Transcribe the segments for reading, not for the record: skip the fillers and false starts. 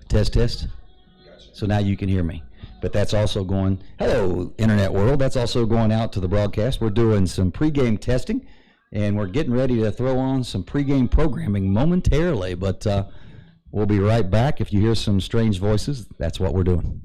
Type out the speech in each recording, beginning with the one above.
Test, test. So now you can hear me. But that's also going, hello, Internet world. That's also going out to the broadcast. We're doing some pregame testing, and we're getting ready to throw on some pregame programming momentarily. But we'll be right back. If you hear some strange voices, that's what we're doing.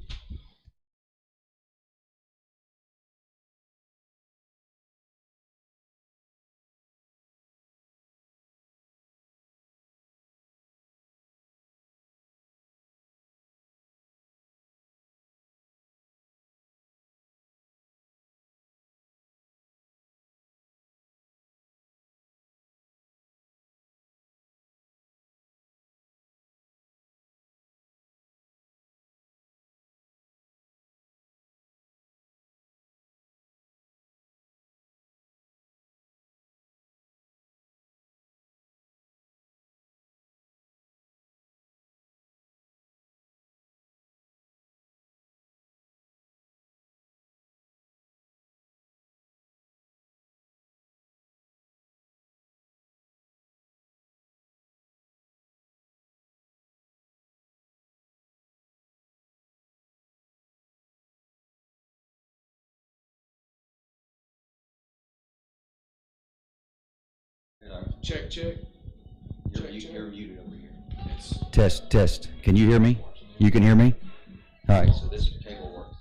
Check, check. You're muted over here. Test, test. Can you hear me? You can hear me? All right. So this cable works.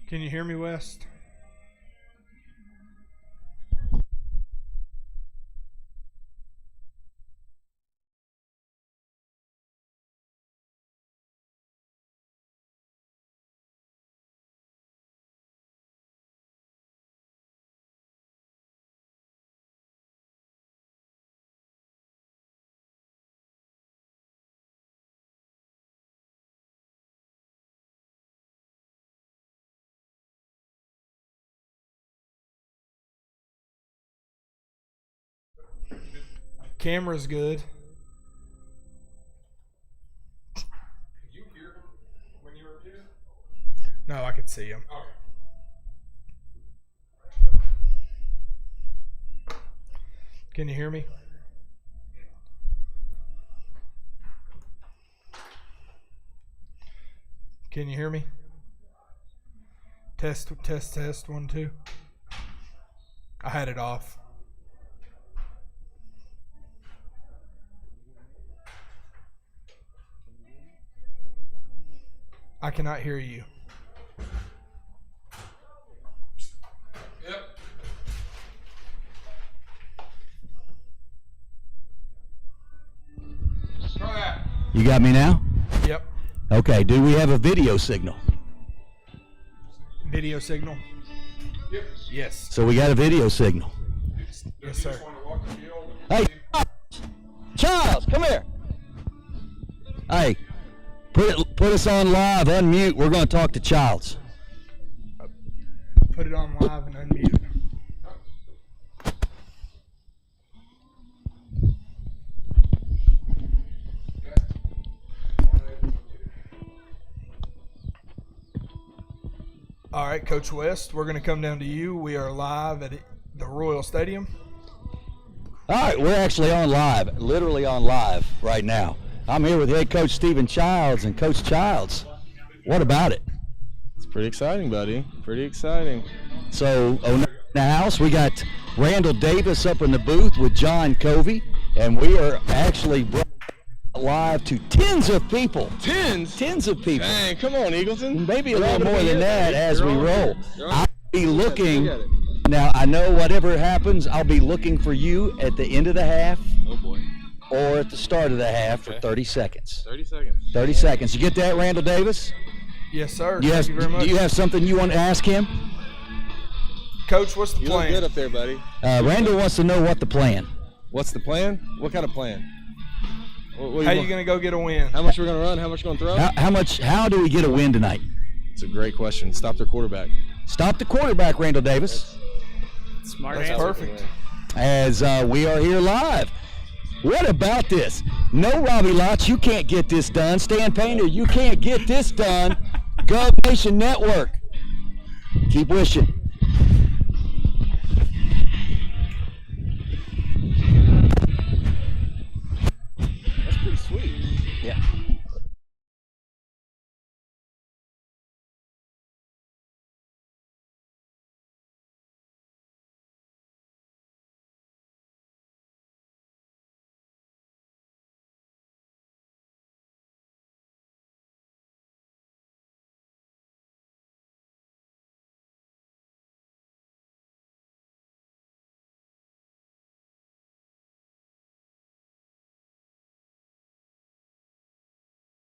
Can you hear me, West? Camera's good. Could you hear him when you were muted? No, I could see him. Okay. Can you hear me? Can you hear me? Test, test, test. 1, 2. I had it off. I cannot hear you. Yep. Try that. You got me now? Yep. Okay, do we have a video signal? Video signal. Yep. Yes. So we got a video signal. Yes, You sir. just want to walk the field. Hey, Charles, come here. Hey, put us on live, unmute. We're going to talk to Childs. Put it on live and unmute. All right, Coach West, we're going to come down to you. We are live at the Royal Stadium. All right, we're actually on live, literally on live right now. I'm here with head coach Stephen Childs, and Coach Childs, what about it? It's pretty exciting, buddy. Pretty exciting. So in the house, we got Randall Davis up in the booth with John Covey, and we are actually brought live to tens of people. Tens of people. Dang, come on, Eagleton. Maybe a You're little all more gonna than be that here. as You're we all roll. here. You're all- I'll be looking. Look at it. Now, I know whatever happens, I'll be looking for you at the end of the half Oh, boy. or at the start of the half for Okay. 30 seconds. 30 seconds. 30 seconds. You get that, Randall Davis? Yes, sir. Yes. Thank you very much. Do you have something you want to ask him? Coach, what's the You look plan? good up there, buddy. Randall wants to know what the plan. What's the plan? What kind of plan? What How you you going to go get a win? How much we're going to run? How much we're going to throw? How do we get a win tonight? It's a great question. Stop their quarterback. Stop the quarterback, Randall Davis, Smart That's answer. perfect. as we are here live. What about this? No, Robbie Lotz, you can't get this done. Stan Painter, you can't get this done. Gov Nation Network. Keep wishing. That's pretty sweet. Yeah.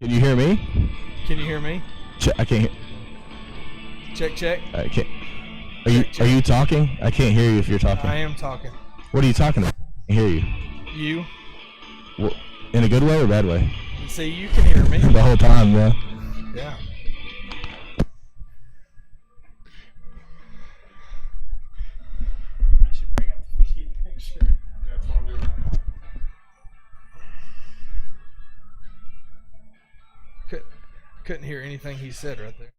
Can you hear me? Can you hear me? I can't. Check, check. I can't. Are you talking? I can't hear you if you're talking. I am talking. What are you talking about? I can't hear you. You? Well, in a good way or bad way? See, you can hear me. The whole time, yeah. Yeah. I should bring up the feed picture. That's what I'm doing right now. Couldn't hear anything he said right there.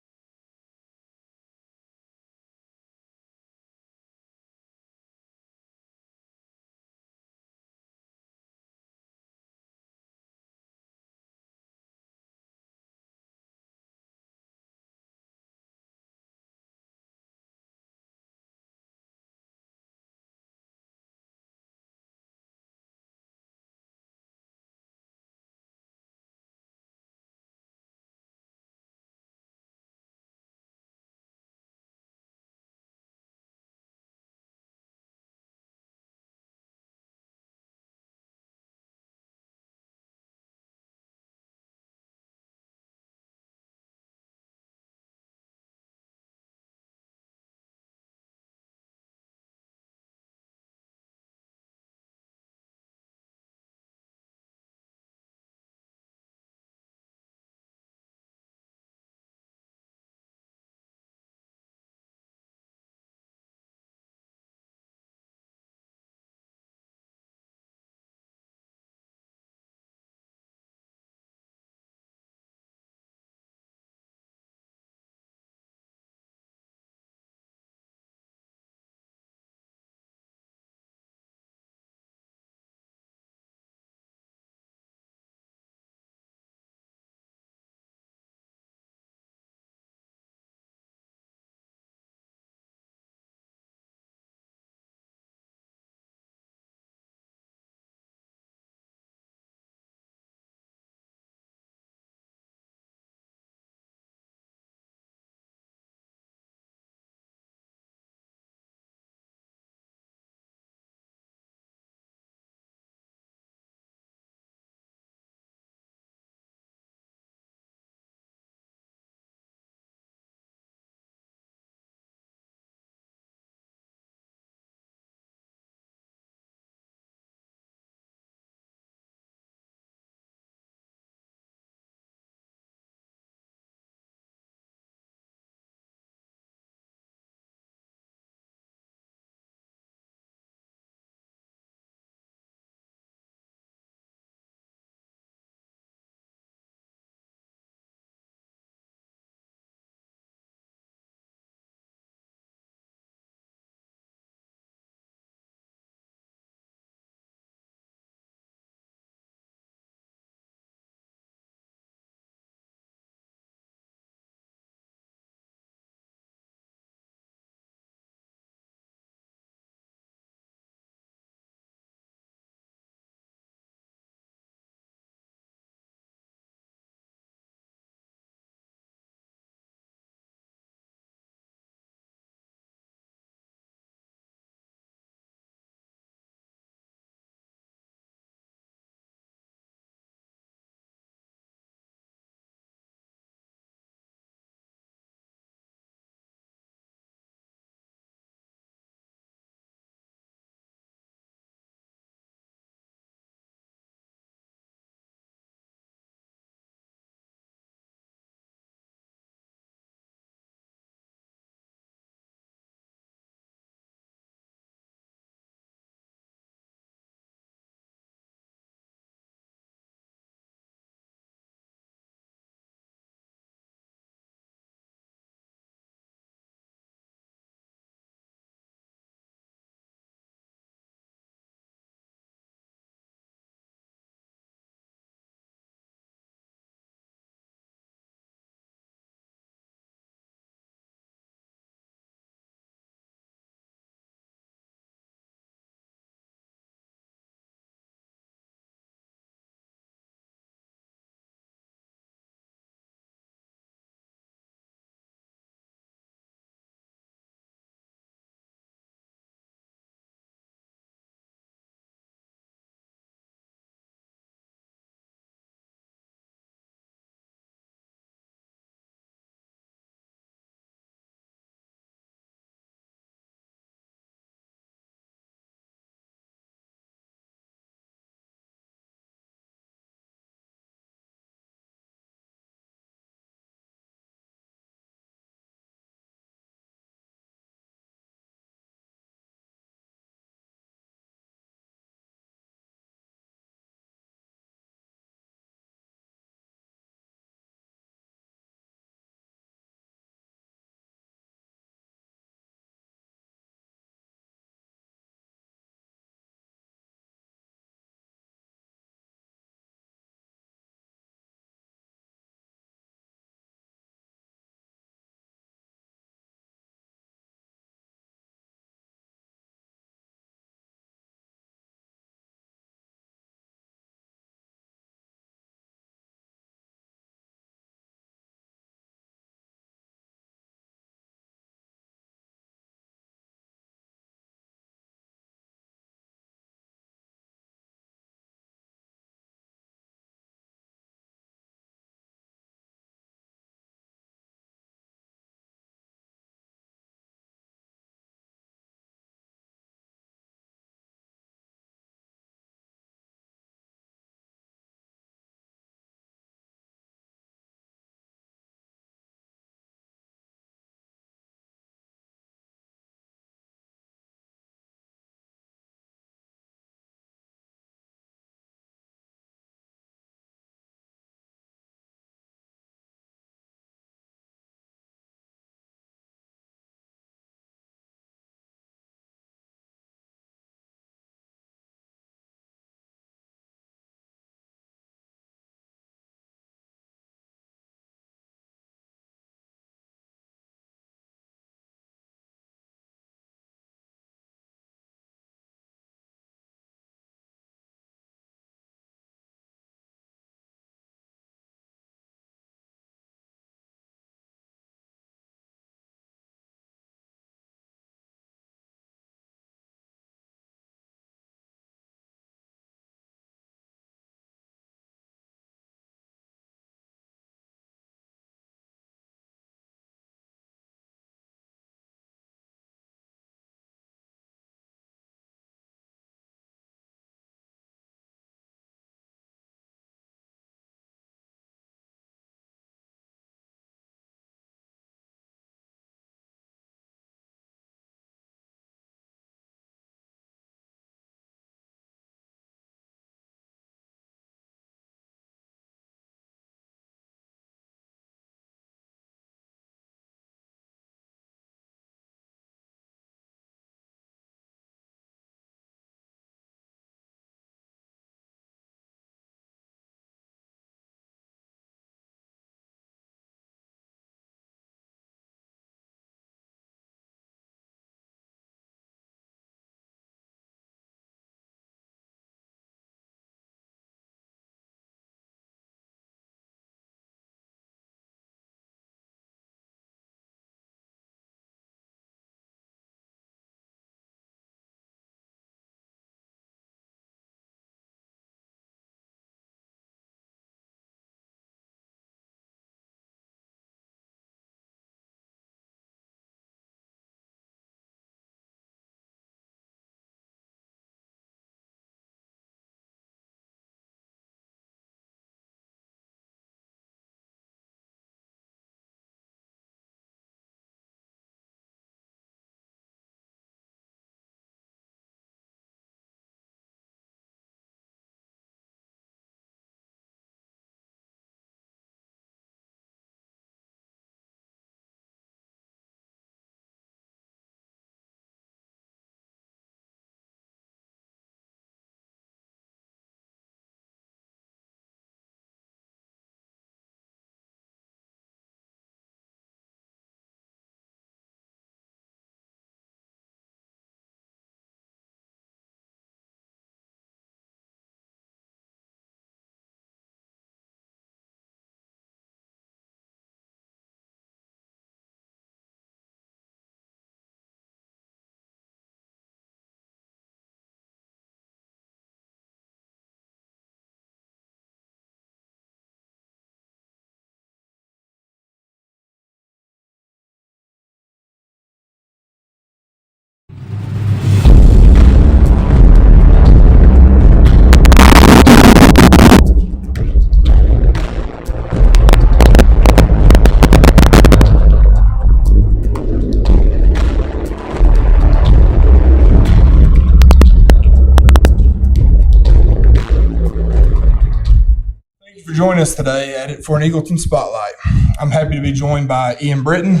us today for an Eagleton Spotlight. I'm happy to be joined by Ian Britton.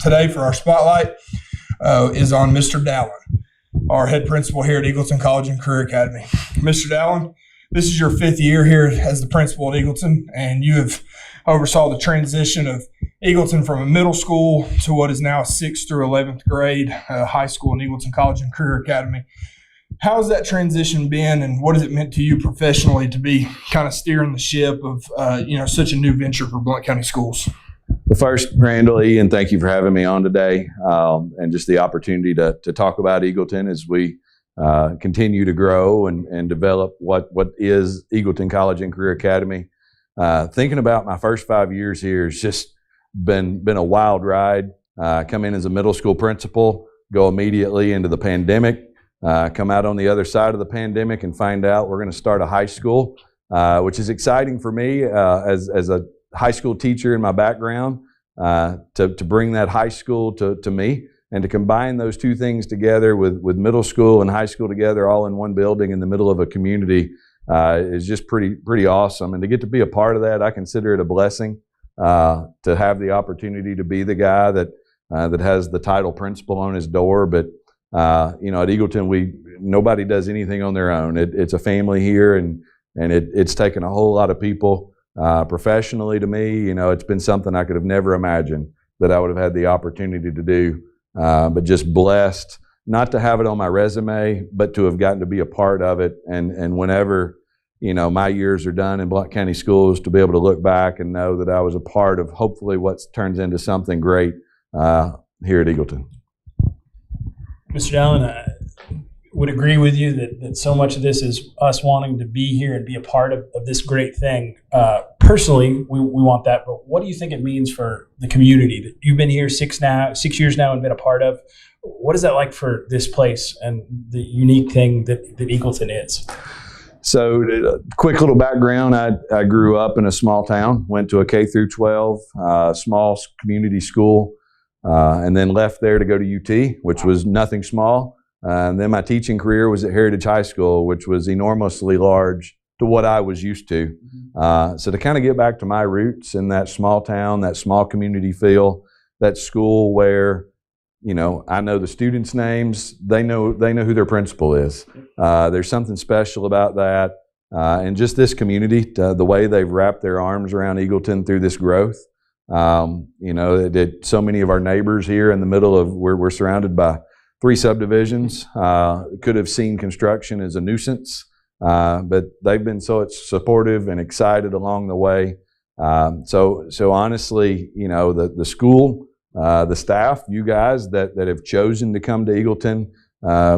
Today for our Spotlight is on Mr. Dallin, our head principal here at Eagleton College and Career Academy. Mr. Dallin, this is your 5th year here as the principal at Eagleton, and you have oversaw the transition of Eagleton from a middle school to what is now 6th through 11th grade high school in Eagleton College and Career Academy. How has that transition been, and what has it meant to you professionally to be kind of steering the ship of such a new venture for Blount County Schools? Well, first, Randall, Ian, thank you for having me on today, and just the opportunity to talk about Eagleton as we continue to grow and develop what is Eagleton College and Career Academy. Thinking about my first 5 years here has just been a wild ride. Come in as a middle school principal, go immediately into the pandemic. Come out on the other side of the pandemic and find out we're going to start a high school, which is exciting for me as a high school teacher in my background, to bring that high school to me and to combine those two things together with middle school and high school together all in one building in the middle of a community is just pretty awesome. And to get to be a part of that, I consider it a blessing to have the opportunity to be the guy that has the title principal on his door. But at Eagleton, nobody does anything on their own. It's a family here, and it's taken a whole lot of people professionally to me. It's been something I could have never imagined that I would have had the opportunity to do, but just blessed not to have it on my resume, but to have gotten to be a part of it. And whenever, my years are done in Blount County Schools, to be able to look back and know that I was a part of hopefully what turns into something great here at Eagleton. Mr. Dallin, I would agree with you that so much of this is us wanting to be here and be a part of this great thing. Personally, we want that, but what do you think it means for the community that you've been here 6 years now and been a part of? What is that like for this place and the unique thing that Eagleton is? So, quick little background, I grew up in a small town, went to a K through 12 small community school, and then left there to go to UT, which was nothing small. And then my teaching career was at Heritage High School, which was enormously large to what I was used to. So to kind of get back to my roots in that small town, that small community feel, that school where, I know the students' names, they know who their principal is. There's something special about that. And just this community, the way they've wrapped their arms around Eagleton through this growth. That so many of our neighbors here in the middle of, we're surrounded by 3 subdivisions, could have seen construction as a nuisance, but they've been so supportive and excited along the way. So honestly, the school, the staff, you guys that have chosen to come to Eagleton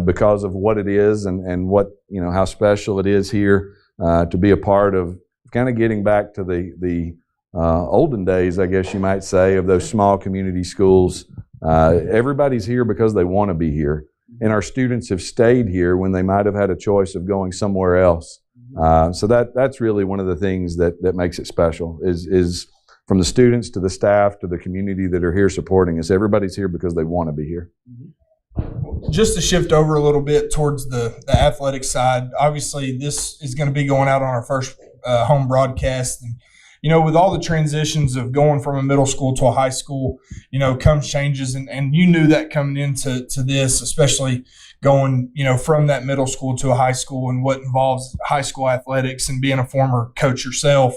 because of what it is and what, how special it is here to be a part of kind of getting back to the olden days, I guess you might say, of those small community schools. Everybody's here because they want to be here, and our students have stayed here when they might have had a choice of going somewhere else. So that's really one of the things that makes it special is from the students to the staff to the community that are here supporting us. Everybody's here because they want to be here. Just to shift over a little bit towards the athletic side, obviously this is going to be going out on our first home broadcast. And with all the transitions of going from a middle school to a high school, comes changes. And you knew that coming into this, especially going, from that middle school to a high school and what involves high school athletics and being a former coach yourself.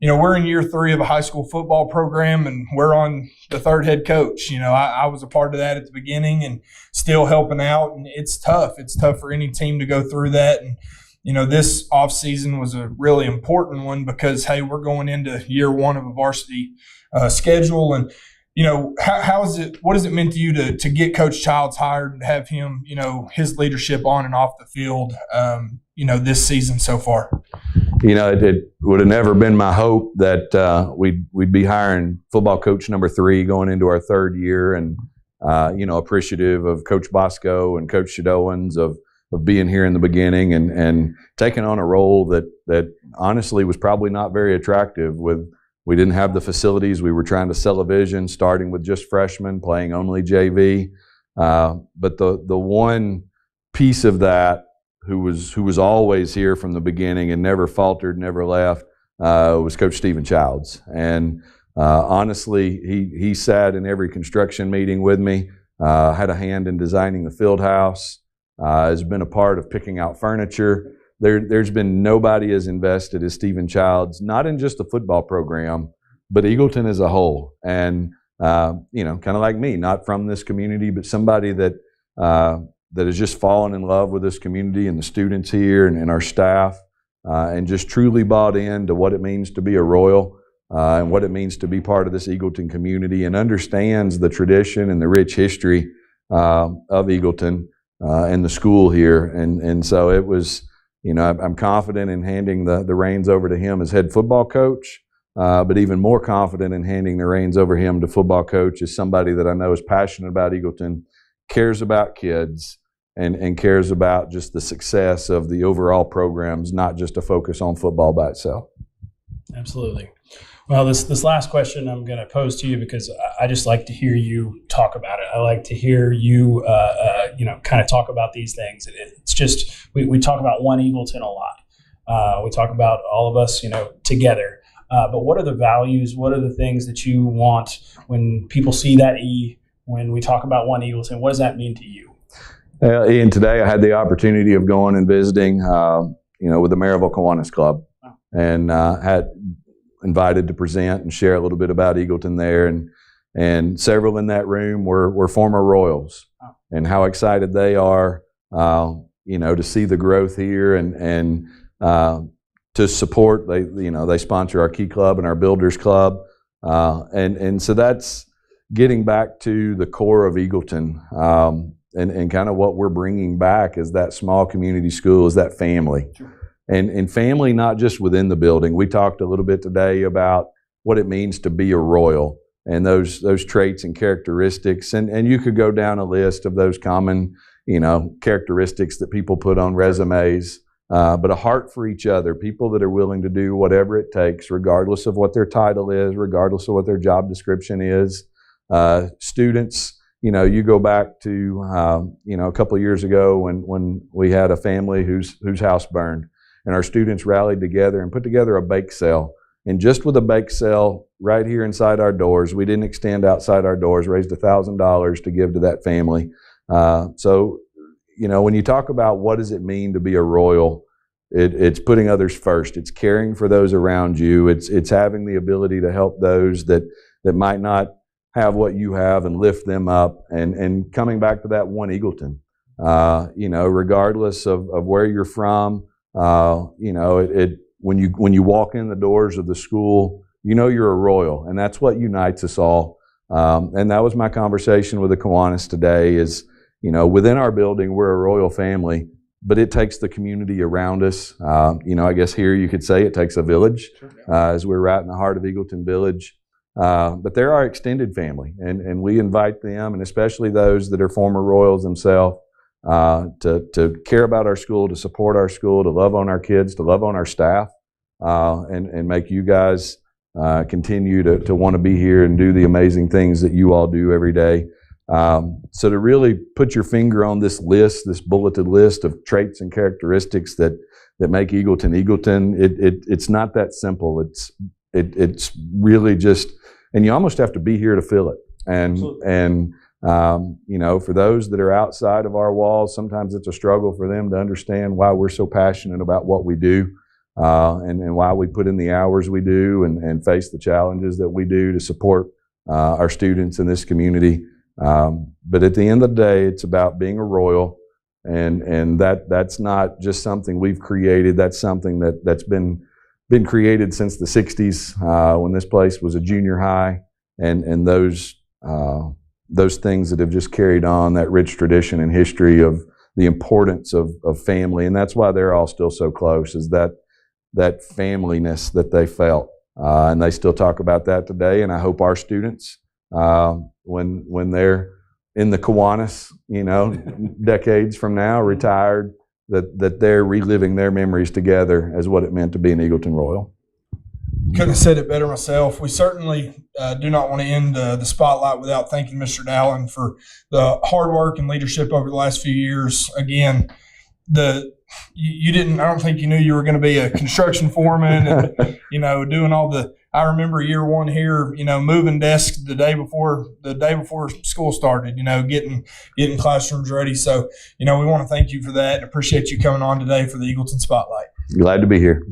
We're in year 3 of a high school football program, and we're on the 3rd head coach. I was a part of that at the beginning and still helping out. And it's tough. It's tough for any team to go through that. And this offseason was a really important one because, hey, we're going into year 1 of a varsity schedule. And, what does it mean to you to get Coach Childs hired and have him, his leadership on and off the field, this season so far? It would have never been my hope that we'd be hiring football coach number 3 going into our 3rd year, and appreciative of Coach Bosco and Coach Shadowans of being here in the beginning and taking on a role that honestly was probably not very attractive. We didn't have the facilities. We were trying to sell a vision, starting with just freshmen, playing only JV. But the one piece of that who was always here from the beginning and never faltered, never left, was Coach Stephen Childs. And honestly, he sat in every construction meeting with me, had a hand in designing the field house, has been a part of picking out furniture. There's been nobody as invested as Stephen Childs, not in just the football program, but Eagleton as a whole. And, kind of like me, not from this community, but somebody that has just fallen in love with this community and the students here and our staff, and just truly bought into what it means to be a Royal, and what it means to be part of this Eagleton community, and understands the tradition and the rich history of Eagleton and the school here. And so it was, I'm confident in handing the reins over to him as head football coach, but even more confident in handing the reins over him to football coach as somebody that I know is passionate about Eagleton, cares about kids, and cares about just the success of the overall programs, not just a focus on football by itself. Absolutely. Well, this last question I'm going to pose to you because I just like to hear you talk about it. I like to hear you, kind of talk about these things. It's just we talk about One Eagleton a lot. We talk about all of us, together. But what are the values? What are the things that you want when people see that E? When we talk about One Eagleton, what does that mean to you? Ian, today I had the opportunity of going and visiting, with the Maryville Kiwanis Club, and had invited to present and share a little bit about Eagleton there, and several in that room were former Royals, and how excited they are, to see the growth here and to support. They sponsor our Key Club and our Builders Club, and so that's getting back to the core of Eagleton, and kind of what we're bringing back is that small community school, is that family. Sure. And family, not just within the building. We talked a little bit today about what it means to be a Royal and those traits and characteristics. And you could go down a list of those common, characteristics that people put on resumes, but a heart for each other, people that are willing to do whatever it takes, regardless of what their title is, regardless of what their job description is. Students, you go back to, a couple of years ago when we had a family whose house burned. And our students rallied together and put together a bake sale. And just with a bake sale right here inside our doors, we didn't extend outside our doors, raised $1,000 to give to that family. So, when you talk about what does it mean to be a Royal, it's putting others first. It's caring for those around you. It's having the ability to help those that might not have what you have and lift them up. And coming back to that One Eagleton, regardless of where you're from, when you walk in the doors of the school, you're a Royal, and that's what unites us all. And that was my conversation with the Kiwanis today is, within our building, we're a Royal family, but it takes the community around us. I guess here you could say it takes a village, as we're right in the heart of Eagleton Village. But they're our extended family, and we invite them, and especially those that are former Royals themselves, to care about our school, to support our school, to love on our kids, to love on our staff, and make you guys continue to want to be here and do the amazing things that you all do every day. So to really put your finger on this list, this bulleted list of traits and characteristics that make Eagleton Eagleton, it's not that simple. It's really just, and you almost have to be here to feel it. And for those that are outside of our walls, sometimes it's a struggle for them to understand why we're so passionate about what we do, and why we put in the hours we do and face the challenges that we do to support our students in this community. But at the end of the day, it's about being a Royal, and that's not just something we've created. That's something that's been created since the 60s, when this place was a junior high, and those things that have just carried on that rich tradition and history of the importance of family. And that's why they're all still so close, is that familyness that they felt. And they still talk about that today. And I hope our students, when they're in the Kiwanis, decades from now, retired, that they're reliving their memories together as what it meant to be an Eagleton Royal. Couldn't have said it better myself. We certainly do not want to end the spotlight without thanking Mr. Dowling for the hard work and leadership over the last few years. Again, you didn't. I don't think you knew you were going to be a construction foreman, and doing all the. I remember year one here, moving desks the day before school started. Getting classrooms ready. So we want to thank you for that and appreciate you coming on today for the Eagleton Spotlight. Glad to be here.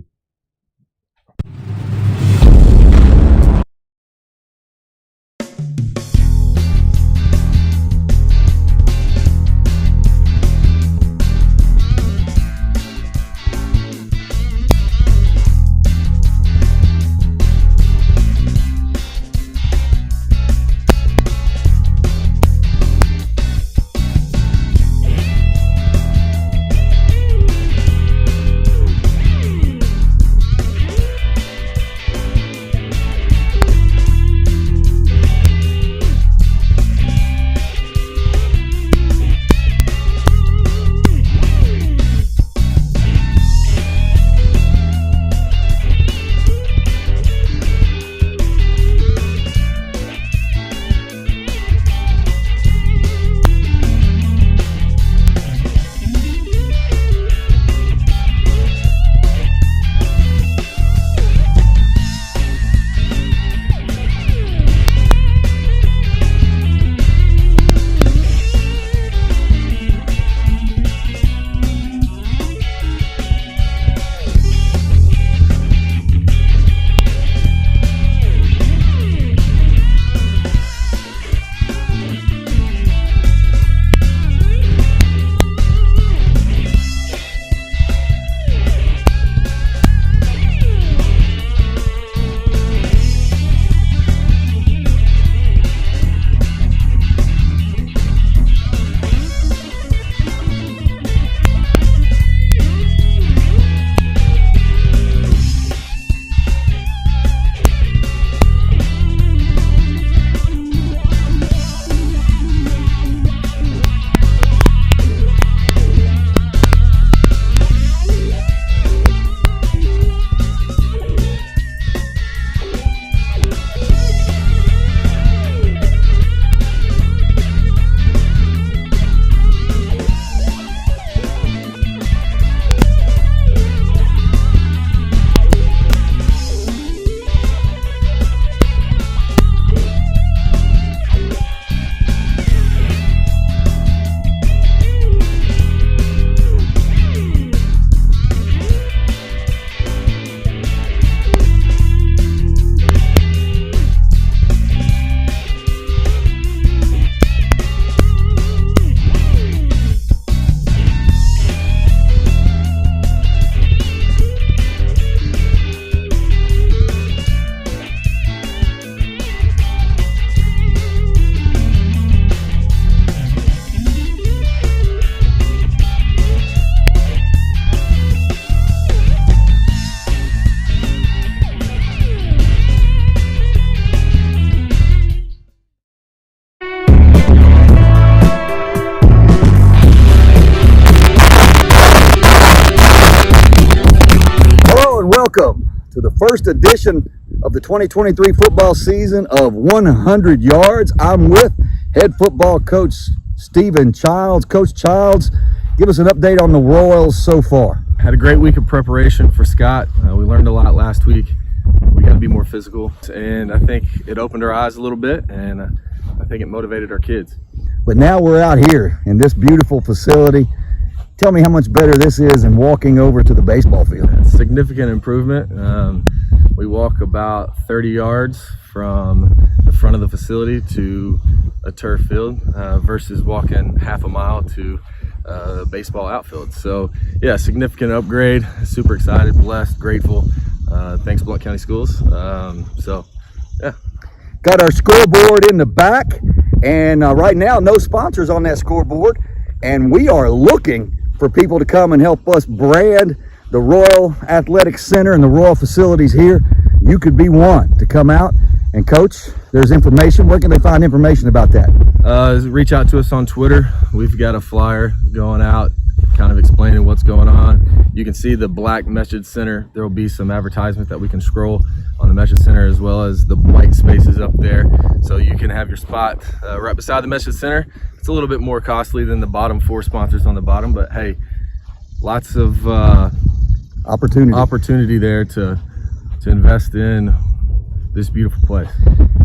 Welcome to the first edition of the 2023 football season of 100 Yards. I'm with head football coach Stephen Childs. Coach Childs, give us an update on the Royals so far. Had a great week of preparation for Scott. We learned a lot last week. We got to be more physical, and I think it opened our eyes a little bit, and I think it motivated our kids. But now we're out here in this beautiful facility. Tell me how much better this is than walking over to the baseball field. Significant improvement. We walk about 30 yards from the front of the facility to a turf field versus walking half a mile to a baseball outfield. So yeah, significant upgrade. Super excited, blessed, grateful. Thanks Blount County Schools. So yeah. Got our scoreboard in the back, and right now no sponsors on that scoreboard, and we are looking for people to come and help us brand the Royal Athletic Center and the Royal facilities here. You could be one to come out. And Coach, there's information. Where can they find information about that? Reach out to us on Twitter. We've got a flyer going out kind of explaining what's going on. You can see the black message center. There will be some advertisement that we can scroll on the message center, as well as the white spaces up there, so you can have your spot right beside the message center. It's a little bit more costly than the bottom four sponsors on the bottom, but hey, lots of Opportunity. there to invest in this beautiful place.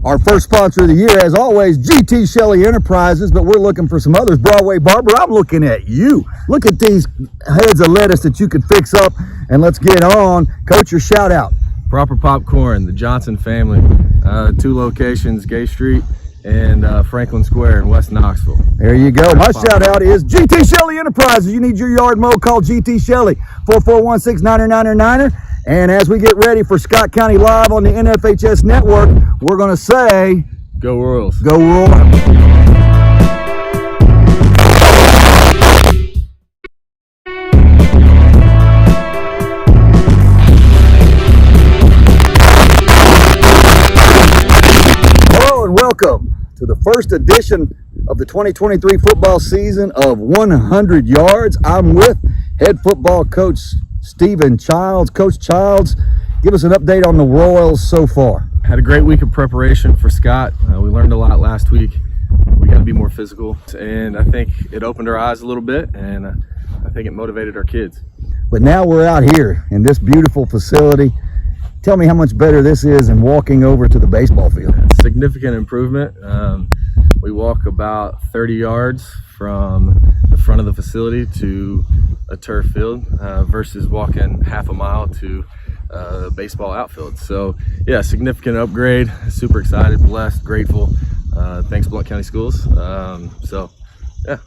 Our first sponsor of the year, as always, GT Shelley Enterprises, but we're looking for some others. Broadway Barber, I'm looking at you. Look at these heads of lettuce that you could fix up, and let's get on. Coach, your shout out. Proper Popcorn, the Johnson family, 2 locations, Gay Street and Franklin Square in West Knoxville. There you go. My shout out is GT Shelley Enterprises. You need your yard mowed, call GT Shelley, 4416-9999. And as we get ready for Scott County Live on the NFHS Network, we're going to say, Go Royals. Go Royals. Hello and welcome to the first edition of the 2023 football season of 100 Yards. I'm with head football coach Stephen Childs. Coach Childs, give us an update on the Royals so far. Had a great week of preparation for Scott. We learned a lot last week. We got to be more physical, and I think it opened our eyes a little bit, and I think it motivated our kids. But now we're out here in this beautiful facility. Tell me how much better this is than walking over to the baseball field. Significant improvement. We walk about 30 yards from the front of the facility to a turf field versus walking half a mile to a baseball outfield. So yeah, significant upgrade. Super excited, blessed, grateful. Thanks Blount County Schools. So yeah.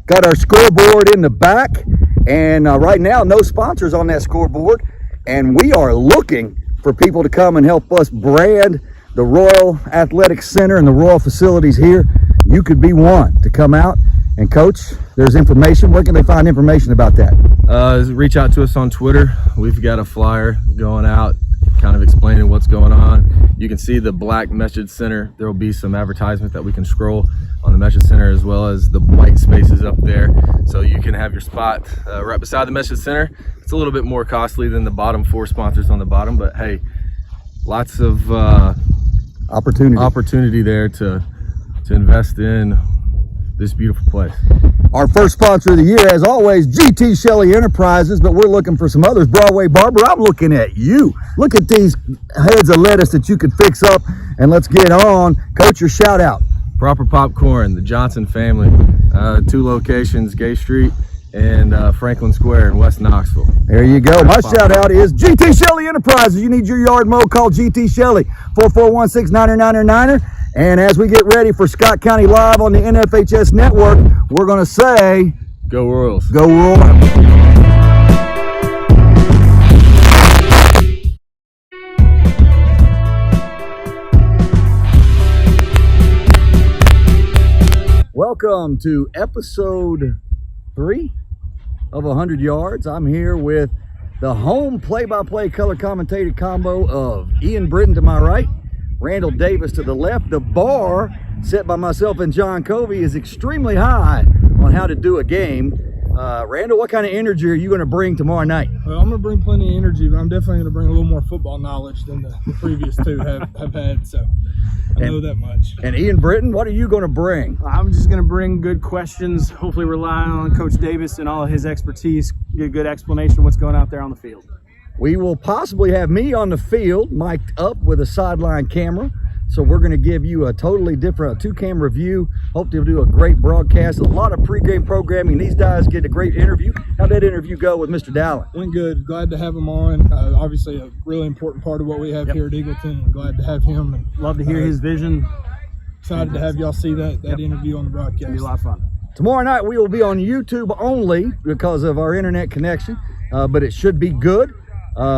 Got our scoreboard in the back, and right now no sponsors on that scoreboard, and we are looking for people to come and help us brand the Royal Athletic Center and the Royal facilities here. You could be one to come out. And Coach, there's information. Where can they find information about that? Reach out to us on Twitter. We've got a flyer going out kind of explaining what's going on. You can see the black message center. There will be some advertisement that we can scroll on the message center, as well as the white spaces up there. So you can have your spot right beside the message center. It's a little bit more costly than the bottom 4 sponsors on the bottom, but hey, lots of opportunity there to invest in this beautiful place. Our first sponsor of the year, as always, GT Shelley Enterprises, but we're looking for some others. Broadway Barber, I'm looking at you. Look at these heads of lettuce that you could fix up, and let's get on. Coach, your shout out. Proper Popcorn, the Johnson family, 2 locations, Gay Street and Franklin Square in West Knoxville. There you go. My shout out is GT Shelley Enterprises. You need your yard mowed, call GT Shelley, 4416-9999. And as we get ready for Scott County Live on the NFHS Network, we're going to say, Go Royals. Go Royals. Welcome to episode 3 of 100 Yards. I'm here with the home play-by-play color commentator combo of Ian Britton to my right, Randall Davis to the left. The bar set by myself and John Covey is extremely high on how to do a game. Randall, what kind of energy are you going to bring tomorrow night? Well, I'm going to bring plenty of energy, but I'm definitely going to bring a little more football knowledge than the previous 2 have had, so I know that much. And Ian Britton, what are you going to bring? I'm just going to bring good questions, hopefully relying on Coach Davis and all of his expertise, get a good explanation of what's going out there on the field. We will possibly have me on the field, mic'd up with a sideline camera. So we're going to give you a totally different 2-camera view. Hope to do a great broadcast. A lot of pregame programming. These guys get a great interview. How'd that interview go with Mr. Dowling? Went good. Glad to have him on. Obviously a really important part of what we have here at Eagleton. I'm glad to have him. And Love to hear his vision. Excited to have y'all see that interview on the broadcast. It'll be a lot of fun. Tomorrow night we will be on YouTube only because of our internet connection, but it should be good.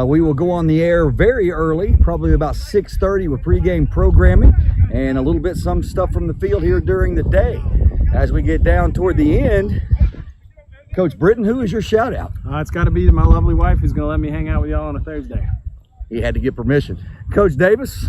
We will go on the air very early, probably about 6:30 with pregame programming and a little bit some stuff from the field here during the day. As we get down toward the end, Coach Britton, who is your shout out? It's got to be my lovely wife who's going to let me hang out with y'all on a Thursday. He had to get permission. Coach Davis?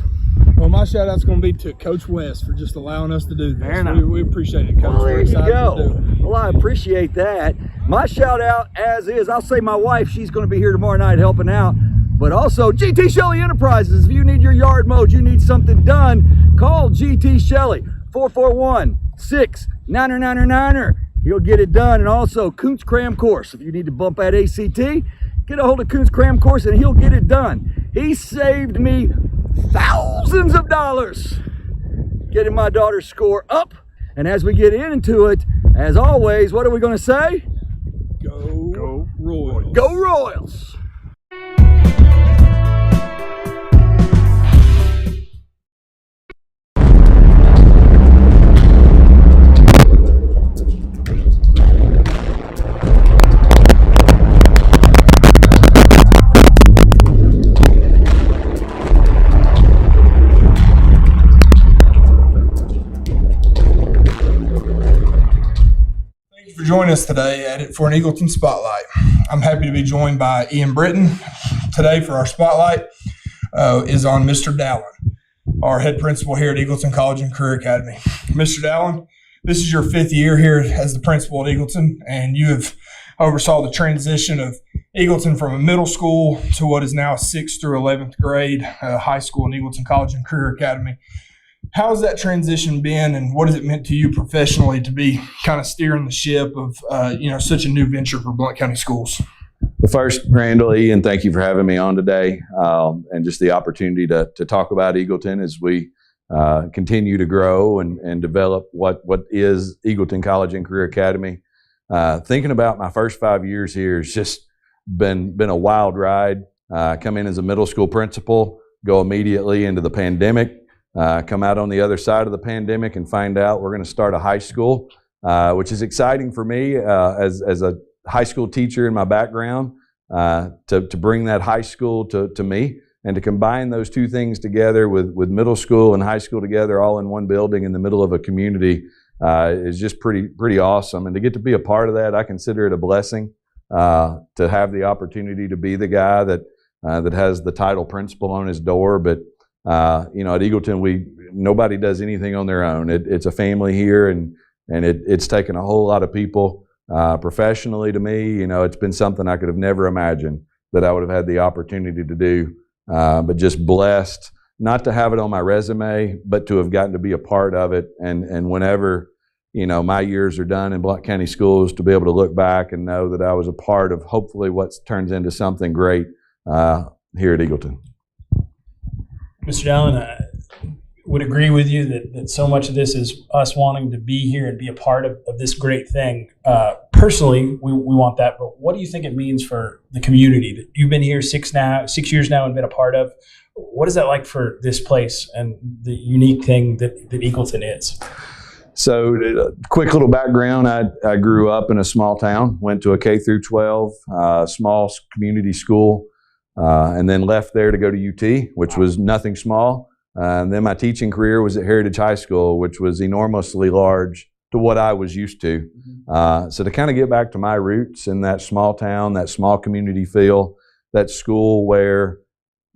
Well, my shout out's going to be to Coach West for just allowing us to do this. Fair enough. We appreciate it, Coach. Well, there We're you excited go. to do it. Well, I appreciate that. My shout out, as is, I'll say my wife, she's going to be here tomorrow night helping out. But also, GT Shelley Enterprises. If you need your yard mowed, you need something done, call GT Shelley, 441-6-9999. he'll get it done. And also Koontz Cram Course. If you need to bump that ACT, get a hold of Koontz Cram Course and he'll get it done. He saved me thousands of dollars getting my daughter's score up. And as we get into it, as always, what are we going to say? Go Royals. Go Royals! For joining us today for an Eagleton Spotlight. I'm happy to be joined by Ian Britton. Today for our Spotlight is on Mr. Dallin, our head principal here at Eagleton College and Career Academy. Mr. Dallin, this is your 5th year here as the principal at Eagleton, and you have oversaw the transition of Eagleton from a middle school to what is now a 6th through 11th grade high school in Eagleton College and Career Academy. How's that transition been, and what has it meant to you professionally to be kind of steering the ship of such a new venture for Blount County Schools? Well, first, Randall, Ian, thank you for having me on today, and just the opportunity to talk about Eagleton as we continue to grow and develop what is Eagleton College and Career Academy. Thinking about my first 5 years here has just been a wild ride. Come in as a middle school principal, go immediately into the pandemic. Come out on the other side of the pandemic and find out we're going to start a high school, which is exciting for me as a high school teacher in my background, to bring that high school to me and to combine those two things together with middle school and high school together all in one building in the middle of a community is just pretty awesome. And to get to be a part of that, I consider it a blessing to have the opportunity to be the guy that has the title principal on his door. But at Eagleton, nobody does anything on their own. It's a family here, and it's taken a whole lot of people professionally to me. It's been something I could have never imagined that I would have had the opportunity to do, but just blessed not to have it on my resume, but to have gotten to be a part of it. And whenever, my years are done in Blount County Schools, to be able to look back and know that I was a part of hopefully what turns into something great here at Eagleton. Mr. Dallin, I would agree with you that so much of this is us wanting to be here and be a part of this great thing. Personally, we want that, but what do you think it means for the community that you've been here 6 years now and been a part of? What is that like for this place and the unique thing that Eagleton is? So, quick little background, I grew up in a small town, went to a K through 12, small community school, and then left there to go to UT, which was nothing small. And then my teaching career was at Heritage High School, which was enormously large to what I was used to. So to kind of get back to my roots in that small town, that small community feel, that school where,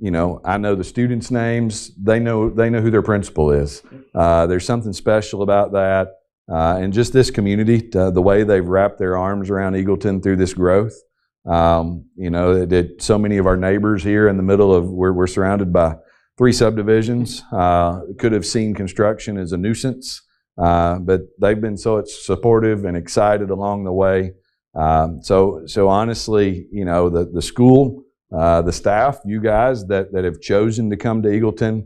I know the students' names, they know who their principal is. There's something special about that. And just this community, the way they've wrapped their arms around Eagleton through this growth. That so many of our neighbors here in the middle of, we're surrounded by 3 subdivisions, could have seen construction as a nuisance, but they've been so supportive and excited along the way. So honestly, the school, the staff, you guys that have chosen to come to Eagleton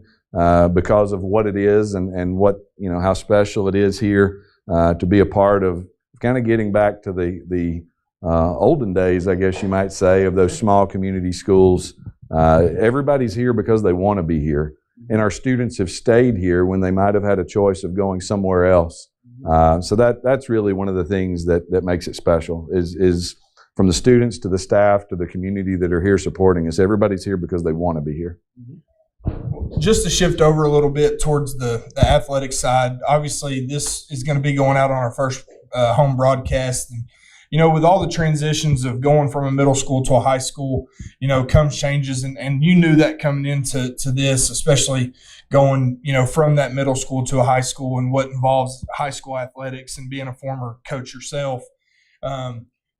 because of what it is and what, how special it is here to be a part of kind of getting back to the olden days, I guess you might say, of those small community schools. Everybody's here because they want to be here. And our students have stayed here when they might have had a choice of going somewhere else. So that's really one of the things that makes it special is from the students to the staff to the community that are here supporting us. Everybody's here because they want to be here. Just to shift over a little bit towards the athletic side, obviously this is going to be going out on our first home broadcast. And with all the transitions of going from a middle school to a high school, comes changes. And you knew that coming into this, especially going, from that middle school to a high school and what involves high school athletics and being a former coach yourself.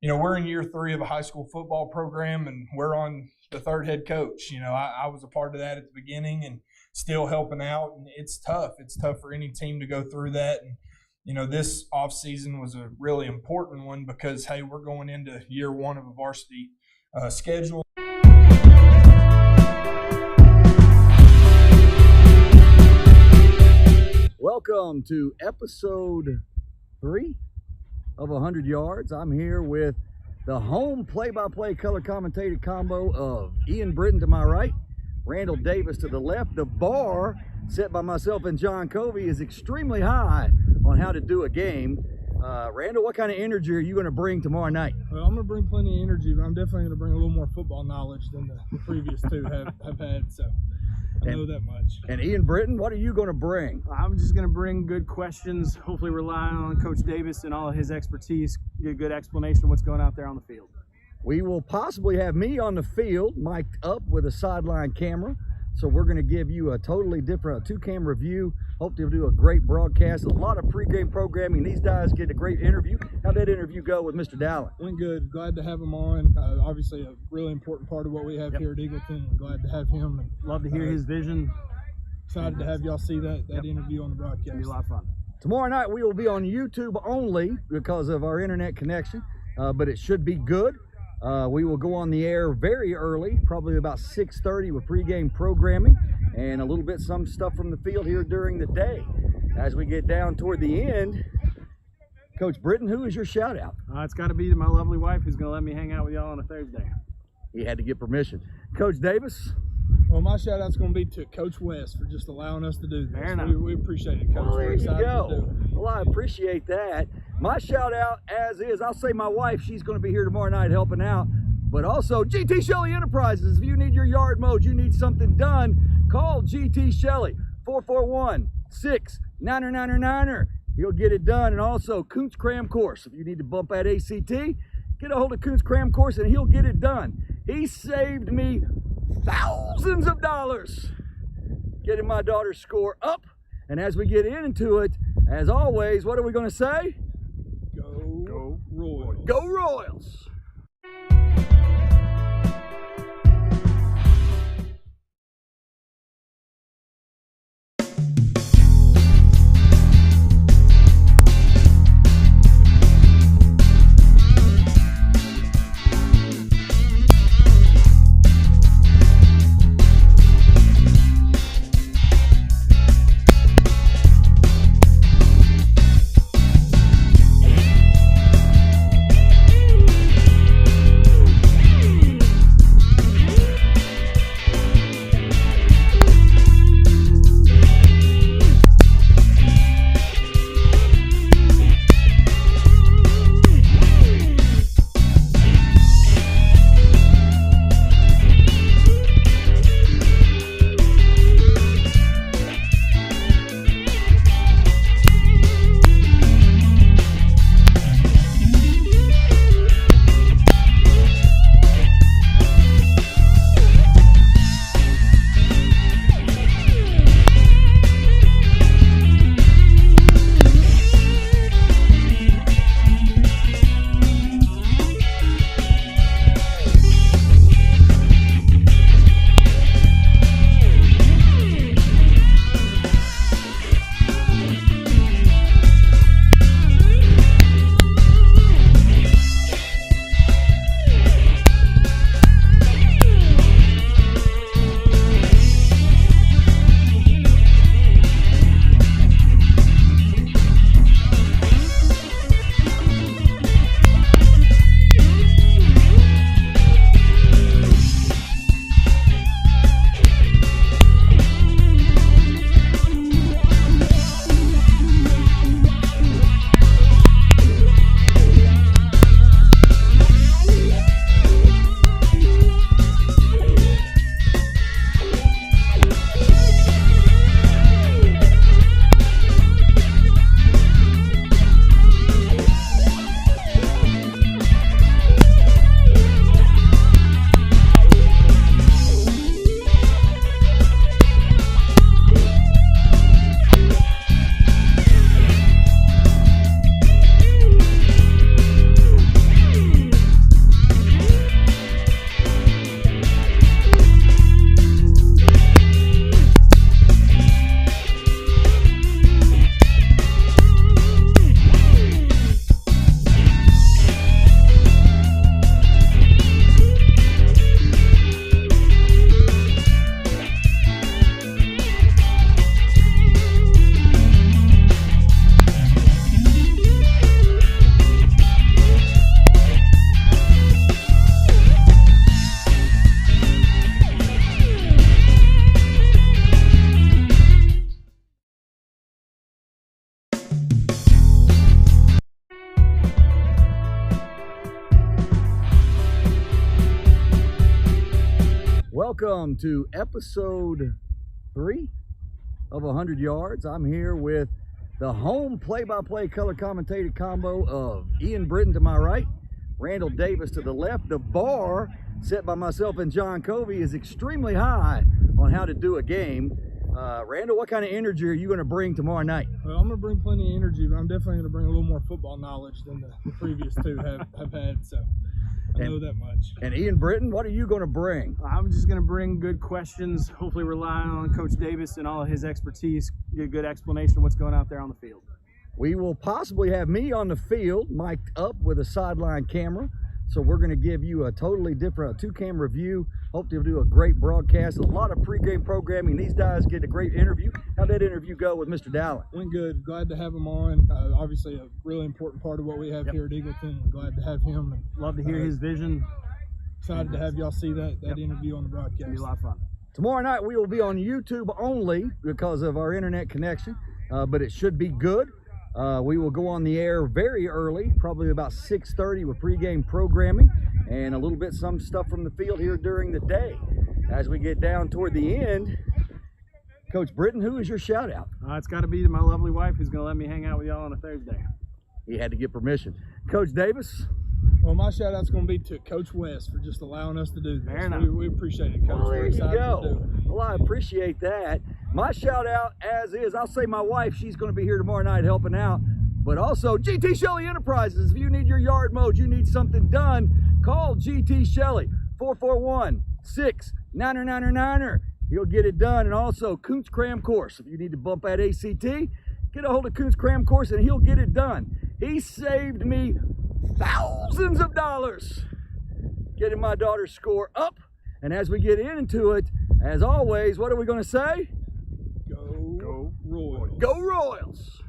We're in year 3 of a high school football program, and we're on the 3rd head coach. I was a part of that at the beginning and still helping out. And it's tough. It's tough for any team to go through that. And, this off season was a really important one because, hey, we're going into year one of a varsity schedule. Welcome to episode 3 of 100 Yards. I'm here with the home play-by-play color commentated combo of Ian Britton to my right, Randall Davis to the left. The bar set by myself and John Covey is extremely high on how to do a game. Randall, what kind of energy are you going to bring tomorrow night? Well, I'm going to bring plenty of energy, but I'm definitely going to bring a little more football knowledge than the previous two have had, so I know that much. And Ian Britton, what are you going to bring? I'm just going to bring good questions, hopefully rely on Coach Davis and all of his expertise, get a good explanation of what's going out there on the field. We will possibly have me on the field, mic'd up with a sideline camera. So we're going to give you a totally different two-camera view. Hope to do a great broadcast. A lot of pregame programming. These guys get a great interview. How'd that interview go with Mr. Dallin? Went good. Glad to have him on. Obviously, a really important part of what we have here at Eagleton. Glad to have him. And, love to hear his vision. Excited to have y'all see that interview on the broadcast. It'll be a lot of fun. Tomorrow night we will be on YouTube only because of our internet connection, but it should be good. We will go on the air very early, probably about 6:30 with pregame programming and a little bit some stuff from the field here during the day. As we get down toward the end, Coach Britton, who is your shout out? It's got to be to my lovely wife who's going to let me hang out with y'all on a Thursday. He had to get permission. Coach Davis? Well, my shout out's going to be to Coach West for just allowing us to do this. Fair enough. We appreciate it, Coach. Well, there We're you excited go. to do it. Well, I appreciate that. My shout out, as is, I'll say my wife, she's going to be here tomorrow night helping out. But also, GT Shelley Enterprises. If you need your yard mowed, you need something done, call GT Shelley, 441-6-999er. He'll get it done. And also, Koontz Cram Course. If you need to bump that ACT, get a hold of Koontz Cram Course and he'll get it done. He saved me thousands of dollars getting my daughter's score up. And as we get into it, as always, what are we going to say? Go Royals. Go Royals! welcome to episode 3 of 100 Yards. I'm here with the home play-by-play color commentated combo of Ian Britton to my right, Randall Davis to the left. The bar set by myself and John Covey is extremely high on how to do a game. Randall, what kind of energy are you going to bring tomorrow night? Well, I'm going to bring plenty of energy, but I'm definitely going to bring a little more football knowledge than the previous two have had, so I know that much. And Ian Britton, what are you going to bring? I'm just going to bring good questions, hopefully rely on Coach Davis and all of his expertise, get a good explanation of what's going out there on the field. We will possibly have me on the field, mic'd up with a sideline camera. So we're going to give you a totally different two-camera view. Hope to do a great broadcast. A lot of pregame programming. These guys get a great interview. How'd that interview go with Mr. Dowling? Went good. Glad to have him on. Obviously, a really important part of what we have here at Eagleton. I'm glad to have him. And, Love to hear his vision. Excited to have y'all see that interview on the broadcast. It'll be a lot of fun. Tomorrow night we will be on YouTube only because of our internet connection, but it should be good. We will go on the air very early, probably about 6:30 with pregame programming and a little bit some stuff from the field here during the day. As we get down toward the end, Coach Britton, who is your shout out? It's got to be to my lovely wife who's going to let me hang out with y'all on a Thursday. He had to get permission. Coach Davis? Well, my shout out's going to be to Coach West for just allowing us to do this. Fair enough. We appreciate it, Coach. Well, there We're you excited to go. do it. Well, I appreciate that. My shout out, as is, I'll say my wife, she's going to be here tomorrow night helping out. But also, GT Shelley Enterprises. If you need your yard mowed, you need something done, call GT Shelley, 441-6-999. He'll get it done. And also, Koontz Cram Course. If you need to bump that ACT, get a hold of Koontz Cram Course and he'll get it done. He saved me thousands of dollars getting my daughter's score up. And as we get into it, as always, what are we going to say? Go Royals. Go Royals!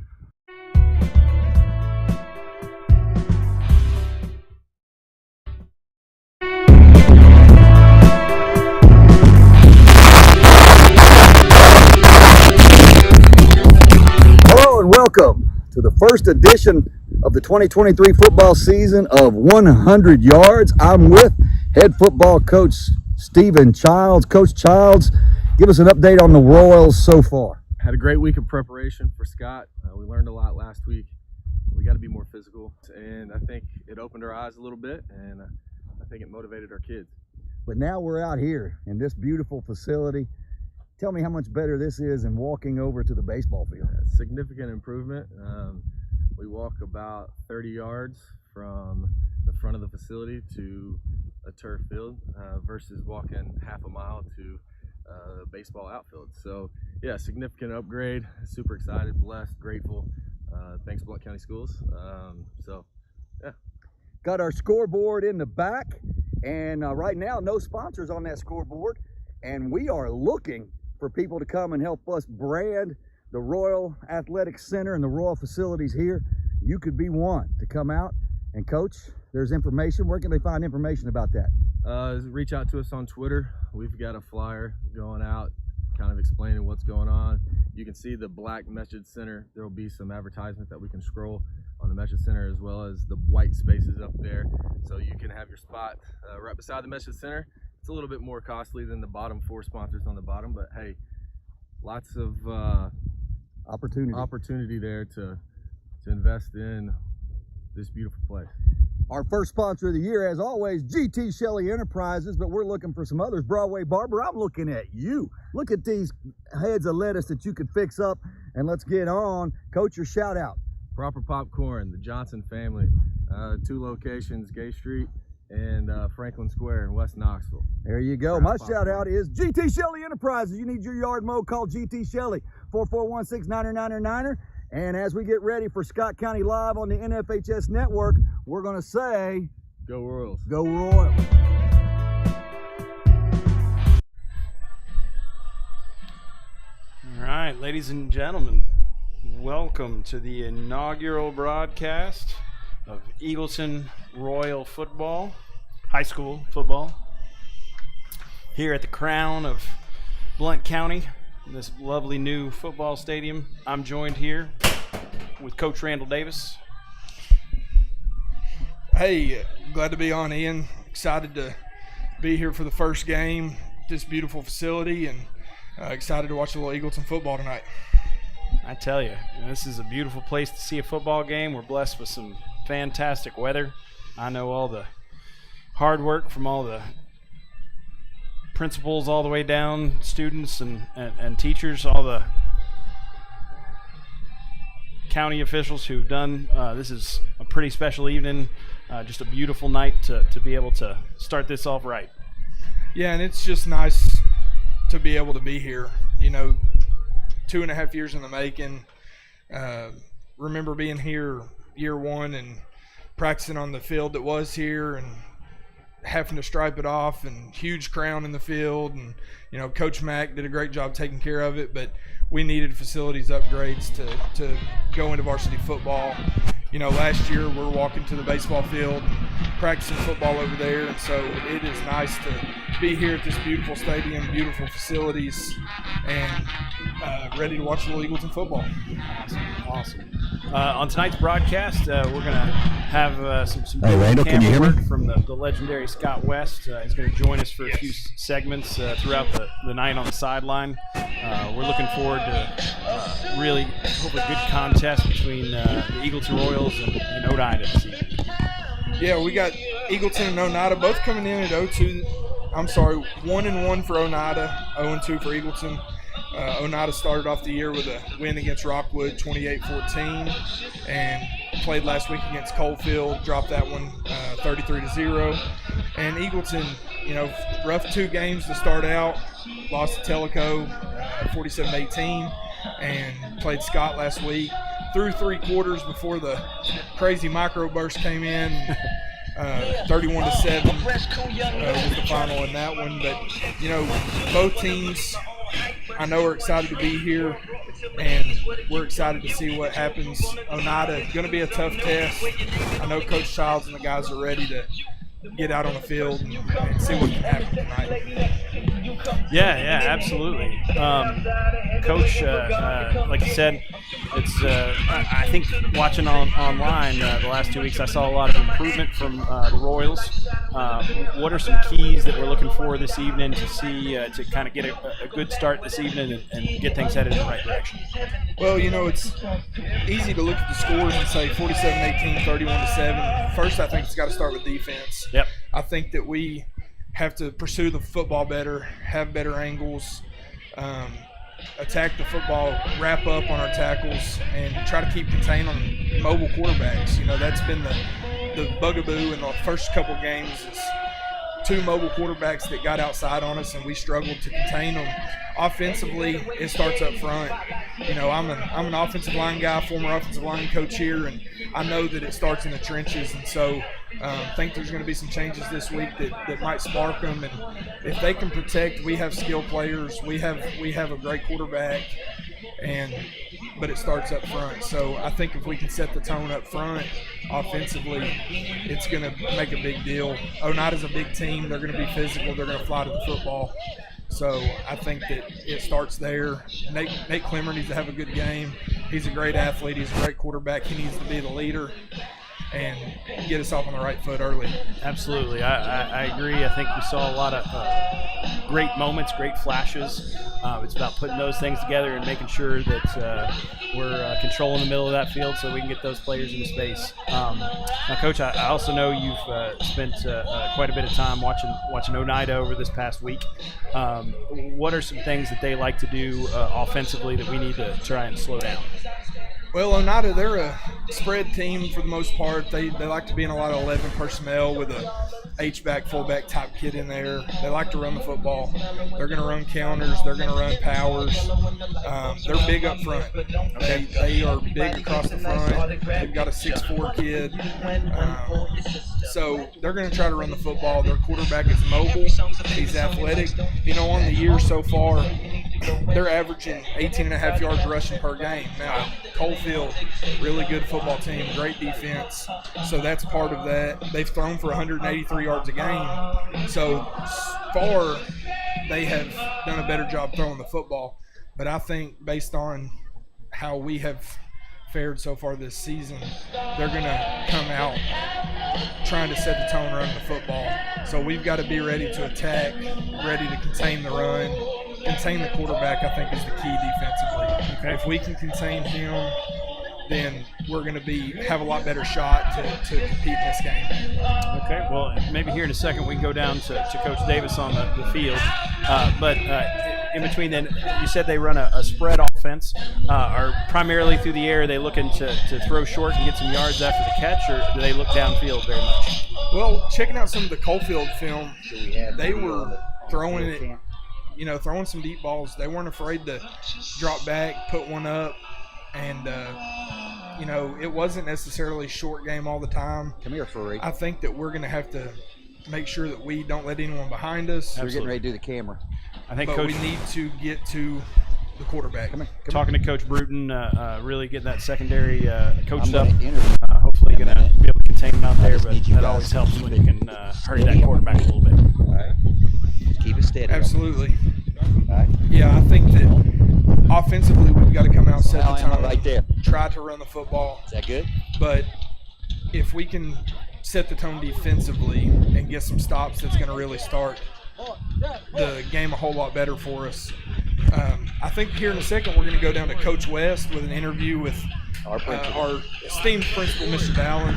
Hello and welcome to the first edition of the 2023 football season of 100 Yards. I'm with head football coach Stephen Childs. Coach Childs, give us an update on the Royals so far. Had a great week of preparation for Scott. We learned a lot last week. We got to be more physical, and I think it opened our eyes a little bit, and I think it motivated our kids. But now we're out here in this beautiful facility. Tell me how much better this is than walking over to the baseball field. Significant improvement. We walk about 30 yards from the front of the facility to a turf field versus walking half a mile to a baseball outfield. So yeah, significant upgrade. Super excited, blessed, grateful. Thanks Blount County Schools. So yeah. Got our scoreboard in the back, and right now no sponsors on that scoreboard, and we are looking for people to come and help us brand the Royal Athletic Center and the Royal facilities here. You could be one to come out and coach. There's information. Where can they find information about that? Reach out to us on Twitter. We've got a flyer going out kind of explaining what's going on. You can see the black message center. There will be some advertisement that we can scroll on the message center, as well as the white spaces up there, so you can have your spot right beside the message center. It's a little bit more costly than the bottom 4 sponsors on the bottom, but hey, lots of opportunity there to invest in this beautiful place. Our first sponsor of the year, as always, GT Shelley Enterprises, but we're looking for some others. Broadway Barber, I'm looking at you. Look at these heads of lettuce that you could fix up, and let's get on. Coach, your shout out. Proper Popcorn, the Johnson family, 2 locations, Gay Street and Franklin Square in West Knoxville. There you go. My shout out is GT Shelley Enterprises. You need your yard mowed, call GT Shelley, 441-6-999. And as we get ready for Scott County Live on the NFHS Network, we're going to say, Go Royals. Go Royals. All right, ladies and gentlemen, welcome to the inaugural broadcast of Eagleton Royal football, high school football, here at the crown of Blount County, this lovely new football stadium. I'm joined here with Coach Randall Davis. Hey, glad to be on, Ian. Excited to be here for the first game. this beautiful facility, and excited to watch a little Eagleton football tonight. I tell you, this is a beautiful place to see a football game. We're blessed with some fantastic weather. I know all the hard work from all the principals all the way down, students and teachers, all the county officials who've done. This is a pretty special evening, just a beautiful night to be able to start this off right. Yeah, and it's just nice to be able to be here. 2.5 years in the making. Remember being here year one and practicing on the field that was here and having to stripe it off, and huge crown in the field, and Coach Mack did a great job taking care of it, but we needed facilities upgrades to go into varsity football. Last year we're walking to the baseball field, practicing football over there, and so it is nice to be here at this beautiful stadium, beautiful facilities, and ready to watch a little Eagleton football. Awesome. On tonight's broadcast, we're going to have some Hey, Randall, can you hear me? work from the legendary Scott West. He's going to join us for a few segments throughout the night on the sideline. We're looking forward to really hopefully a good contest between the Eagleton Royals and Oneida this evening. Yeah, we got Eagleton and Oneida both coming in at 1-1 for Oneida, 0-2 for Eagleton. Oneida started off the year with a win against Rockwood, 28-14, and played last week against Coalfield, dropped that one 33-0. And Eagleton, rough 2 games to start out, lost to Tellico 47-18, and played Scott last week. Through 3 quarters before the crazy microburst came in. 31-7 was the final in that one. But both teams, I know, are excited to be here, and we're excited to see what happens. Oneida going to be a tough test. I know Coach Childs and the guys are ready to get out on the field and see what can happen tonight. Yeah, absolutely. Coach, like you said, it's I think watching online the last 2 weeks, I saw a lot of improvement from the Royals. What are some keys that we're looking for this evening to see to kind of get a good start this evening and get things headed in the right direction? Well, it's easy to look at the scores and say 47-18, 31-7. First, I think it's got to start with defense. Yep. I think that we have to pursue the football better, have better angles, attack the football, wrap up on our tackles, and try to keep contained on mobile quarterbacks. That's been the bugaboo in the first couple games is 2 mobile quarterbacks that got outside on us, and we struggled to contain them. Offensively, it starts up front. I'm an offensive line guy, former offensive line coach here, and I know that it starts in the trenches, and so I think there's going to be some changes this week that might spark them. And if they can protect, we have skilled players. We have a great quarterback, but it starts up front. So I think if we can set the tone up front offensively, it's going to make a big deal. Oneida's a big team. They're going to be physical. They're going to fly to the football. So I think that it starts there. Nate Clemmer needs to have a good game. He's a great athlete. He's a great quarterback. He needs to be the leader and get us off on the right foot early. Absolutely. I agree. I think we saw a lot of great moments, great flashes. It's about putting those things together and making sure that we're controlling the middle of that field so we can get those players into space. Now, Coach, I also know you've spent quite a bit of time watching Oneida over this past week. What are some things that they like to do offensively that we need to try and slow down? Well, Oneida, they're a spread team for the most part. They like to be in a lot of 11 personnel with a H-back, fullback type kid in there. They like to run the football. They're going to run counters. They're going to run powers. They're big up front. They are big across the front. They've got a 6'4" kid. So they're going to try to run the football. Their quarterback is mobile. He's athletic. On the year so far, they're averaging 18.5 yards rushing per game. Now, Coalfield, really good football team, great defense. So that's part of that. They've thrown for 183 yards a game. So far, they have done a better job throwing the football. But I think based on how we have fared so far this season, they're going to come out trying to set the tone running the football. So we've got to be ready to attack, ready to contain the run, contain the quarterback. I think is the key defensively. Okay. If we can contain him, then we're going to have a lot better shot to compete in this game. Okay, well, maybe here in a second we can go down to Coach Davis on the field. But in between then, you said they run a spread offense. Are primarily through the air, are they looking to throw short and get some yards after the catch, or do they look downfield very much? Well, checking out some of the Coalfield film, they were throwing it, throwing some deep balls. They weren't afraid to drop back, put one up, and it wasn't necessarily short game all the time. Come here, Furry. I think that we're going to have to make sure that we don't let anyone behind us. We're getting ready to do the camera. I think But Coach, we need to get to the quarterback. Come here. talking to Coach Bruton, really getting that secondary coached I'm up. gonna interview Hopefully going to be able to contain him out there, just but need you that guys always to helps keep when it you can hurry that steady. quarterback a little bit. All right. Just keep it steady. Absolutely. All right. Yeah, I think that offensively we've got to come out, set How the am I tone, right there? try to run the football. Is that good? But if we can set the tone defensively and get some stops, that's going to really start the game a whole lot better for us. I think here in a second we're going to go down to Coach West with an interview with our esteemed principal, Mr. Dallin.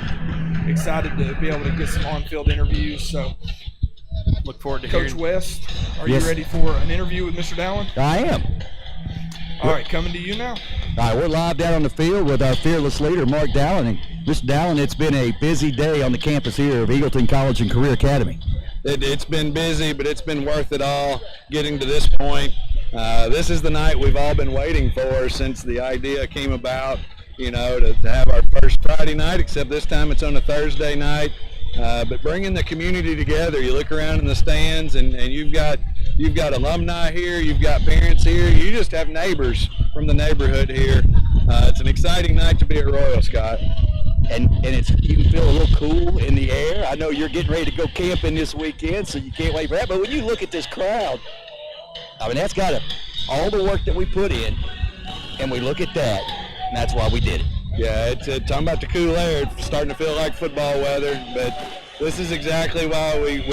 Excited to be able to get some on-field interviews. So, Look forward to Coach hearing. West, are Yes. you ready for an interview with Mr. Dallin? I am. All right, coming to you now. All right, we're live down on the field with our fearless leader, Mark Dallin. And Mr. Dallin, it's been a busy day on the campus here of Eagleton College and Career Academy. It's been busy, but it's been worth it all getting to this point. This is the night we've all been waiting for since the idea came about, to have our first Friday night, except this time it's on a Thursday night. But bringing the community together, you look around in the stands and you've got alumni here, you've got parents here, you just have neighbors from the neighborhood here. It's an exciting night to be at Royal, Scott. And you can feel a little cool in the air. I know you're getting ready to go camping this weekend, so you can't wait for that. But when you look at this crowd, I mean, that's got all the work that we put in, and we look at that, and that's why we did it. Yeah, it's talking about the cool air. It's starting to feel like football weather, but this is exactly why we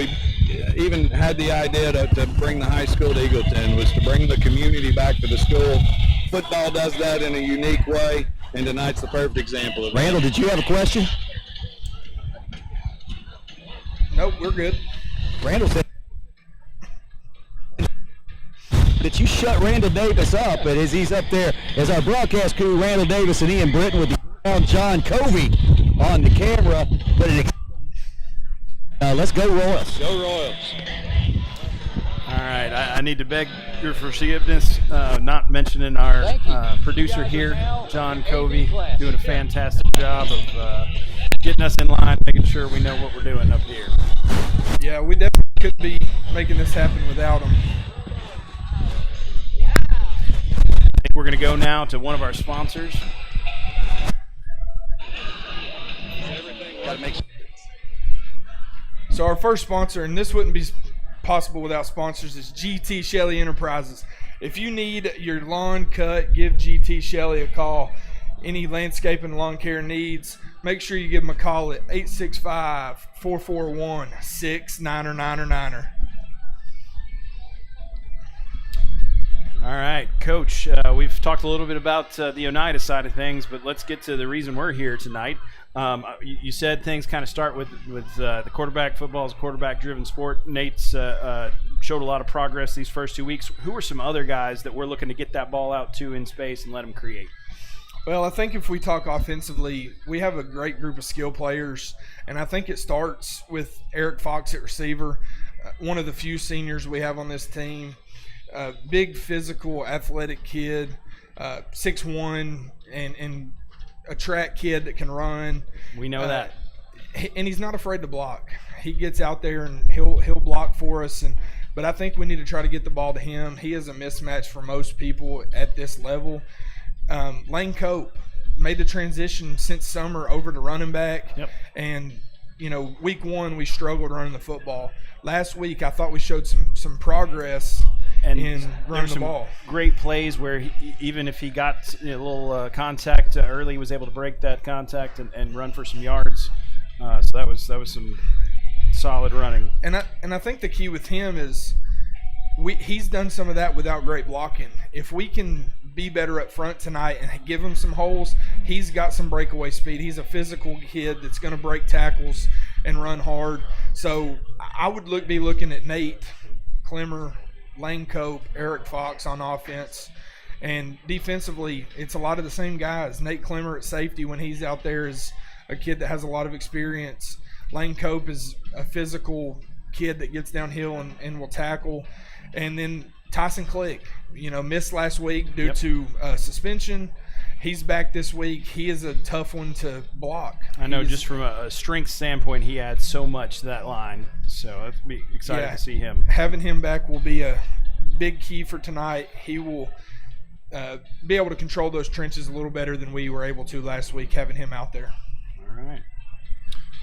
even had the idea to bring the high school to Eagleton, was to bring the community back to the school. Football does that in a unique way, and tonight's the perfect example of it. Randall, did you have a question? Nope, we're good. Randall said that you shut Randall Davis up, but as he's up there, as our broadcast crew, Randall Davis and Ian Britton with the John Covey on the camera. But let's go Royals. Go Royals. All right, I need to beg your forgiveness, not mentioning our producer here, John Covey, doing a fantastic job of getting us in line, making sure we know what we're doing up here. Yeah, we definitely could be making this happen without him. I think we're going to go now to one of our sponsors. So our first sponsor, and this wouldn't be possible without sponsors, is GT Shelley Enterprises. If you need your lawn cut, give GT Shelley a call. Any landscaping lawn care needs, make sure you give them a call at 865-441-6999. All right, Coach, we've talked a little bit about the Oneida side of things, but let's get to the reason we're here tonight. You said things kind of start with the quarterback. Football is a quarterback-driven sport. Nate's showed a lot of progress these first 2 weeks. Who are some other guys that we're looking to get that ball out to in space and let them create? Well, I think if we talk offensively, we have a great group of skill players, and I think it starts with Eric Fox at receiver, one of the few seniors we have on this team. Big, physical, athletic kid, 6'1", and a track kid that can run. We know that. And he's not afraid to block. He gets out there and he'll block for us. But I think we need to try to get the ball to him. He is a mismatch for most people at this level. Lane Cope made the transition since summer over to running back. Yep. And, week one we struggled running the football. Last week I thought we showed some progress in running the ball. Great plays where even if he got a little contact early, he was able to break that contact and run for some yards. So that was some solid running. And I think the key with him is he's done some of that without great blocking. If we can be better up front tonight and give him some holes, he's got some breakaway speed. He's a physical kid that's going to break tackles and run hard. So I would be looking at Nate Clemmer, Lane Cope, Eric Fox on offense. And defensively, it's a lot of the same guys. Nate Clemmer at safety when he's out there is a kid that has a lot of experience. Lane Cope is a physical kid that gets downhill and will tackle. And then Tyson Click, missed last week due to suspension. He's back this week. He is a tough one to block. I know, just from a strength standpoint, he adds so much to that line. So I'd be excited to see him. Having him back will be a big key for tonight. He will be able to control those trenches a little better than we were able to last week, having him out there. All right.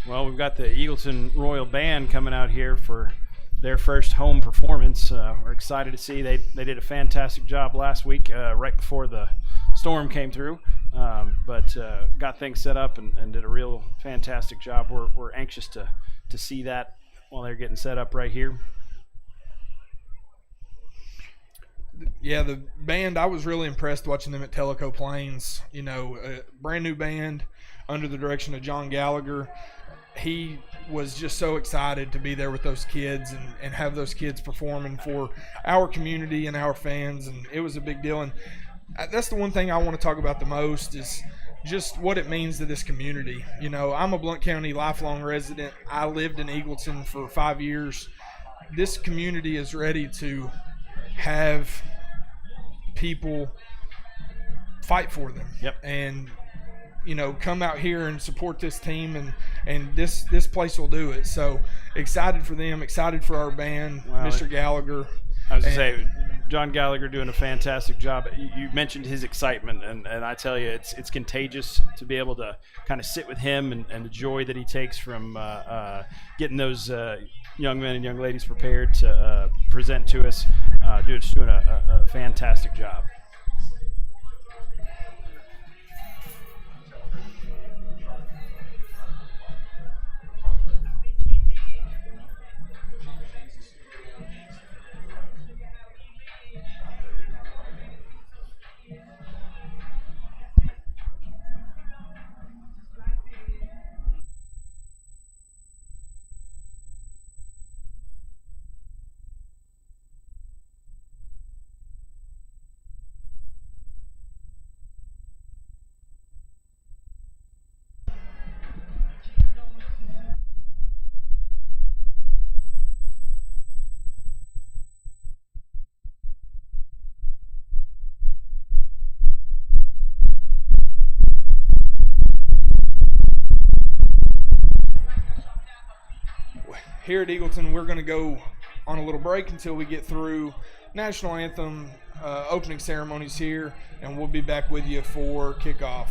Well, we've got the Eagleton Royal Band coming out here for their first home performance. We're excited to see. They did a fantastic job last week, right before the storm came through, but got things set up and did a real fantastic job. We're anxious to see that while they're getting set up right here. Yeah, the band, I was really impressed watching them at Tellico Plains. A brand new band under the direction of John Gallagher. He was just so excited to be there with those kids and have those kids performing for our community and our fans, and it was a big deal. And that's the one thing I want to talk about the most is just what it means to this community. I'm a Blount County lifelong resident. I lived in Eagleton for 5 years. This community is ready to have people fight for them. Yep. And come out here and support this team, and this place will do it. So excited for them, excited for our band, Mr. Gallagher. I was going to say, John Gallagher doing a fantastic job. You mentioned his excitement, and I tell you, it's contagious to be able to kind of sit with him and the joy that he takes from getting those young men and young ladies prepared to present to us. Dude's doing a fantastic job. Here at Eagleton, we're going to go on a little break until we get through national anthem opening ceremonies here, and we'll be back with you for kickoff.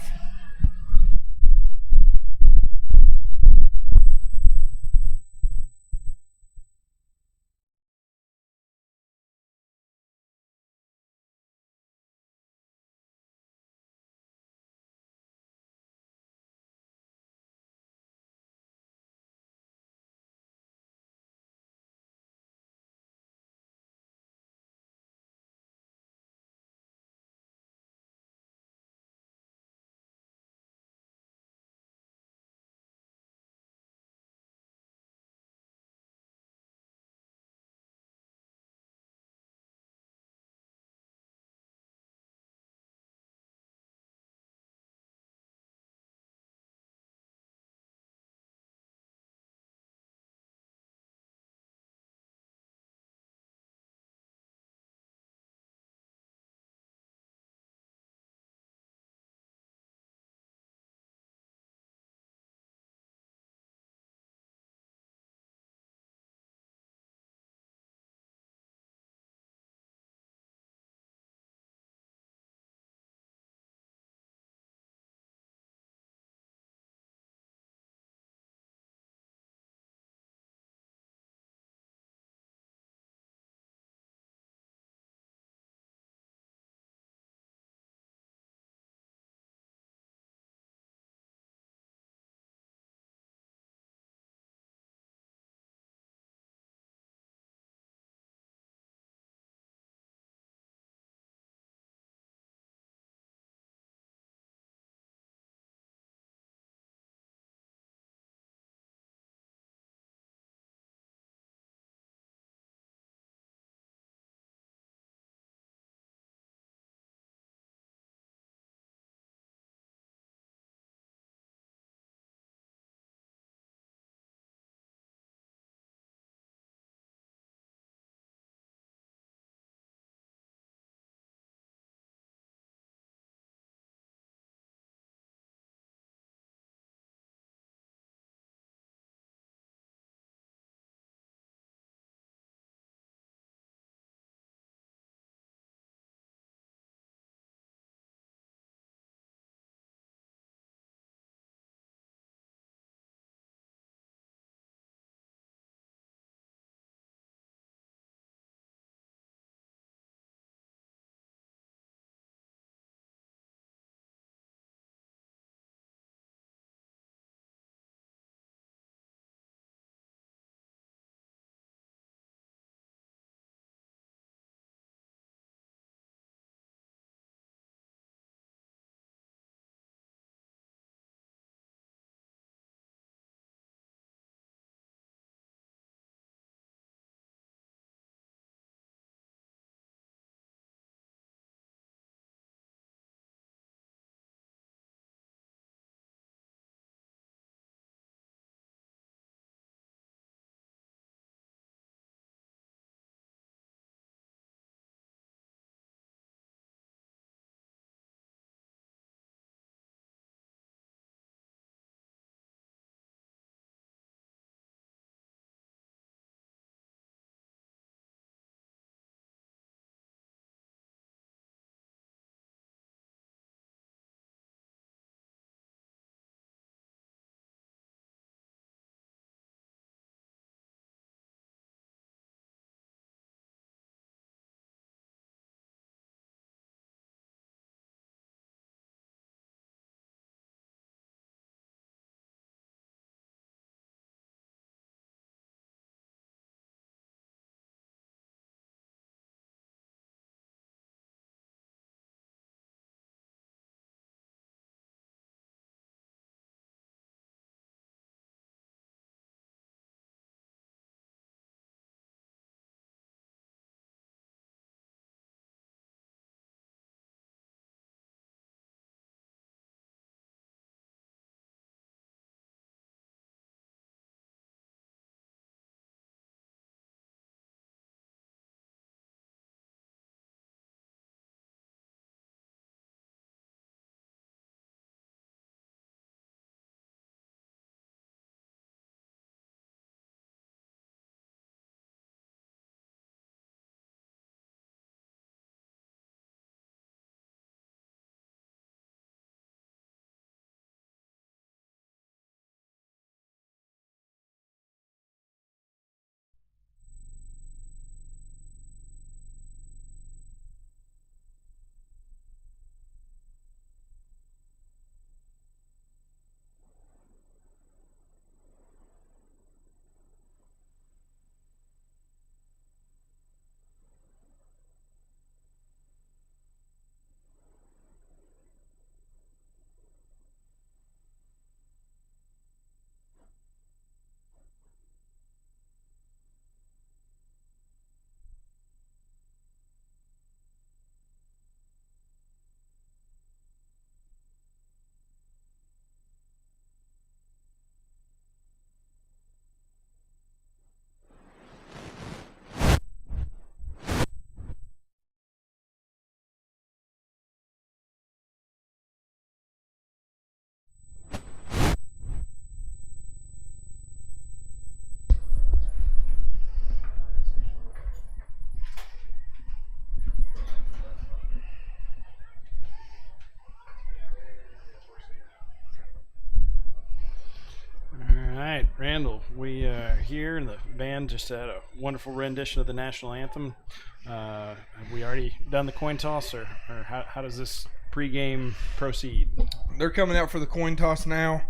Randall, we here, and the band just had a wonderful rendition of the national anthem. Have we already done the coin toss, or how does this pregame proceed? They're coming out for the coin toss now.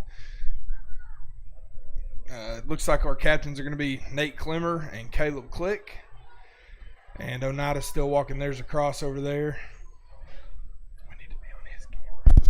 It looks like our captains are going to be Nate Clemmer and Caleb Click. And Oneida's still walking theirs across over there. We need to be on his camera.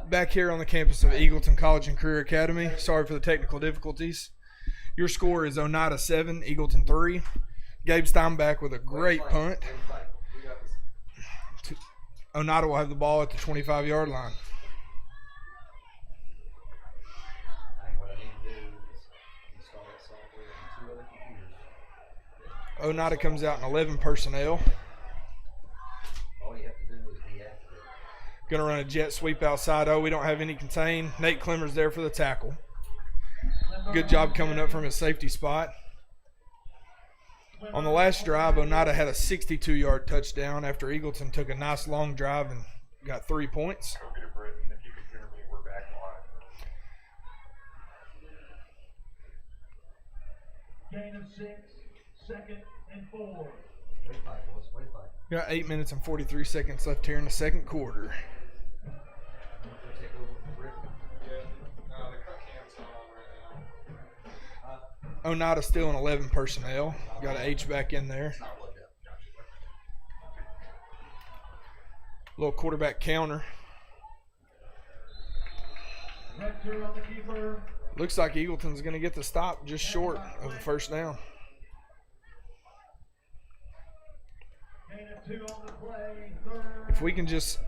Back here on the campus of Eagleton College and Career Academy. Sorry for the technical difficulties. Your score is Oneida 7, Eagleton 3. Gabe Steinbach with a great punt. Oneida will have the ball at the 25-yard line. Oneida comes out in 11 personnel. Going to run a jet sweep outside. Oh, we don't have any contain. Nate Clemmer's there for the tackle. Good job coming up from his safety spot. On the last drive, Oneida had a 62-yard touchdown after Eagleton took a nice long drive and got 3 points. Gain of 6, 2nd and 4. Got 8 minutes and 43 seconds left here in the second quarter. Oneida still in 11 personnel. Got an H back in there. Little quarterback counter. Looks like Eagleton's going to get the stop just short of the first down. If we can just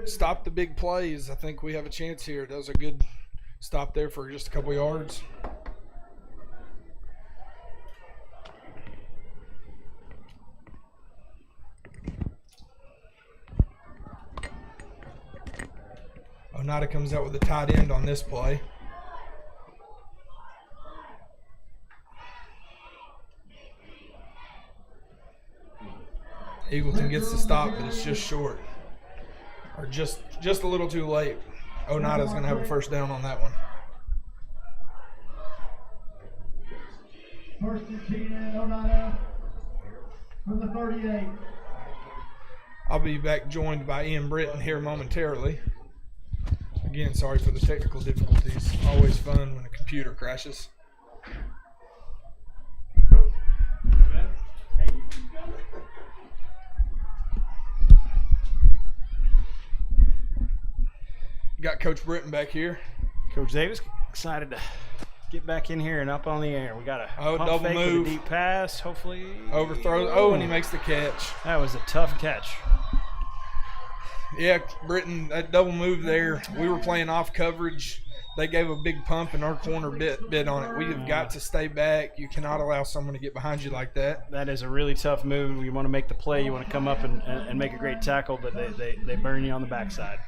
stop the big plays, I think we have a chance here. That was a good stop there for just a couple yards. Oneida comes out with a tight end on this play. Eagleton gets the stop, but it's just short. Or just a little too late. Oneida's going to have a first down on that one. First and 10, Oneida from the 38. I'll be back joined by Ian Britton here momentarily. Again, sorry for the technical difficulties. Always fun when a computer crashes. Got Coach Britton back here. Coach Davis, excited to get back in here and up on the air. We got a pump double fake move. with a deep pass. Hopefully. Overthrows. Oh, and he makes the catch. That was a tough catch. Yeah, Britton, that double move there. We were playing off coverage. They gave a big pump, and our corner bit on it. We have got to stay back. You cannot allow someone to get behind you like that. That is a really tough move. You want to make the play. You want to come up and make a great tackle, but they burn you on the backside.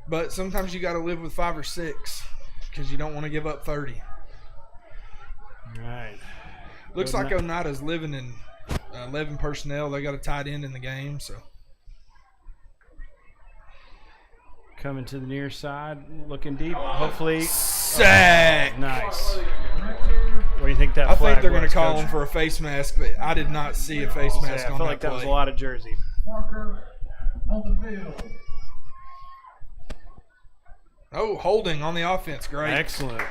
But sometimes you got to live with 5 or 6 because you don't want to give up 30. All right. Looks like Oneida's living in 11 personnel. They got a tight end in the game, so. Coming to the near side, looking deep. Hopefully. Sack! Nice. What do you think that I flag think they're going was, to call Coach? him for a face mask, but I did not see a face mask I on felt that like that play. was a lot of jersey. Marker on the field. Oh, holding on the offense. Great. Excellent.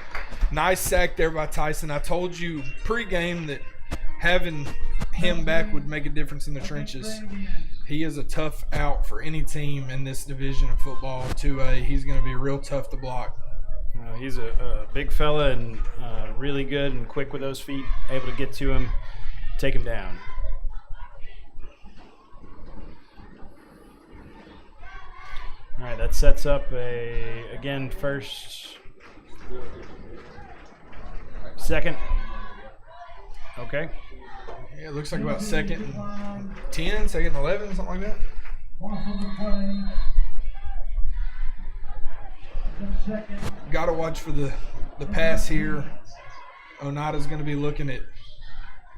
Nice sack there by Tyson. I told you pregame that having him back would make a difference in the trenches. He is a tough out for any team in this division of football, 2A. He's going to be real tough to block. He's a big fella and really good and quick with those feet, able to get to him, take him down. All right, that sets up again, first, second. Okay. Yeah, it looks like about second and 10, second and 11, something like that. Got to watch for the pass here. Oneida's going to be looking at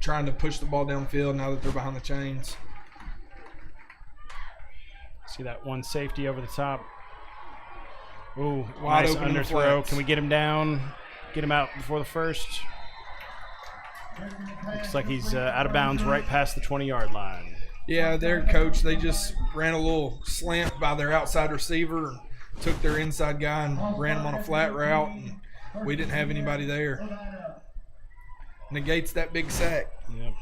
trying to push the ball downfield now that they're behind the chains. See that one safety over the top. Ooh, Wide nice open in the underthrow. flats. Can we get him down? Get him out before the first. Looks like he's out of bounds right past the 20-yard line. Yeah, their coach, they just ran a little slant by their outside receiver and took their inside guy and ran him on a flat route, and we didn't have anybody there. Negates that big sack. Yep.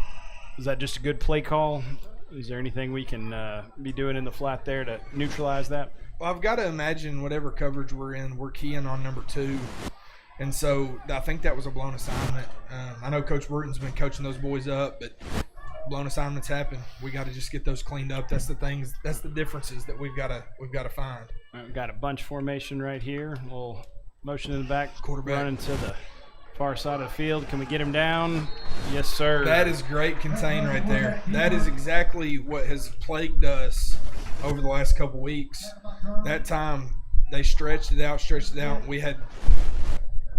Is that just a good play call? Is there anything we can be doing in the flat there to neutralize that? Well, I've got to imagine whatever coverage we're in, we're keying on number 2. And so I think that was a blown assignment. I know Coach Bruton's been coaching those boys up, but blown assignments happen. We got to just get those cleaned up. That's the things. That's the differences that we've got to find. All right, we've got a bunch formation right here. A little motion in the back. Quarterback running to the far side of the field. Can we get him down? Yes, sir. That is great contain right there. That is exactly what has plagued us over the last couple weeks. That time they stretched it out. We had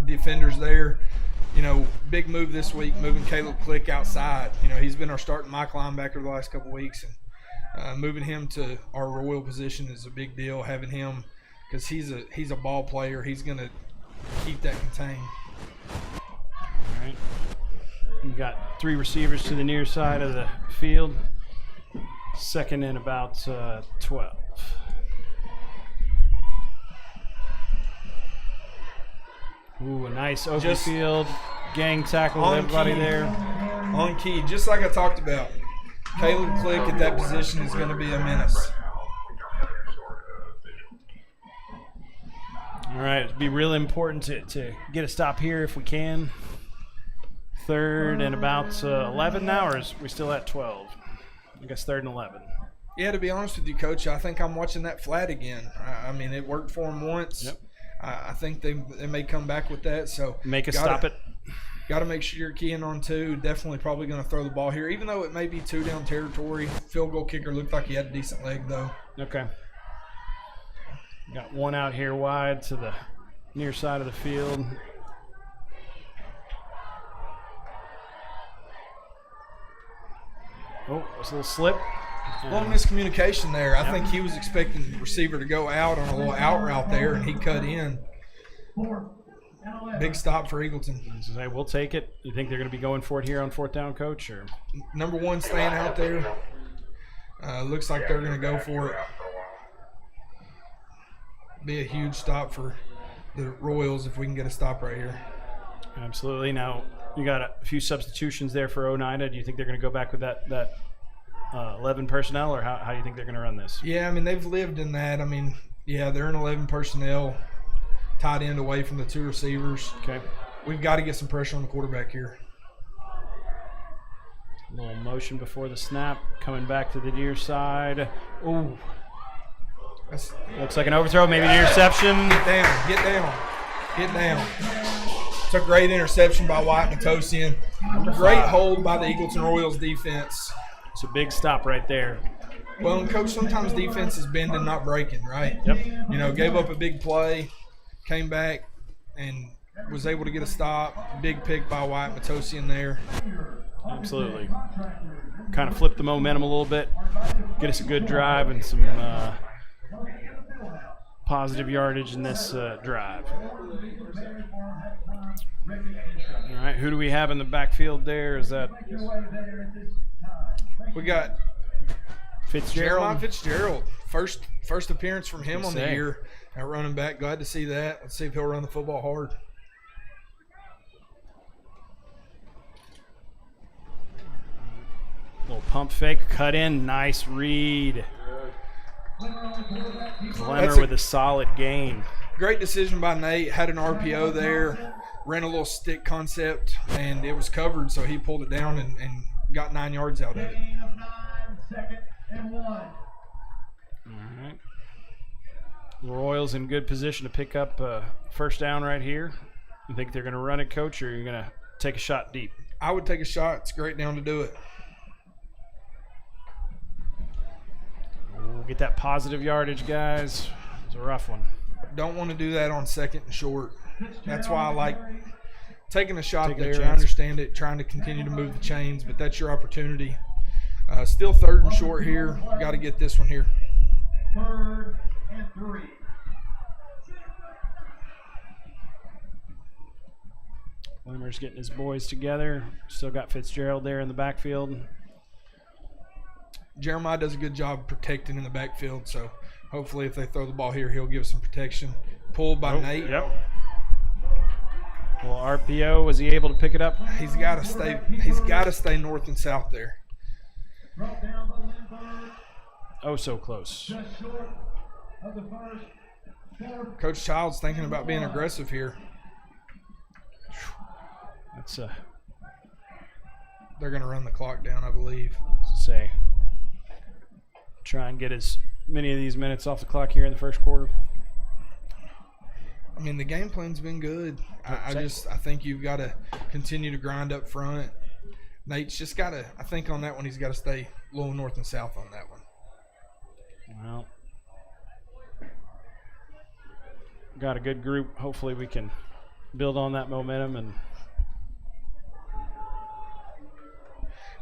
defenders there. You know, big move this week, moving Caleb Click outside. You know, he's been our starting Mike linebacker the last couple weeks, and moving him to our Royal position is a big deal. Having him, because he's a ball player, he's going to keep that contained. All right. We've got 3 receivers to the near side of the field. Second and about 12. Ooh, a nice open field. Gang tackle with everybody there. On key, just like I talked about. Caleb Click at that position is going to be a menace. All right, it'd be really important to get a stop here if we can. Third and about 11 now, or is we still at 12? I guess third and 11. Yeah, to be honest with you, Coach, I think I'm watching that flat again. I mean, it worked for them once. Yep. I think they may come back with that. So Stop it. Got to make sure you're keying on 2. Definitely probably going to throw the ball here, even though it may be 2 down territory. Field goal kicker looked like he had a decent leg, though. Okay. Got one out here wide to the near side of the field. Oh, it's a little slip. A little miscommunication there. I think he was expecting the receiver to go out on a little out route there, and he cut in. Big stop for Eagleton. So, hey, we'll take it. You think they're going to be going for it here on 4th down, Coach? Or number 1 staying out there. Looks like they're going to go for it. Be a huge stop for the Royals if we can get a stop right here. Absolutely. Now, you got a few substitutions there for Oneida. Do you think they're going to go back with that 11 personnel, or how do you think they're going to run this? Yeah, I mean, they've lived in that. I mean, yeah, they're in 11 personnel, tight end away from the 2 receivers. Okay. we've got to get some pressure on the quarterback here. A little motion before the snap, coming back to the near side. Ooh. Looks like an overthrow, maybe an interception. Get down. It's a great interception by White Matosian. Great hold by the Eagleton Royals defense. It's a big stop right there. Well, and Coach, sometimes defense is bending, not breaking, right? Yep. You know, gave up a big play, came back, and was able to get a stop. Big pick by White Matosian there. Absolutely. Kind of flip the momentum a little bit, get us a good drive and some positive yardage in this drive. All right, who do we have in the backfield there? Is that we got Fitzgerald? Fitzgerald. First appearance from him on the year at running back. Glad to see that. Let's see if he'll run the football hard. Little pump fake, cut in, nice read. Glemmer with a solid gain. Great decision by Nate. Had an RPO there, ran a little stick concept, and it was covered, so he pulled it down and got 9 yards out of it. All right. Royals in good position to pick up first down right here. You think they're going to run it, Coach, or are you going to take a shot deep? I would take a shot. It's a great down to do it. We'll get that positive yardage, guys. It's a rough one. Don't want to do that on second and short. That's why I like taking a shot there. I understand it, trying to continue to move the chains, but that's your opportunity. Still third and short here. Got to get this one here. 3rd and 3. Glimmer's getting his boys together. Still got Fitzgerald there in the backfield. Jeremiah does a good job protecting in the backfield, so hopefully if they throw the ball here, he'll give some protection. Pulled by Nate. Yep. Well, RPO, was he able to pick it up? He's got to stay north and south there. Oh, so close. Coach Child's thinking about being aggressive here. That's they're going to run the clock down, I believe. Say, try and get as many of these minutes off the clock here in the first quarter. I mean, the game plan's been good. I think you've got to continue to grind up front. Nate's just got to, I think on that one, he's got to stay a little north and south on that one. Well, got a good group. Hopefully we can build on that momentum.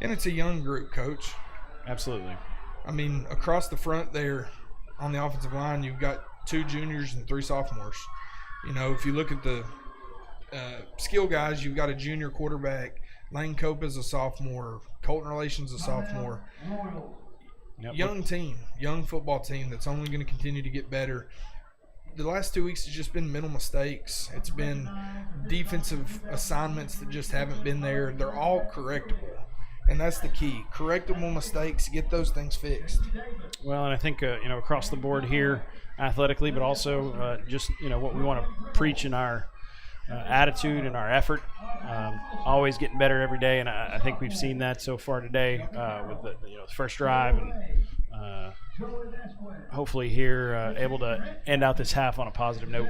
And it's a young group, Coach. Absolutely. I mean, across the front there on the offensive line, you've got 2 juniors and 3 sophomores. You know, if you look at the skill guys, you've got a junior quarterback. Lane Cope is a sophomore. Colton Relation's a sophomore. Yep. Young team, young football team that's only going to continue to get better. The last 2 weeks has just been mental mistakes. It's been defensive assignments that just haven't been there. They're all correctable. And that's the key. Correctable mistakes, get those things fixed. Well, and I think, across the board here, athletically, but also just, what we want to preach in our attitude and our effort. Always getting better every day, and I think we've seen that so far today with the first drive, and hopefully here able to end out this half on a positive note.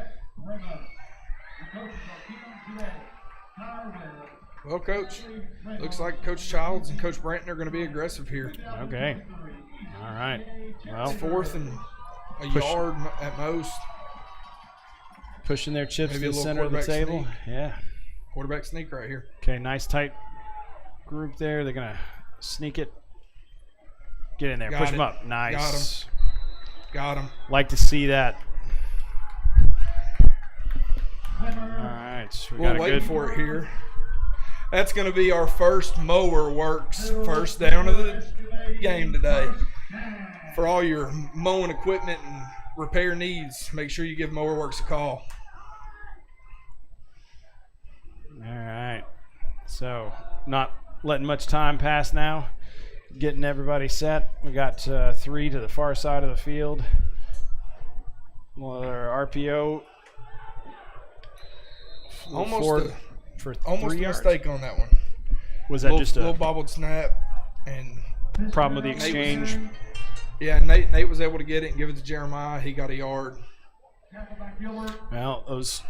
Well, Coach, looks like Coach Childs and Coach Branton are going to be aggressive here. Okay. All right. Well, it's 4th and a yard at most. Pushing their chips Maybe to the center of the table. Sneak. Yeah. Quarterback sneak right here. Okay, nice tight group there. They're going to sneak it. Get in there. Push them up. Nice. Got him. Like to see that. All right. So we're waiting for it here. That's going to be our first Mower Works first down of the game today. For all your mowing equipment and repair needs, make sure you give Mower Works a call. All right. So not letting much time pass now. Getting everybody set. We got 3 to the far side of the field. Another RPO. Almost for Almost 3 a yards. mistake on that one. Was that just a little bobbled snap and problem with the Nate was- exchange? Yeah, Nate was able to get it and give it to Jeremiah. He got a yard. Well, those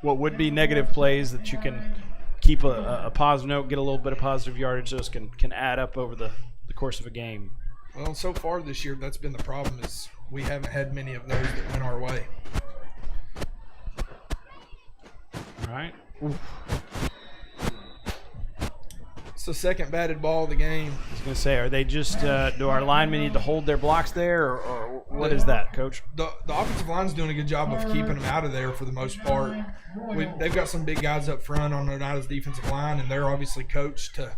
what would be negative plays that you can keep a positive note, get a little bit of positive yardage. Those can add up over the course of a game. Well, so far this year, that's been the problem is we haven't had many of those that went our way. All right. It's the second batted ball of the game. I was going to say, are they just do our linemen need to hold their blocks there, or what is that, Coach? The offensive line's doing a good job of keeping them out of there for the most part. They've got some big guys up front on Oneida's defensive line, and they're obviously coached to,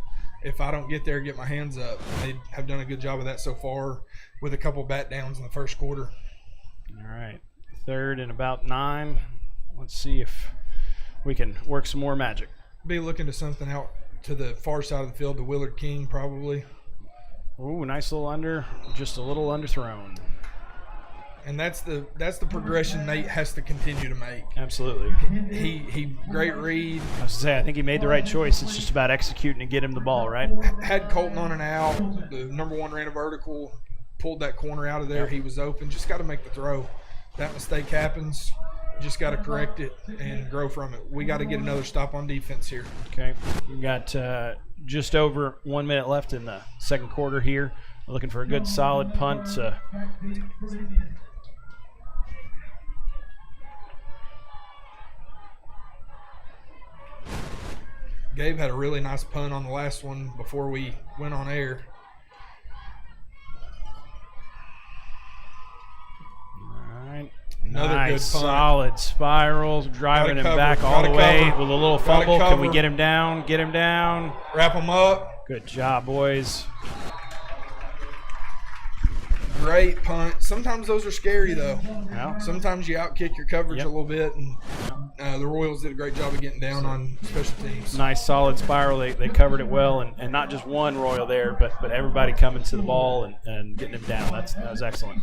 if I don't get there, get my hands up. They have done a good job of that so far with a couple bat downs in the first quarter. All right. 3rd and about 9. Let's see if we can work some more magic. Be looking to something out to the far side of the field, to Willard King probably. Ooh, nice little under, just a little underthrown. And that's the progression Nate has to continue to make. Absolutely. He great read. I was going to say, I think he made the right choice. It's just about executing and get him the ball, right? Had Colton on and out. The number 1 ran a vertical, pulled that corner out of there. He was open. Just got to make the throw. That mistake happens. Just got to correct it and grow from it. We got to get another stop on defense here. Okay. We got just over 1 minute left in the second quarter here. We're looking for a good solid punt. Gabe had a really nice punt on the last one before we went on air. All right. Another nice, good punt. Solid spiral, driving him cover, back all the gotta way cover, with a little gotta fumble. Can we cover. get him down? Get him down. Wrap him up. Good job, boys. Great punt. Sometimes those are scary, though. Yeah. Sometimes you outkick your coverage Yep. a little bit, and the Royals did a great job of getting down on special teams. Nice, solid spiral. They covered it well, and not just one Royal there, but everybody coming to the ball and getting him down. That was excellent.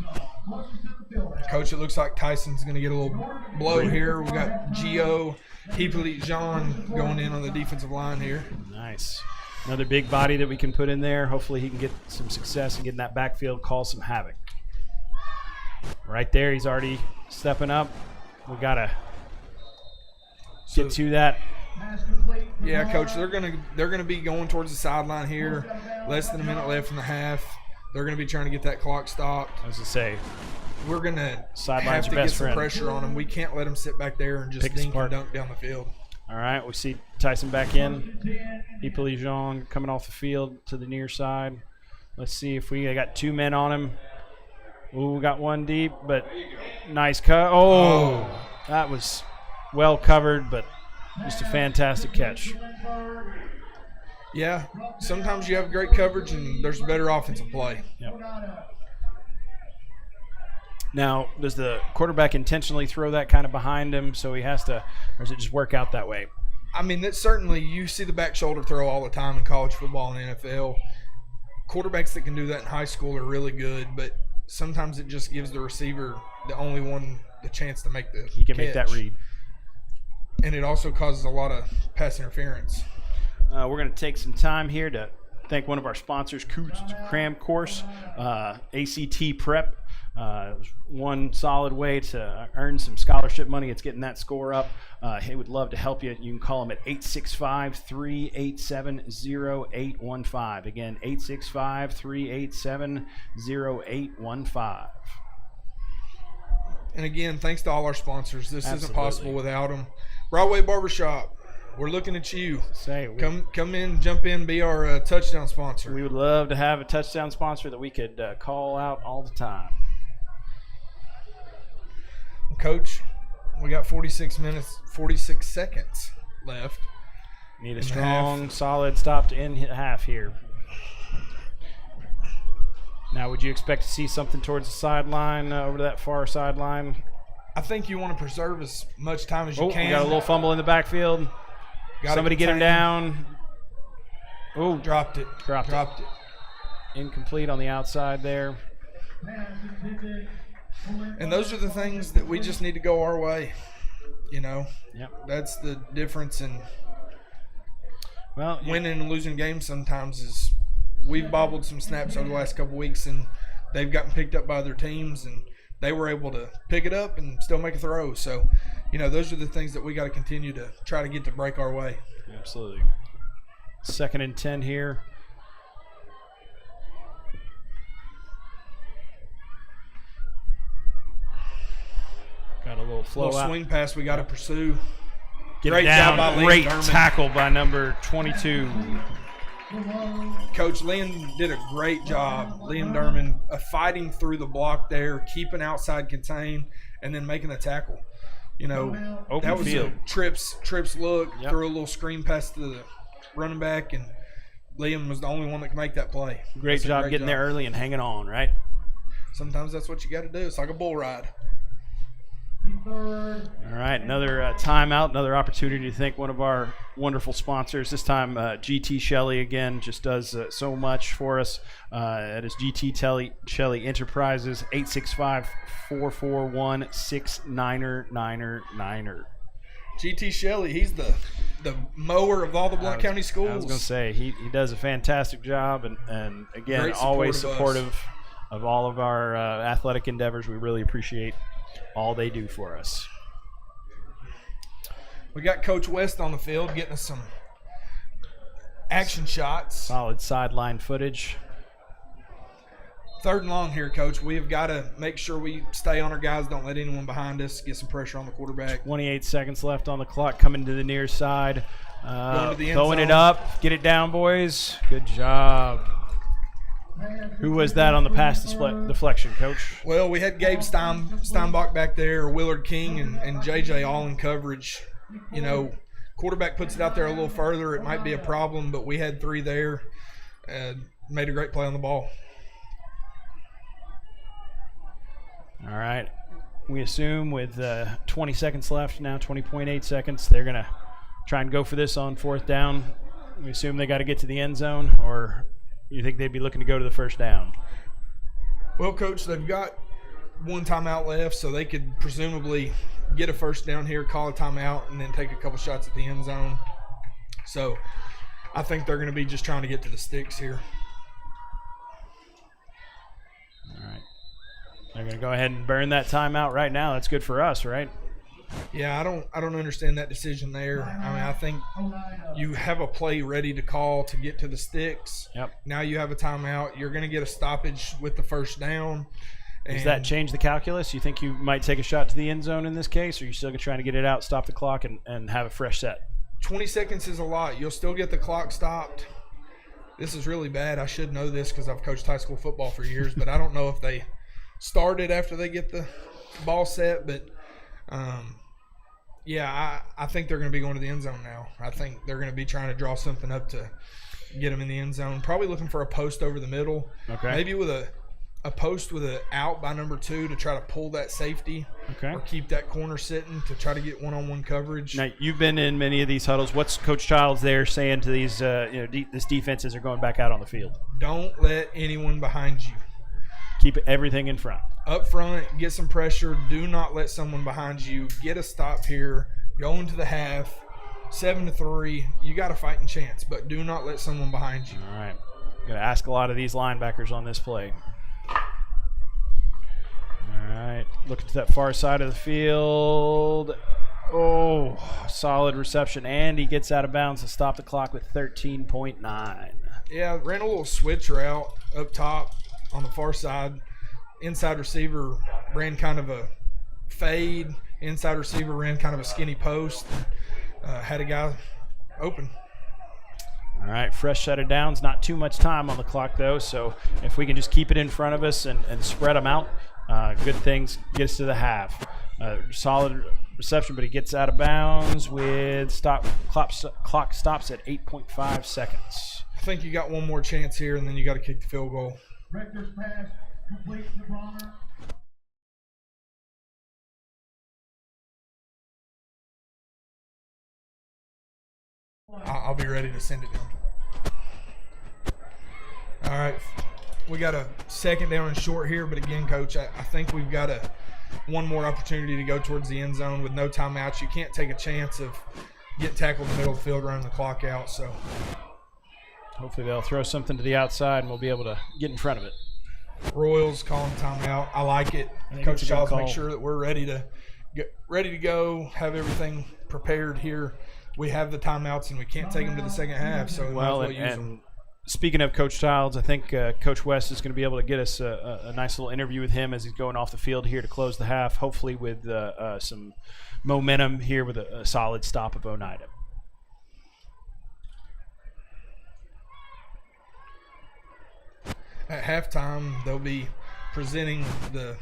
Coach, it looks like Tyson's going to get a little blow here. We got Gio, Hippolyte Jean going in on the defensive line here. Nice. Another big body that we can put in there. Hopefully he can get some success and get in that backfield, cause some havoc. Right there, he's already stepping up. We got to get to that. Yeah, Coach, they're gonna be going towards the sideline here. Less than a minute left in the half. They're going to be trying to get that clock stopped. I was going to say, we're going to Sideline's have to your get best some friend. pressure on them. We can't let them sit back there and just Pick us dink apart. and dunk down the field. all right, we see Tyson back in. Hippolyte Jean coming off the field to the near side. Let's see if we got 2 men on him. Ooh, we got 1 deep, but nice cut. Oh, that was well covered, but just a fantastic catch. Yeah, sometimes you have great coverage and there's better offensive play. Yep. Now, does the quarterback intentionally throw that kind of behind him so he has to, or does it just work out that way? I mean, that certainly you see the back shoulder throw all the time in college football and NFL. Quarterbacks that can do that in high school are really good, but sometimes it just gives the receiver the only one the chance to make the He can make that read. And it also causes a lot of pass interference. We're going to take some time here to thank one of our sponsors, Coots Cram Course, ACT Prep. One solid way to earn some scholarship money. It's getting that score up. He would love to help you. You can call him at 865-387-0815. Again, 865-387-0815. And again, thanks to all our sponsors. This isn't possible without them. Broadway Barbershop, we're looking at you. Come in, jump in, be our touchdown sponsor. We would love to have a touchdown sponsor that we could call out all the time. Coach, we got 46 seconds left. Need a strong, solid stop to end half here. Now, would you expect to see something towards the sideline, over to that far sideline? I think you want to preserve as much time as you can. We got a little fumble in the backfield. Somebody get him down. Oh, dropped it. Dropped it. Incomplete on the outside there. And those are the things that we just need to go our way. You know, Yep. That's the difference in Well, winning and losing games sometimes is we've bobbled some snaps over the last couple weeks, and they've gotten picked up by other teams, and they were able to pick it up and still make a throw. So, those are the things that we got to continue to try to get to break our way. Absolutely. 2nd and 10 here. Got a little flow out. Swing pass we got to pursue. Get Great it down. job by Liam Great Derman. tackle by number 22. Coach Lynn did a great job, Liam Derman, fighting through the block there, keeping outside contain, and then making the tackle. Open that was field. a trips look, Yep. threw a little screen pass to the running back, and Liam was the only one that could make that play. Great That's a job getting there early and hanging on, right? Sometimes that's what you got to do. It's like a bull ride. All right, another timeout, another opportunity to thank one of our wonderful sponsors. This time, GT Shelley again just does so much for us. That is GT Shelley Enterprises, 865-441-6999. GT Shelley, he's the mower of all the Blount County schools. I was going to say, he does a fantastic job, and again, Great always supportive supportive of all of our athletic endeavors. We really appreciate all they do for us. We got Coach West on the field getting us some action shots. Solid sideline footage. 3rd and long here, Coach. We have got to make sure we stay on our guys, don't let anyone behind us, get some pressure on the quarterback. 28 seconds left on the clock, coming to the near side. Going to the end Throwing it zone. up. Get it down, boys. Good job. Who was that on the pass deflection, Coach? Well, we had Gabe Steinbach back there, Willard King, and JJ all in coverage. Quarterback puts it out there a little further. It might be a problem, but we had 3 there. Made a great play on the ball. All right. We assume with 20 seconds left now, 20.8 seconds, they're going to try and go for this on 4th down. We assume they got to get to the end zone, or you think they'd be looking to go to the 1st down? Well, Coach, they've got 1 timeout left, so they could presumably get a 1st down here, call a timeout, and then take a couple shots at the end zone. So I think they're going to be just trying to get to the sticks here. All right. They're going to go ahead and burn that timeout right now. That's good for us, right? Yeah, I don't understand that decision there. I mean, I think you have a play ready to call to get to the sticks. Yep. Now you have a timeout. You're going to get a stoppage with the 1st down. Does that change the calculus? You think you might take a shot to the end zone in this case, or are you still trying to get it out, stop the clock, and have a fresh set? 20 seconds is a lot. You'll still get the clock stopped. This is really bad. I should know this because I've coached high school football for years, but I don't know if they started after they get the ball set. But, I think they're going to be going to the end zone now. I think they're going to be trying to draw something up to get them in the end zone. Probably looking for a post over the middle. Okay. Maybe with a post with an out by number 2 to try to pull that safety. Okay. Or keep that corner sitting to try to get one-on-one coverage. Now, you've been in many of these huddles. What's Coach Childs there saying to these, this defenses are going back out on the field? Don't let anyone behind you. Keep everything in front. Up front, get some pressure. Do not let someone behind you get a stop here. Go into the half, 7-3. You got a fighting chance, but do not let someone behind you. All right. Going to ask a lot of these linebackers on this play. All right. Looking to that far side of the field. Oh, solid reception. And he gets out of bounds to stop the clock with 13.9. Yeah, ran a little switch route up top on the far side. Inside receiver ran kind of a fade. Inside receiver ran kind of a skinny post. Had a guy open. All right, fresh set of downs. Not too much time on the clock, though, so if we can just keep it in front of us and spread them out, good things, get us to the half. Solid reception, but he gets out of bounds with clock stops at 8.5 seconds. I think you got one more chance here, and then you got to kick the field goal. Rector's pass complete to Bronner. I'll be ready to send it in. All right. We got a 2nd down and short here, but again, Coach, I think we've got one more opportunity to go towards the end zone with no timeouts. You can't take a chance of get tackled in the middle of the field, running the clock out. So Hopefully they'll throw something to the outside and we'll be able to get in front of it. Royals calling timeout. I like it. I think Coach it's a good Childs call. make sure that we're ready to go, have everything prepared here. We have the timeouts and we can't take them to the second half. So we might as well use them. And speaking of Coach Childs, I think Coach West is going to be able to get us a nice little interview with him as he's going off the field here to close the half, hopefully with some momentum here with a solid stop of Oneida. At halftime, they'll be presenting the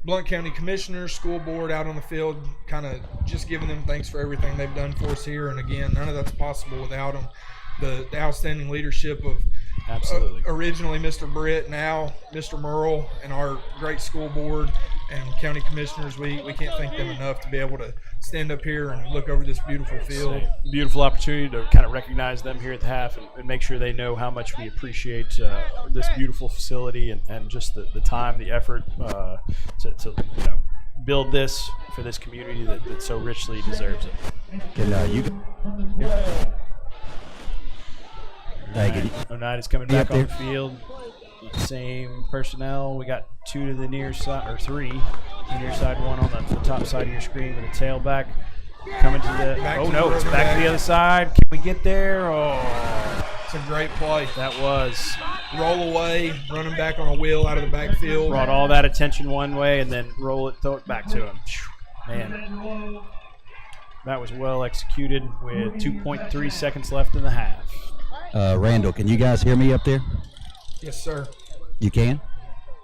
Blount County Commissioners, School Board out on the field, kind of just giving them thanks for everything they've done for us here. And again, none of that's possible without them. The outstanding leadership of Absolutely. Originally Mr. Britt, now Mr. Merle, and our great school board and county commissioners. We can't thank them enough to be able to stand up here and look over this beautiful field. Beautiful opportunity to kind of recognize them here at the half and make sure they know how much we appreciate this beautiful facility and just the time, the effort to build this for this community that so richly deserves it. Oneida's coming back on the field. Same personnel. We got two to the near side, or three. The near side, one on the top side of your screen with a tailback. Coming to the it's back to the other side. Can we get there? Oh, it's a great play. That was. Roll away, running back on a wheel out of the backfield. Brought all that attention one way and then throw it back to him. Man, that was well executed with 2.3 seconds left in the half. Randall, can you guys hear me up there? Yes, sir. You can?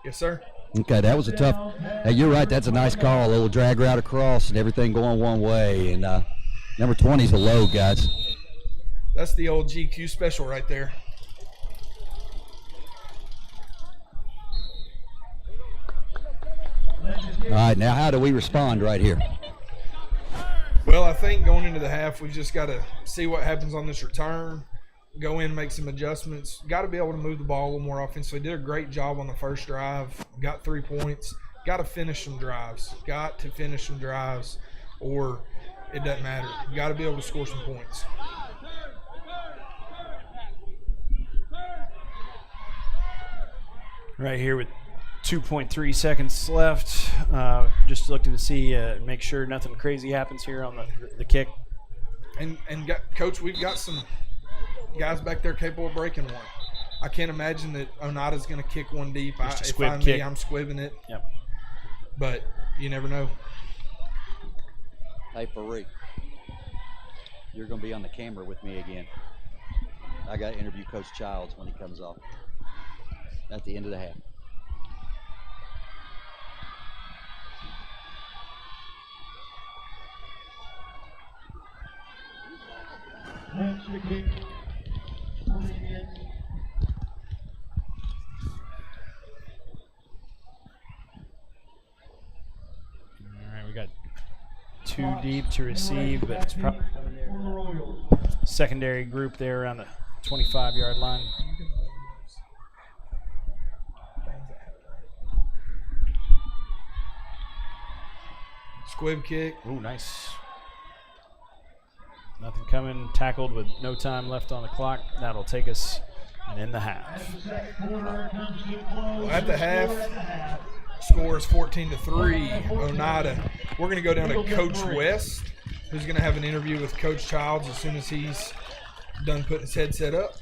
Yes, sir. Okay, that was a tough. You're right. That's a nice call. A little drag route across and everything going one way. And number 20 is a load, guys. That's the old GQ special right there. All right, now how do we respond right here? Well, I think going into the half, we've just got to see what happens on this return. Go in, make some adjustments. Got to be able to move the ball a little more offensively. Did a great job on the first drive. Got 3 points. Got to finish some drives. Or it doesn't matter. Got to be able to score some points. Right here with 2.3 seconds left. Just looking to see, make sure nothing crazy happens here on the kick. And Coach, we've got some guys back there capable of breaking one. I can't imagine that Oneida's going to kick one deep. If I'm me, I'm squibbing it. Yep. But you never know. Hey, Fareed, you're going to be on the camera with me again. I got to interview Coach Childs when he comes off at the end of the half. We got 2 deep to receive, but it's probably secondary group there around the 25-yard line. Squib kick. Ooh, nice. Nothing coming. Tackled with no time left on the clock. That'll take us in the half. Well, at the half, score is 14-3. Oneida. We're going to go down to Coach West, who's going to have an interview with Coach Childs as soon as he's done putting his headset up.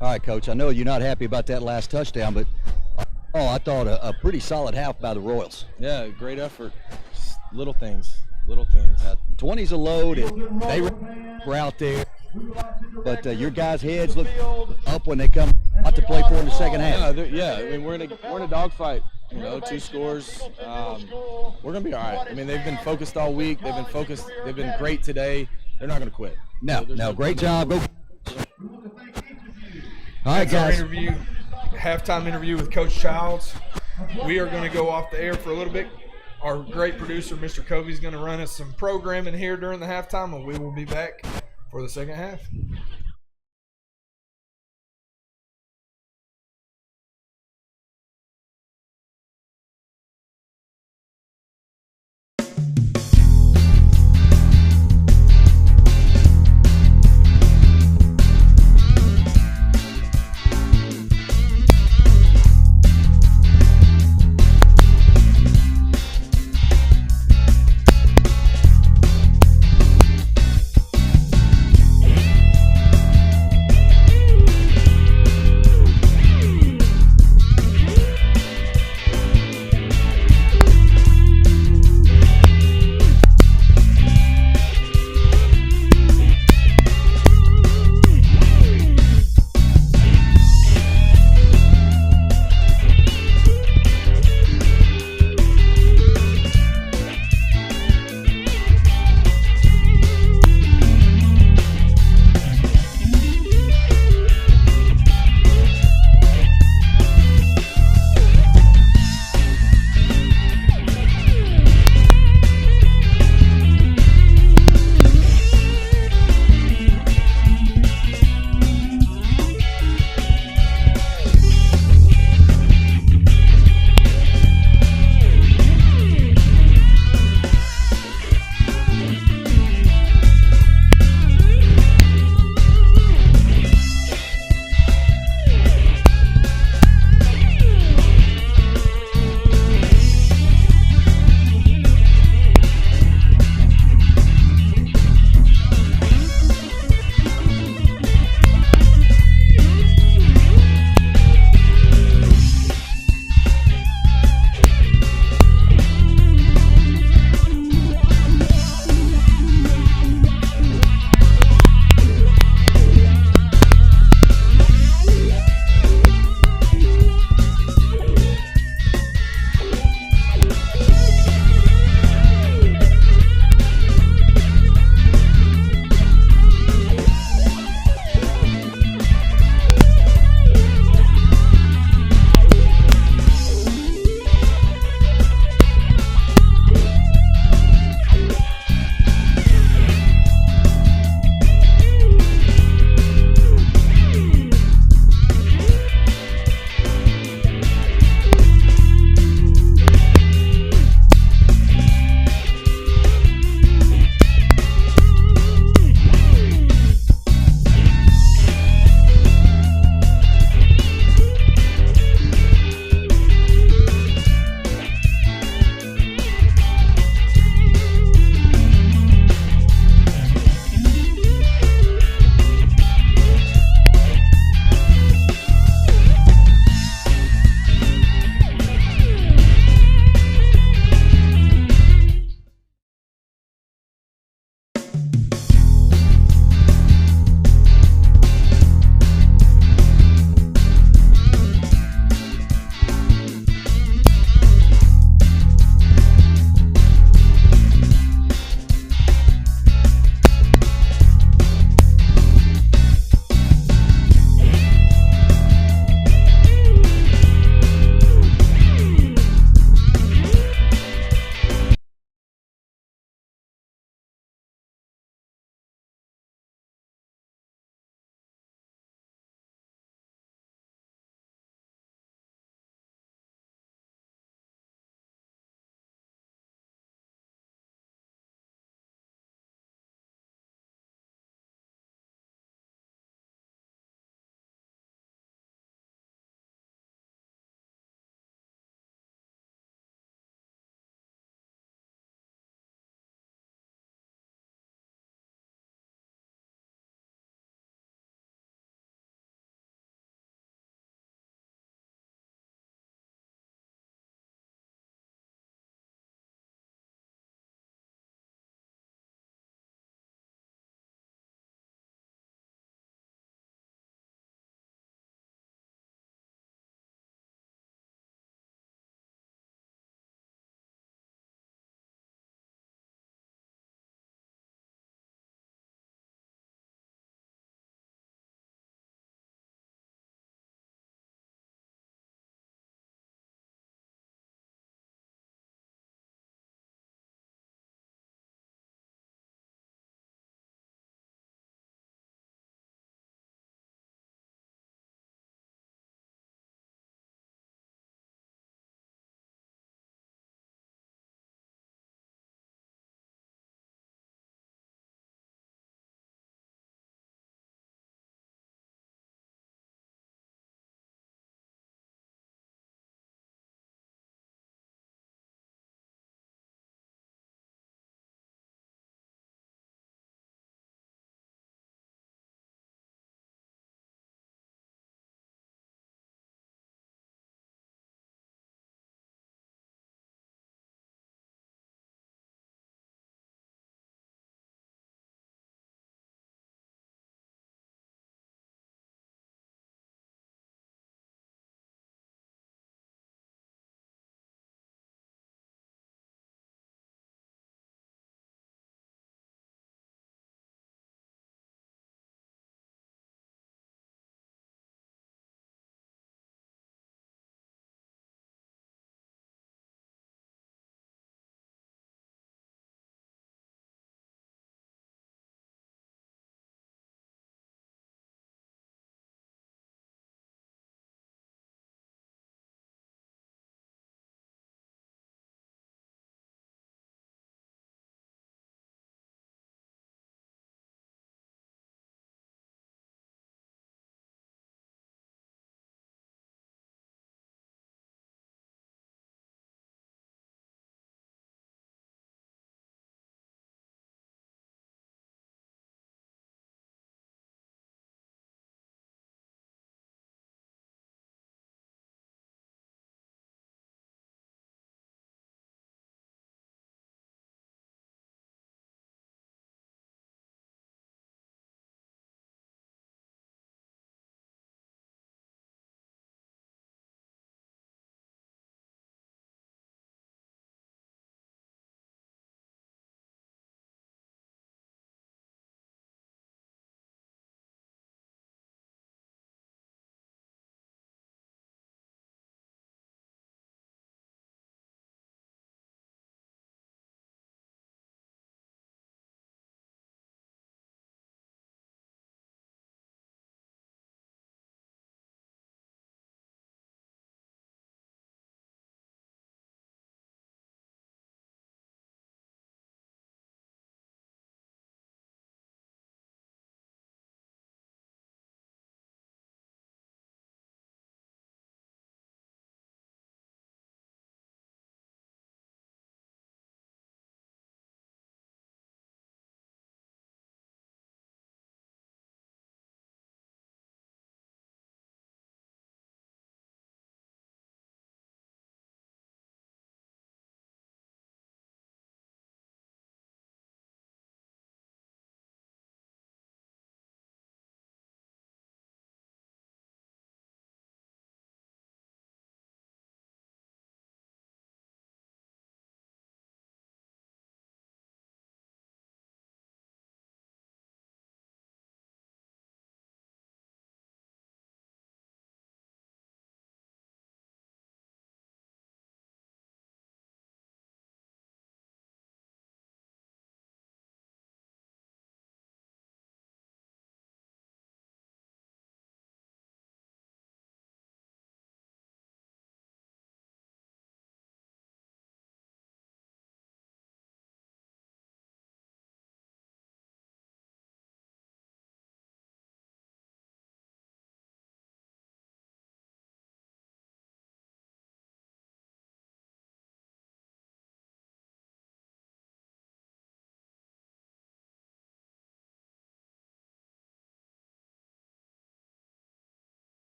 All right, Coach, I know you're not happy about that last touchdown, but I thought a pretty solid half by the Royals. Yeah, great effort. Just little things. 20's a load, and they were out there. But your guys' heads look up when they come out to play for in the second half. Yeah, I mean, we're in a dogfight. 2 scores. We're gonna be all right. I mean, they've been focused all week. They've been focused. They've been great today. They're not gonna quit. No, great job. Go. All right, That's guys. our halftime interview with Coach Childs. We are going to go off the air for a little bit. Our great producer, Mr. Covey, is going to run us some programming here during the halftime, and we will be back for the second half.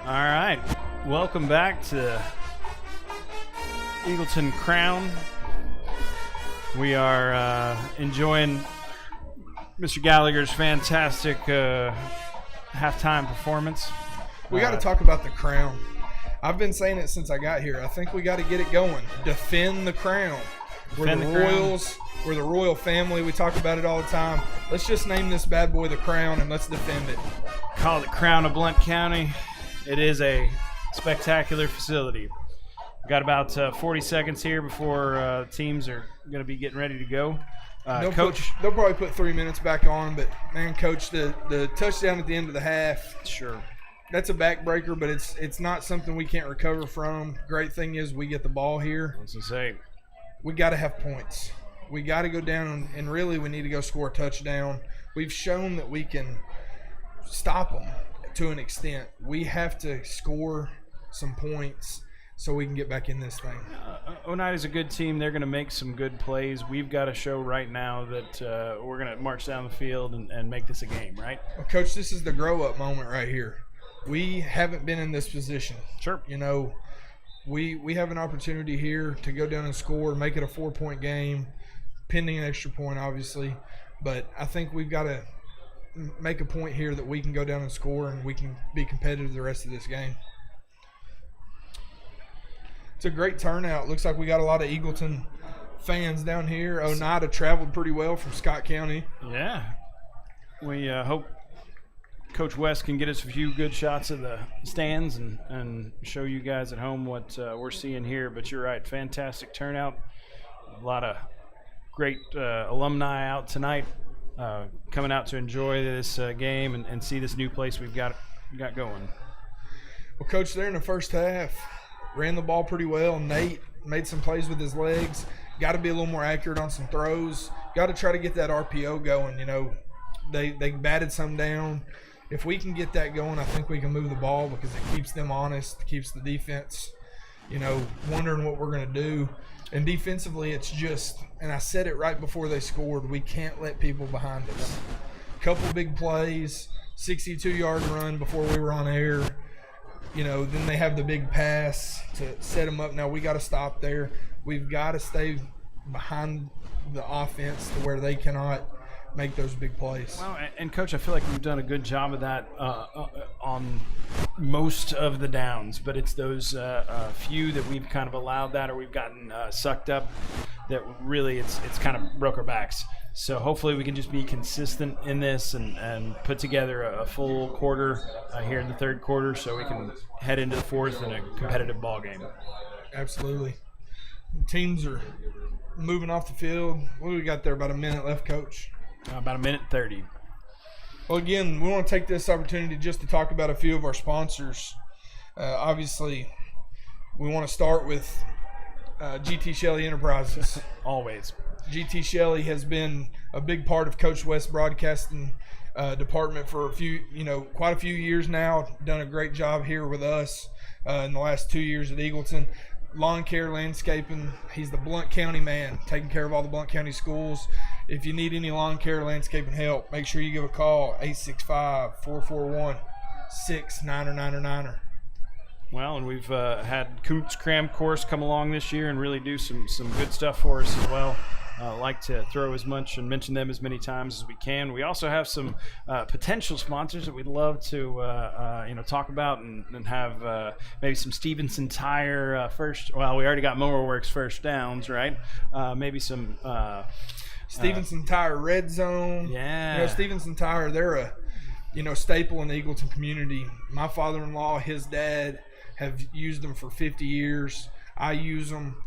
All right. Welcome back to Eagleton Crown. We are enjoying Mr. Gallagher's fantastic halftime performance. We got to talk about the crown. I've been saying it since I got here. I think we got to get it going. Defend the crown. Defend we're the the crown. Royals. We're the royal family. We talk about it all the time. Let's just name this bad boy the crown and let's defend it. Call it the Crown of Blount County. It is a spectacular facility. We've got about 40 seconds here before teams are going to be getting ready to go. Coach, they'll probably put 3 minutes back on, but man, Coach, the touchdown at the end of the half. Sure. That's a backbreaker, but it's not something we can't recover from. Great thing is we get the ball here. What's to say? We got to have points. We got to go down, and really we need to go score a touchdown. We've shown that we can stop them to an extent. We have to score some points so we can get back in this thing. Oneida's a good team. They're going to make some good plays. We've got to show right now that we're going to march down the field and make this a game, right? Well, Coach, this is the grow-up moment right here. We haven't been in this position. Sure. You know, we have an opportunity here to go down and score, make it a 4-point game, pending an extra point, obviously. But I think we've got to make a point here that we can go down and score and we can be competitive the rest of this game. It's a great turnout. Looks like we got a lot of Eagleton fans down here. Oneida traveled pretty well from Scott County. Yeah. We hope Coach West can get us a few good shots of the stands and show you guys at home what we're seeing here. But you're right, fantastic turnout. A lot of great alumni out tonight coming out to enjoy this game and see this new place we've got going. Well, Coach, there in the first half, ran the ball pretty well. Nate made some plays with his legs. Got to be a little more accurate on some throws. Got to try to get that RPO going. You know, they batted some down. If we can get that going, I think we can move the ball because it keeps them honest, keeps the defense, you know, wondering what we're going to do. And defensively, it's just, and I said it right before they scored, we can't let people behind us. Couple big plays, 62-yard run before we were on air. You know, then they have the big pass to set them up. Now we got to stop there. We've got to stay behind the offense to where they cannot make those big plays. Well, and Coach, I feel like we've done a good job of that on most of the downs, but it's those few that we've kind of allowed that or we've gotten sucked up that really it's kind of broke our backs. So hopefully we can just be consistent in this and put together a full quarter here in the third quarter so we can head into the fourth in a competitive ball game. Absolutely. Teams are moving off the field. What do we got there? About a minute left, Coach? About a minute 30. Well, again, we want to take this opportunity just to talk about a few of our sponsors. Obviously, we want to start with GT Shelley Enterprises. Always. GT Shelley has been a big part of Coach West's broadcasting department for quite a few years now. Done a great job here with us in the last 2 years at Eagleton. Lawn care, landscaping. He's the Blount County man, taking care of all the Blount County schools. If you need any lawn care, landscaping help, make sure you give a call, 865-441-6999. Well, and we've had Koontz Cram Course come along this year and really do some good stuff for us as well. Like to throw as much and mention them as many times as we can. We also have some potential sponsors that we'd love to talk about and have maybe some Stevenson Tire first. Well, we already got Mower Works first downs, right? Maybe some Stevenson Tire Red Zone. Yeah. You know, Stevenson Tire, they're a staple in the Eagleton community. My father-in-law, his dad have used them for 50 years. I use them.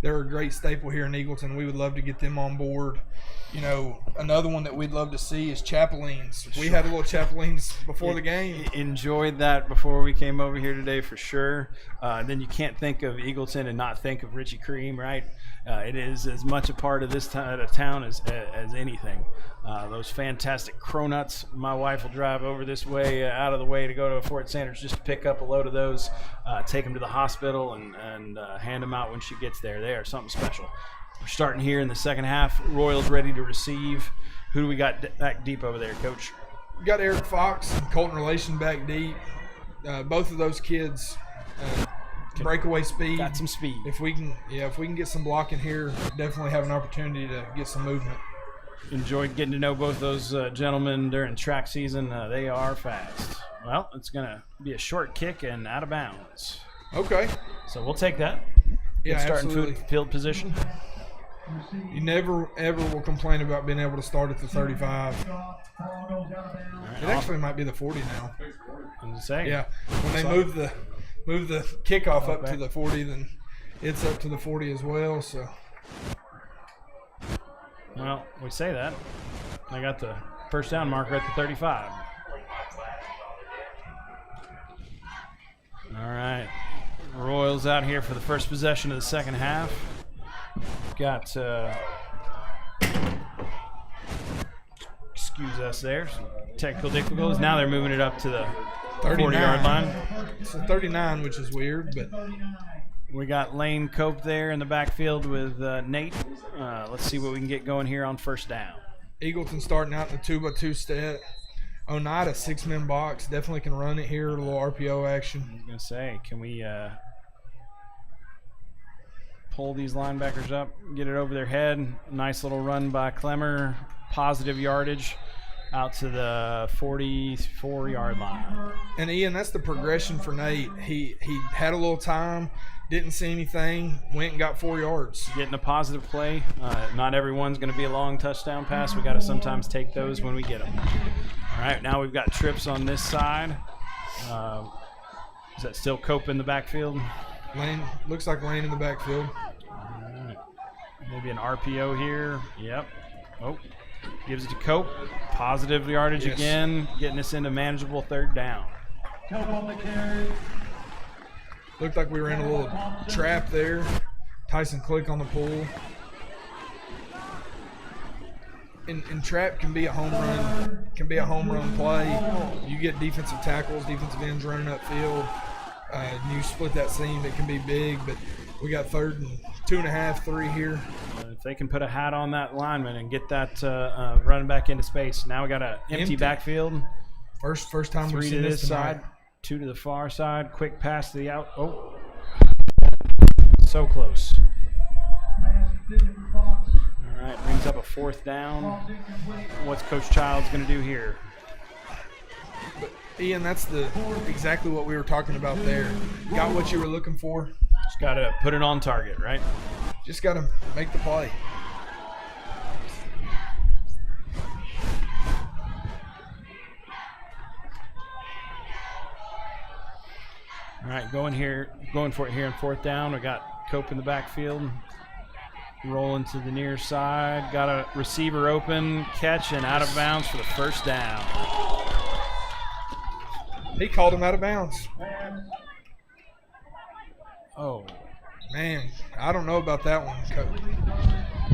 They're a great staple here in Eagleton. We would love to get them on board. You know, another one that we'd love to see is Chapelines. We had a little Chapelines before the game. Enjoyed that before we came over here today for sure. Then you can't think of Eagleton and not think of Richie Cream, right? It is as much a part of this town as anything. Those fantastic cronuts. My wife will drive over this way, out of the way to go to Fort Sanders just to pick up a load of those, take them to the hospital and hand them out when she gets there. They are something special. We're starting here in the second half. Royals ready to receive. Who do we got back deep over there, Coach? We got Eric Fox and Colton Relation back deep. both of those kids breakaway speed. Got some speed. If we can get some blocking here, definitely have an opportunity to get some movement. Enjoyed getting to know both those gentlemen during track season. They are fast. Well, it's going to be a short kick and out of bounds. Okay. So we'll take that. Yeah, Good starting absolutely. field position. You never, ever will complain about being able to start at the 35. It actually might be the 40 now. I'm just saying. Yeah. When they move the kickoff up to the 40, then it's up to the 40 as well. So. Well, we say that. I got the first down marker at the 35. All right. Royals out here for the first possession of the second half. Got, excuse us there, some technical difficulties. Now they're moving it up to the 40-yard line. It's a 39, which is weird, but. We got Lane Cope there in the backfield with Nate. Let's see what we can get going here on first down. Eagleton starting out in the 2x2 step. Oneida, 6-man box. Definitely can run it here. A little RPO action. I was going to say, can we pull these linebackers up, get it over their head? Nice little run by Clemmer. Positive yardage out to the 44-yard line. And, Ian, that's the progression for Nate. He had a little time. Didn't see anything, went and got 4 yards. Getting a positive play. Not everyone's going to be a long touchdown pass. We got to sometimes take those when we get them. All right, now we've got trips on this side. Is that still Cope in the backfield? Lane, looks like Lane in the backfield. All right. Maybe an RPO here. Yep. Oh, gives it to Cope. Positive yardage again, getting us into manageable third down. Looked like we were in a little trap there. Tyson Click on the pull. And trap can be a home run play. You get defensive tackles, defensive ends running upfield. You split that seam, it can be big, but we got 3rd and 2.5, 3 here. If they can put a hat on that lineman and get that running back into space. Now we got an empty backfield. First time we've 3 seen to this this tonight. side, 2 to the far side. Quick pass to the out. Oh, so close. All right, brings up a 4th down. What's Coach Childs going to do here? But Ian, that's exactly what we were talking about there. Got what you were looking for. Just got to put it on target, right? Just got to make the play. All right, going for it here in 4th down. We got Cope in the backfield. Rolling to the near side. Got a receiver open. Catch and out of bounds for the first down. He called him out of bounds. Oh. Man, I don't know about that one,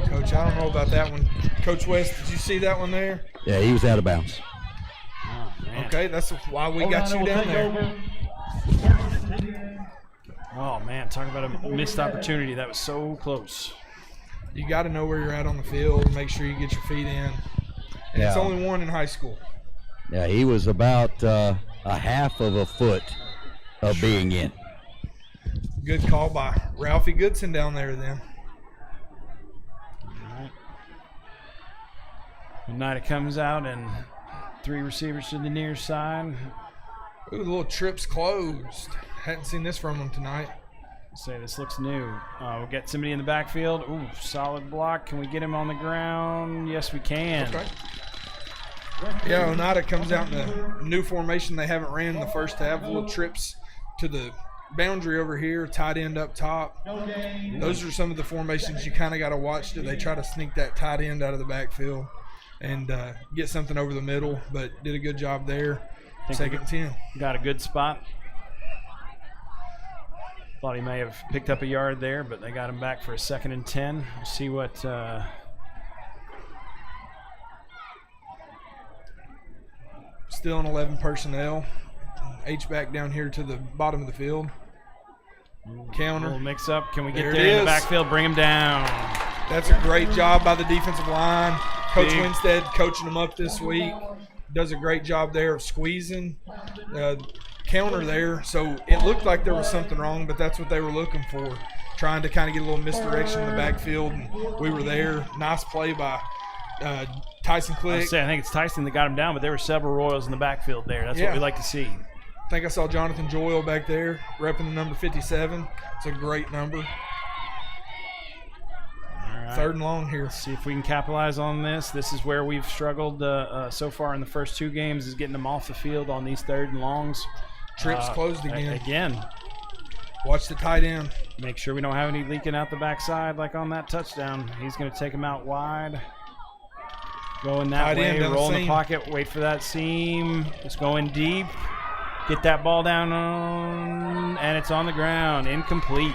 Coach. I don't know about that one. Coach West, did you see that one there? Yeah, he was out of bounds. Oh, man. Okay, that's why we got you down there. Oh, man, talk about a missed opportunity. That was so close. You got to know where you're at on the field and make sure you get your feet in. And it's only one in high school. Yeah, he was about a half of a foot of being in. Good call by Ralphie Goodson down there then. All right. Oneida comes out and 3 receivers to the near side. Ooh, the little trips closed. Hadn't seen this from him tonight. Say this looks new. We'll get somebody in the backfield. Ooh, solid block. Can we get him on the ground? Yes, we can. Okay. Yeah, Oneida comes out in a new formation they haven't ran in the first half. Little trips to the boundary over here, tight end up top. Those are some of the formations you kind of got to watch. Do they try to sneak that tight end out of the backfield and get something over the middle? But did a good job there. 2nd and 10. Got a good spot. Thought he may have picked up a yard there, but they got him back for a 2nd and 10. We'll see what still in 11 personnel. H-back down here to the bottom of the field. Counter. Little mix up. Can we get There there it in the is. backfield? Bring him down. That's a great job by the defensive line. Coach Big. Winstead coaching them up this week. Does a great job there of squeezing. counter there, so it looked like there was something wrong, but that's what they were looking for, trying to kind of get a little misdirection in the backfield, and we were there. Nice play by Tyson Click. I think it's Tyson that got him down, but there were several Royals in the backfield there. That's what we like to see. I think I saw Jonathan Joyle back there repping the number 57. It's a great number. All right. 3rd and long here. Let's see if we can capitalize on this. This is where we've struggled so far in the first 2 games, is getting them off the field on these 3rd and longs. Trips closed again. Again. Watch the tight end. Make sure we don't have any leaking out the backside like on that touchdown. He's going to take him out wide. Going that Tight way, end, roll in the seam. pocket, wait for that seam. It's going deep. Get that ball down on, and it's on the ground. Incomplete.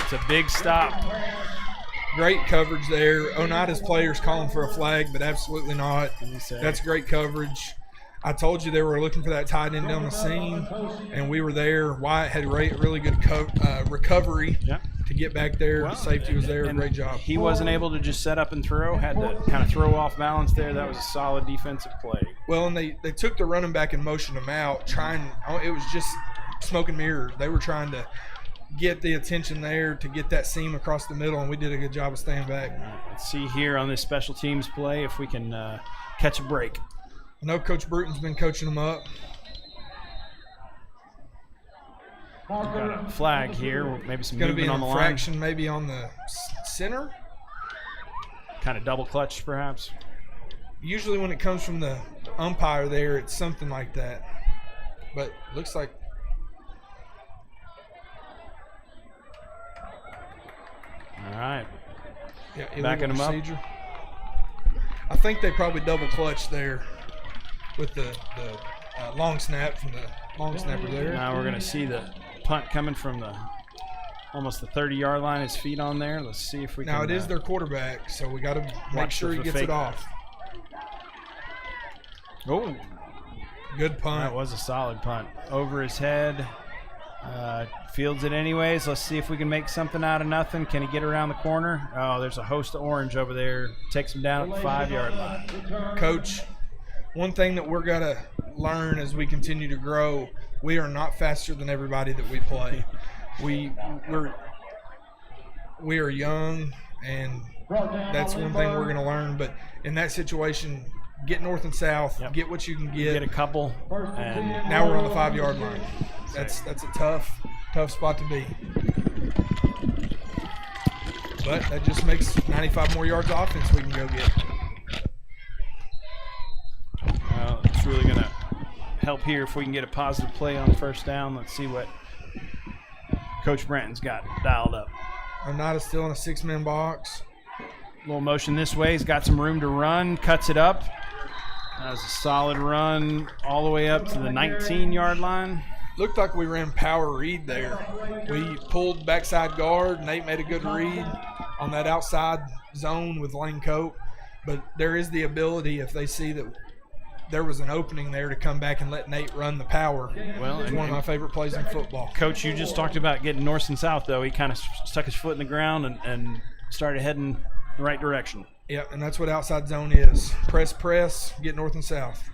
It's a big stop. Great coverage there. Oneida's players calling for a flag, but absolutely not. That's great coverage. I told you they were looking for that tight end down the seam, and we were there. Wyatt had really good recovery to get back there. Well, Safety was there. Great job. He wasn't able to just set up and throw. Had to kind of throw off balance there. That was a solid defensive play. Well, and they took the running back and motioned him out. It was just smoke and mirrors. They were trying to get the attention there to get that seam across the middle, and we did a good job of staying back. Let's see here on this special teams play if we can catch a break. I know Coach Bruton's been coaching them up. Got a flag here. Maybe some Going to be movement an on the line. infraction maybe on the center. Kind of double clutch, perhaps. Usually when it comes from the umpire there, it's something like that. But looks like all right. Yeah, backing him up. I think they probably double clutched there with the long snap from the long snapper there. Now we're going to see the punt coming from almost the 30-yard line. His feet on there. Let's see if we can. Now it is their quarterback, so we got to make sure he gets it off. Oh, good punt. That was a solid punt. Over his head. Fields it anyways. Let's see if we can make something out of nothing. Can he get around the corner? Oh, there's a host of orange over there. Takes him down at the 5-yard line. Coach, one thing that we're going to learn as we continue to grow, we are not faster than everybody that we play. We are young, and that's one thing we're going to learn. But in that situation, get north and south, get what you can get. Get a couple. And now we're on the 5-yard line. That's a tough spot to be. But that just makes 95 more yards of offense we can go get. Well, it's really going to help here if we can get a positive play on first down. Let's see what Coach Brenton's got dialed up. Oneida's still in a 6-man box. Little motion this way. He's got some room to run. Cuts it up. That was a solid run all the way up to the 19-yard line. Looked like we ran power read there. We pulled backside guard. Nate made a good read on that outside zone with Lane Cope. But there is the ability, if they see that there was an opening there, to come back and let Nate run the power. Well, it's one of my favorite plays in football. Coach, you just talked about getting north and south, though. He kind of stuck his foot in the ground and started heading the right direction. Yep, and that's what outside zone is. Press, get north and south.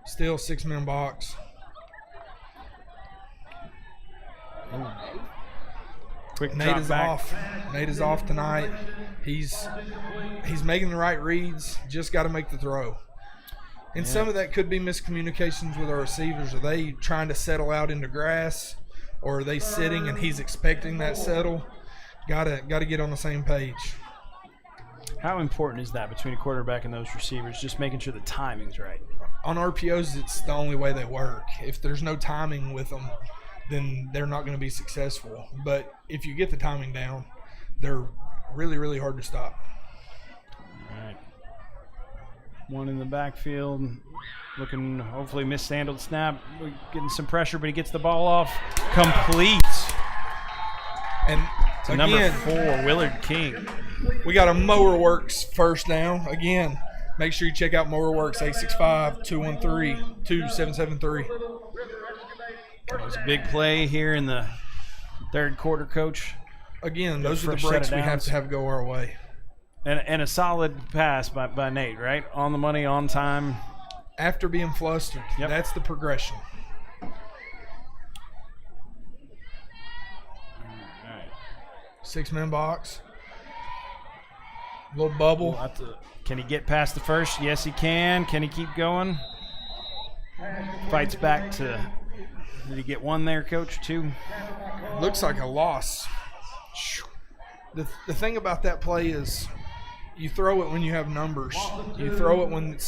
Still 6-man box. Quick Nate drop is back. off. Nate is off tonight. He's making the right reads. Just got to make the throw. And some of that could be miscommunications with our receivers. Are they trying to settle out into grass, or are they sitting and he's expecting that settle? Got to get on the same page. How important is that between a quarterback and those receivers? Just making sure the timing's right. On RPOs, it's the only way they work. If there's no timing with them, then they're not going to be successful. But if you get the timing down, they're really, really hard to stop. All right. One in the backfield. Looking, hopefully mishandled snap. Getting some pressure, but he gets the ball off. Complete. And to number 4, Willard King. We got a Mower Works first down. Again, make sure you check out Mower Works, 865-213-2773. It was a big play here in the third quarter, Coach. Again, those are the breaks we have to have go our way. And a solid pass by Nate, right? On the money, on time. After being flustered. Yep. That's the progression. 6-man box. Little bubble. Can he get past the first? Yes, he can. Can he keep going? Fights back to. Did he get one there, Coach? 2? Looks like a loss. The thing about that play is you throw it when you have numbers. You throw it when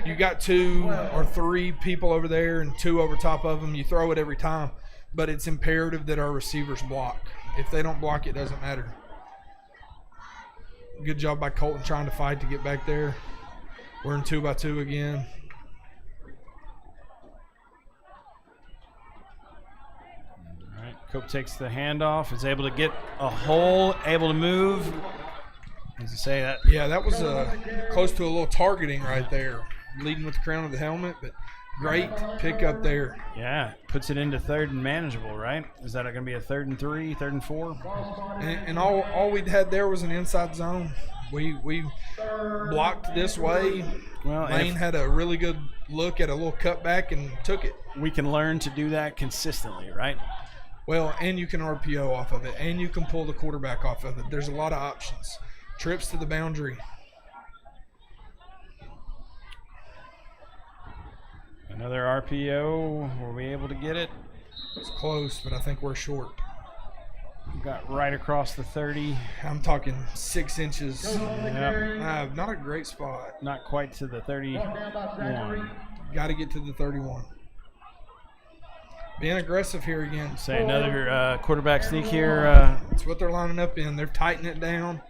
you got 2 or 3 people over there and 2 over top of them. You throw it every time. But it's imperative that our receivers block. If they don't block, it doesn't matter. Good job by Colton trying to fight to get back there. We're in 2-by-2 again. All right, Cope takes the handoff, is able to get a hole, able to move. As you say that. Yeah, that was close to a little targeting right there. Leading with the crown of the helmet, but great pick up there. Yeah, puts it into 3rd and manageable, right? Is that going to be a 3rd and 3, 3rd and 4? And all we'd had there was an inside zone. We blocked this way. Well, Lane had a really good look at a little cutback and took it. We can learn to do that consistently, right? Well, and you can RPO off of it, and you can pull the quarterback off of it. There's a lot of options. Trips to the boundary. Another RPO. Were we able to get it? It's close, but I think we're short. Got right across the 30. I'm talking 6 inches. Yep. Not a great spot. Not quite to the 31. Got to get to the 31. Being aggressive here again. Say another quarterback sneak here. That's what they're lining up in. They're tightening it down.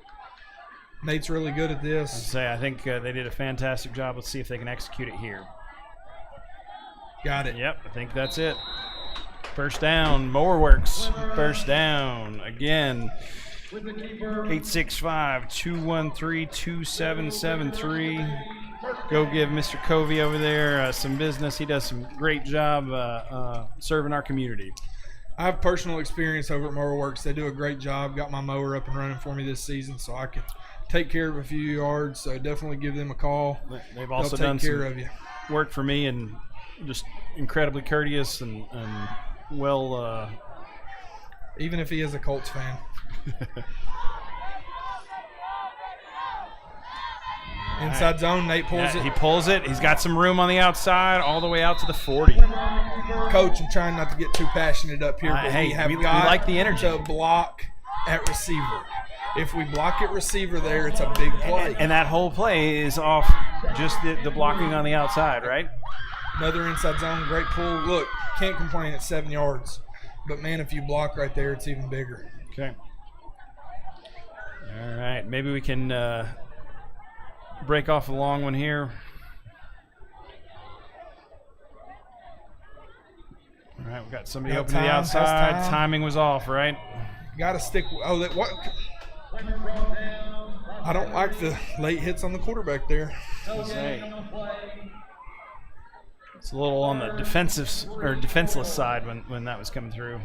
Nate's really good at this. I think they did a fantastic job. Let's see if they can execute it here. Got it. Yep, I think that's it. First down. More works. First down. Again. 865-213-2773. Go give Mr. Covey over there some business. He does some great job serving our community. I have personal experience over at Mower Works. They do a great job. Got my mower up and running for me this season, so I could take care of a few yards. So definitely give them a call. They've also They'll done take care some of you. work for me and just incredibly courteous and well. Even if he is a Colts fan. Inside zone, Nate pulls it. He pulls it. He's got some room on the outside, all the way out to the 40. Coach, I'm trying not to get too passionate up here, but hey, we have we got like the energy. to block at receiver. If we block at receiver there, it's a big play. And that whole play is off just the blocking on the outside, right? Another inside zone, great pull. Look, can't complain at 7 yards. But, man, if you block right there, it's even bigger. Okay. All right. Maybe we can break off a long one here. All right, we got somebody open to the outside. Timing was off, right? Got to stick. Oh, that what? I don't like the late hits on the quarterback there. It's a little on the defenseless side when that was coming through.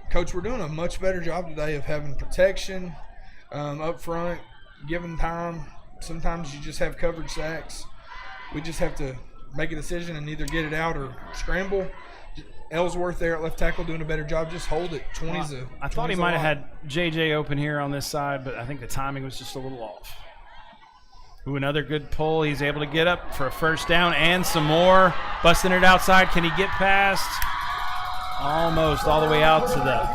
Coach, we're doing a much better job today of having protection up front, giving time. Sometimes you just have coverage sacks. We just have to make a decision and either get it out or scramble. Ellsworth there at left tackle doing a better job. Just hold it. 20's I thought he might have had JJ open here on this side, but I think the timing was just a little off. Ooh, another good pull. He's able to get up for a first down and some more. Busting it outside. Can he get past? Almost all the way out to the...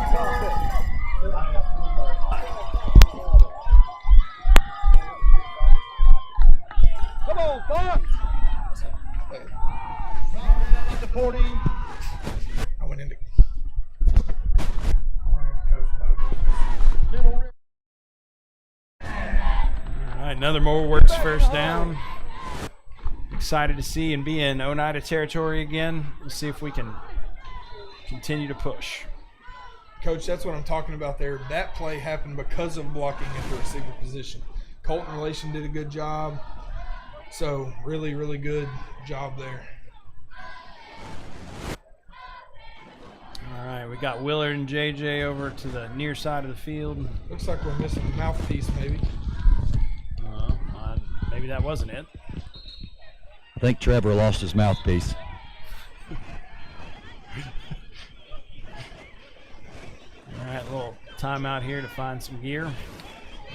Come on, Fox! At the 40. I went into All right, another more works first down. Excited to see and be in Oneida territory again. Let's see if we can continue to push. Coach, that's what I'm talking about there. That play happened because of blocking at the receiver position. Colton Relation did a good job. So, really, really good job there. All right, we got Willard and JJ over to the near side of the field. Looks like we're missing a mouthpiece, maybe. Maybe that wasn't it. I think Trevor lost his mouthpiece. All right, little timeout here to find some gear.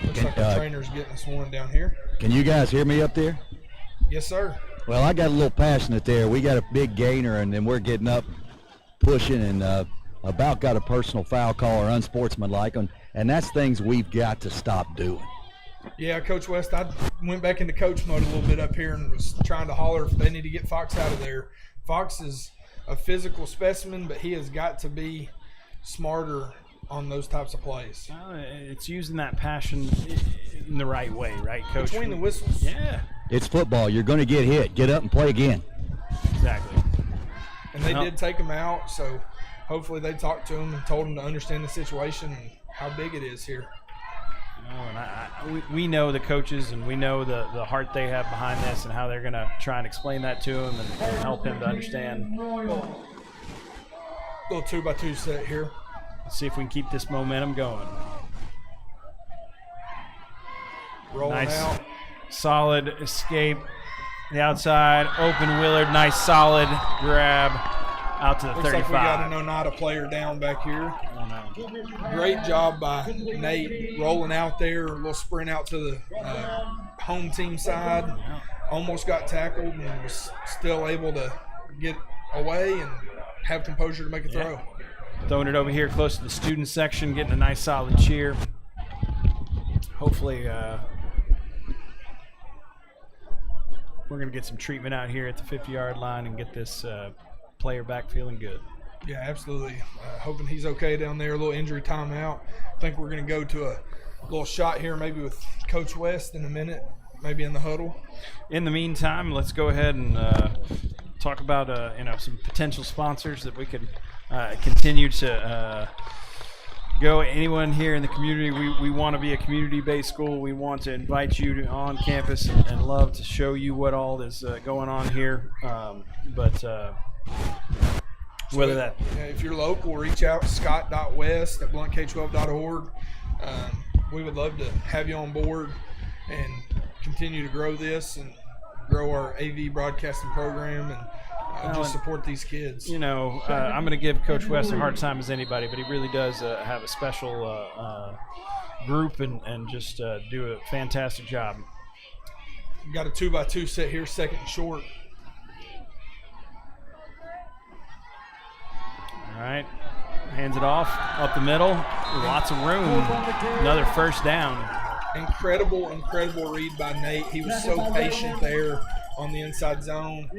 Looks like the trainer's getting us one down here. Can you guys hear me up there? Yes, sir. Well, I got a little passionate there. We got a big gainer, and then we're getting up, pushing, and about got a personal foul call or unsportsmanlike, and that's things we've got to stop doing. Yeah, Coach West, I went back into coach mode a little bit up here and was trying to holler if they need to get Fox out of there. Fox is a physical specimen, but he has got to be smarter on those types of plays. It's using that passion in the right way, right, Coach? Between the whistles. Yeah. It's football. You're going to get hit. Get up and play again. Exactly. And they did take him out, so hopefully they talked to him and told him to understand the situation and how big it is here. And we know the coaches, and we know the heart they have behind this and how they're going to try and explain that to him and help him to understand. Little 2x2 set here. Let's see if we can keep this momentum going. Rolling nice, out. solid escape. The outside, open Willard, nice solid grab out to the Looks 35. like we got an Oneida player down back here. Oh, no. Great job by Nate rolling out there, a little sprint out to the home team side. Almost got tackled and was still able to get away and have composure to make a throw. Yeah. Throwing it over here close to the student section, getting a nice solid cheer. Hopefully we're going to get some treatment out here at the 50-yard line and get this player back feeling good. Yeah, absolutely. Hoping he's okay down there. A little injury timeout. I think we're going to go to a little shot here maybe with Coach West in a minute, maybe in the huddle. In the meantime, let's go ahead and talk about some potential sponsors that we could continue to go. Anyone here in the community, we want to be a community-based school. We want to invite you on campus and love to show you what all is going on here. Whether that if you're local, reach out scott.west@bluntk12.org. We would love to have you on board and continue to grow this and grow our AV broadcasting program and just support these kids. I'm going to give Coach West a hard time as anybody, but he really does have a special group and just do a fantastic job. Got a 2x2 set here, second and short. All right, hands it off, up the middle, lots of room, another first down. Incredible read by Nate. He was so patient there on the inside zone.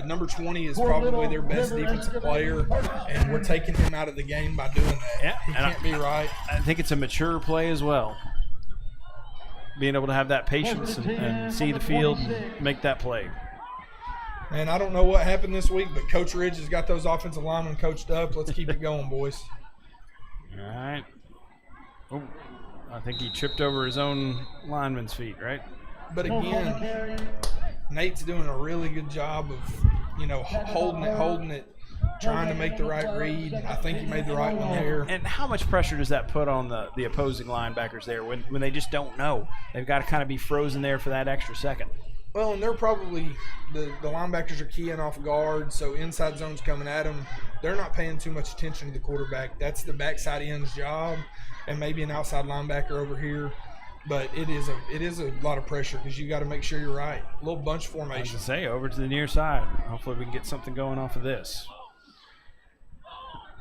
Number 20 is probably their best defensive player, and we're taking him out of the game by doing that. Yeah, he can't be right. I think it's a mature play as well. Being able to have that patience and see the field and make that play. And I don't know what happened this week, but Coach Ridge has got those offensive linemen coached up. Let's keep it going, boys. All right. Oh, I think he tripped over his own lineman's feet, right? But again, Nate's doing a really good job of, holding it, trying to make the right read. I think he made the right one there. And how much pressure does that put on the opposing linebackers there when they just don't know? They've got to kind of be frozen there for that extra second. Well, and they're probably the linebackers are keying off guard, so inside zone's coming at them. They're not paying too much attention to the quarterback. That's the backside end's job, and maybe an outside linebacker over here. But it is a lot of pressure because you got to make sure you're right. A little bunch formation. Over to the near side. Hopefully we can get something going off of this.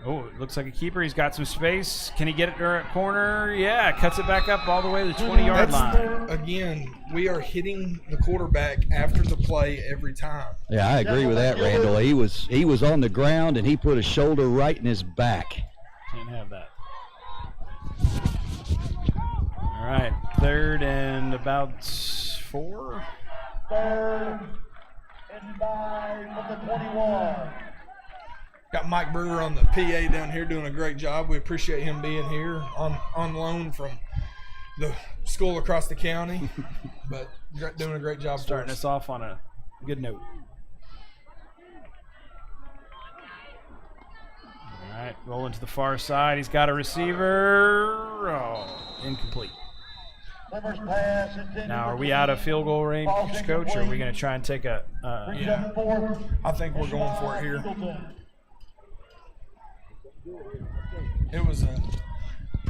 Oh, it looks like a keeper. He's got some space. Can he get it to that corner? Yeah, cuts it back up all the way to the 20-yard line. Again, we are hitting the quarterback after the play every time. Yeah, I agree with that, Randall. He was on the ground, and he put his shoulder right in his back. Can't have that. All right, third and about 4. Third and 9 from the 21. Got Mike Brewer on the PA down here doing a great job. We appreciate him being here on loan from the school across the county, but doing a great job. Starting us off on a good note. All right, rolling to the far side. He's got a receiver. Oh, incomplete. Now, are we out of field goal range, Coach, or are we going to try and take a I think we're going for it here. It was a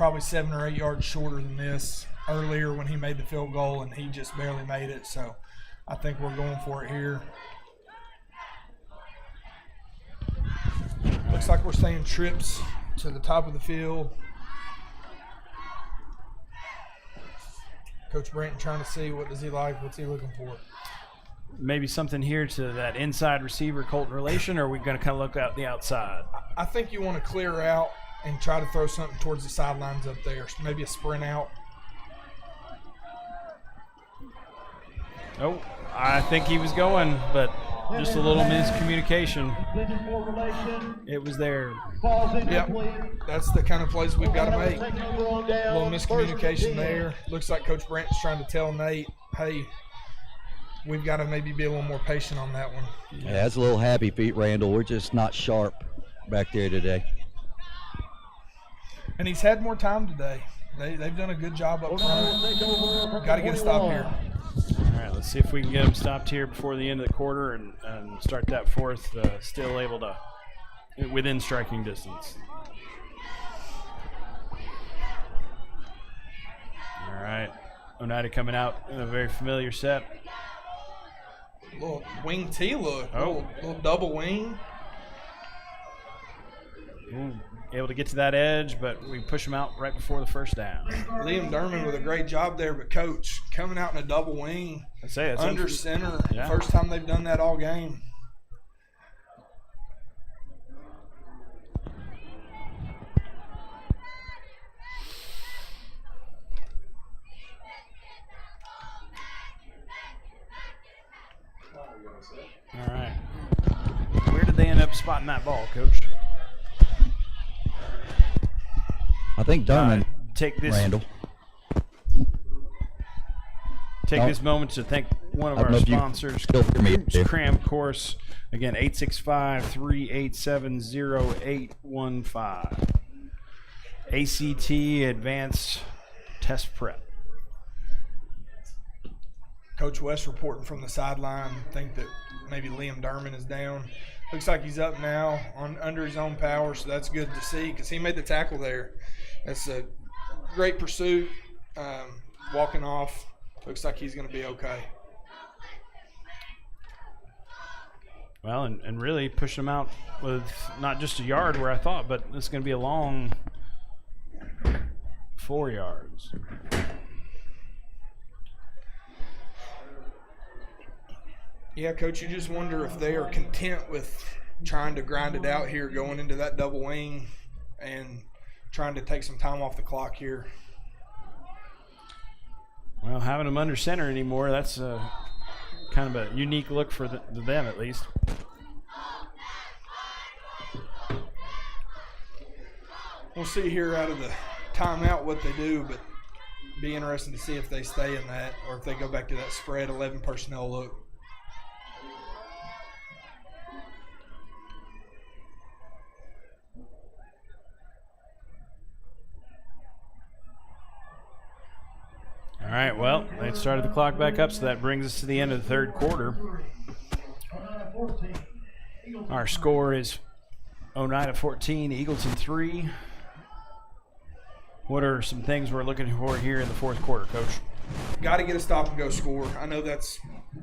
probably 7 or 8 yards shorter than this earlier when he made the field goal, and he just barely made it. So I think we're going for it here. Looks like we're staying trips to the top of the field. Coach Branton trying to see what does he like, what's he looking for. Maybe something here to that inside receiver Colton relation, or are we going to kind of look out the outside? I think you want to clear out and try to throw something towards the sidelines up there, maybe a sprint out. Oh, I think he was going, but just a little miscommunication. It was there. Yep, that's the kind of plays we've got to make. A little miscommunication there. Looks like Coach Branton's trying to tell Nate, hey, we've got to maybe be a little more patient on that one. Yeah, that's a little happy feet, Randall. We're just not sharp back there today. And he's had more time today. They've done a good job up front. Got to get a stop here. All right, let's see if we can get him stopped here before the end of the quarter and start that fourth, still able to, within striking distance. All right, Oneida coming out in a very familiar set. Little wing T look. Oh. Little double wing. Ooh, able to get to that edge, but we push him out right before the first down. Liam Derman with a great job there, but Coach coming out in a double wing. I'd say it's under center. Yeah. First time they've done that all game. All right. Where did they end up spotting that ball, Coach? I think Derman, take this, Randall. Take this moment to thank one of our sponsors, Cram Course. Again, 865-387-0815. ACT Advanced Test Prep. Coach West reporting from the sideline. Think that maybe Liam Derman is down. Looks like he's up now under his own power, so that's good to see because he made the tackle there. That's a great pursuit. Walking off. Looks like he's going to be okay. Well, and really pushed him out with not just a yard where I thought, but it's going to be a long 4 yards. Yeah, Coach, you just wonder if they are content with trying to grind it out here, going into that double wing and trying to take some time off the clock here. Well, having them under center anymore, that's kind of a unique look for them at least. We'll see here out of the timeout what they do, but be interesting to see if they stay in that or if they go back to that spread 11 personnel look. All right, well, they started the clock back up, so that brings us to the end of the third quarter. Our score is Oneida 14, Eagleton 3. What are some things we're looking for here in the fourth quarter, Coach? Got to get a stop and go score. I know that's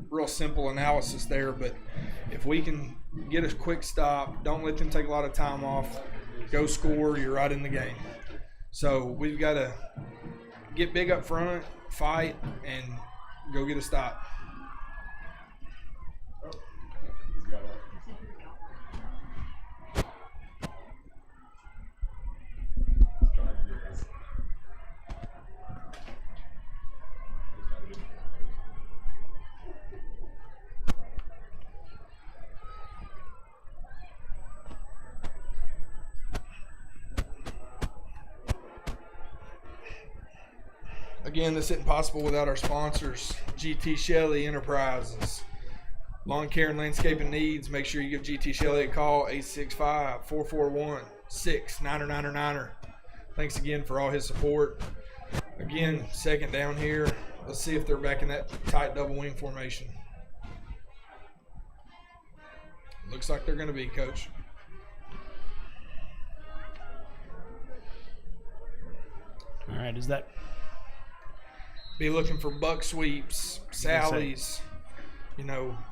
real simple analysis there, but if we can get a quick stop, don't let them take a lot of time off, go score, you're right in the game. So we've got to get big up front, fight, and go get a stop. Again, this isn't possible without our sponsors, GT Shelley Enterprises. Lawn care and landscaping needs, make sure you give GT Shelley a call, 865-441-6999. Thanks again for all his support. Again, second down here. Let's see if they're back in that tight double wing formation. Looks like they're going to be, Coach. All right, is that Be looking for buck sweeps, sallies,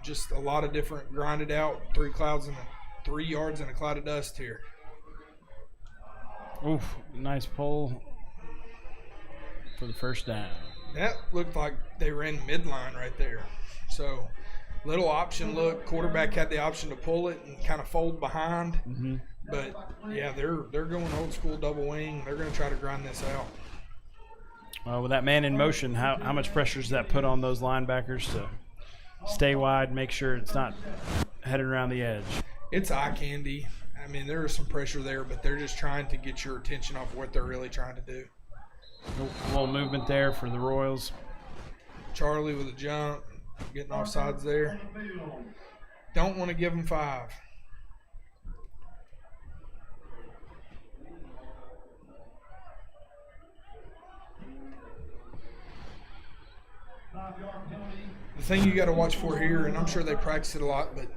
just a lot of different grinded out 3 yards in a cloud of dust here. oof, nice pull for the first down. That looked like they ran midline right there. So little option look. Quarterback had the option to pull it and kind of fold behind. Mm-hmm. But, yeah, they're going old school double wing. They're going to try to grind this out. Well, with that man in motion, how much pressure does that put on those linebackers to stay wide, make sure it's not headed around the edge? It's eye candy. I mean, there is some pressure there, but they're just trying to get your attention off what they're really trying to do. A little movement there for the Royals. Charlie with a jump, getting off sides there. Don't want to give them 5. The thing you got to watch for here, and I'm sure they practice it a lot, but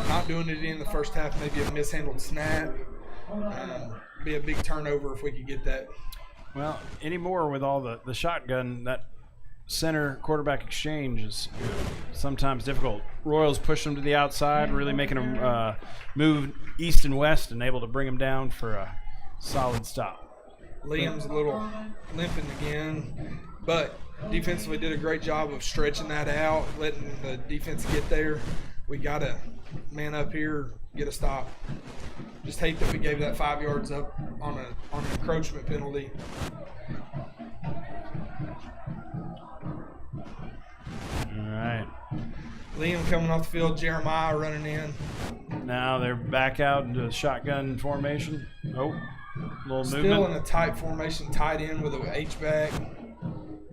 not doing it in the first half, maybe a mishandled snap, be a big turnover if we could get that. Well, anymore with all the shotgun, that center quarterback exchange is sometimes difficult. Royals push them to the outside, really making them move east and west and able to bring them down for a solid stop. Liam's a little limping again, but defensively did a great job of stretching that out, letting the defense get there. We got to man up here, get a stop. Just hate that we gave that 5 yards up on an encroachment penalty. All right. Liam coming off the field, Jeremiah running in. Now they're back out into shotgun formation. Oh, little Still movement. in a tight formation, tight end with an H-back.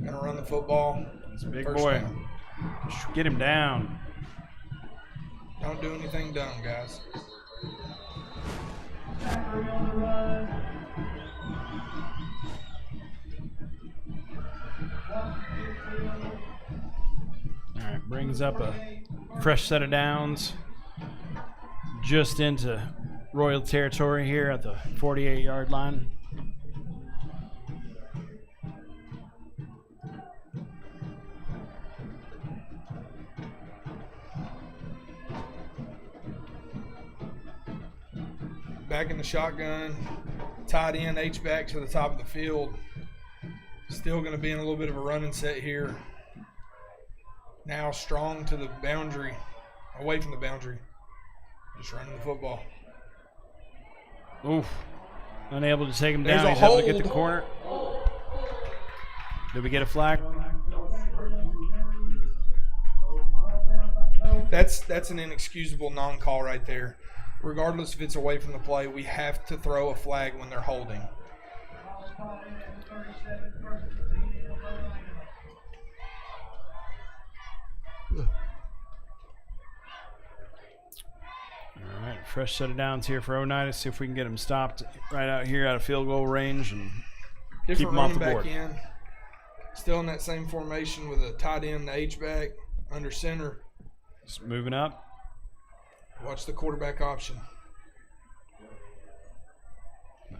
Gonna run the football. It's a big First boy. down. Get him down. Don't do anything dumb, guys. All right, brings up a fresh set of downs just into Royal territory here at the 48-yard line. Back in the shotgun, tight end, H-back to the top of the field. Still going to be in a little bit of a running set here. Now strong to the boundary, away from the boundary. Just running the football. Oof. Unable to take him There's down. a He's able to get hold. the corner. Did we get a flag? That's an inexcusable non-call right there. Regardless if it's away from the play, we have to throw a flag when they're holding. All right, fresh set of downs here for Oneida. See if we can get him stopped right out here out of field goal range and keep Different him off running the back board. in. Still in that same formation with a tight end, the H-back, under center. Just moving up. Watch the quarterback option.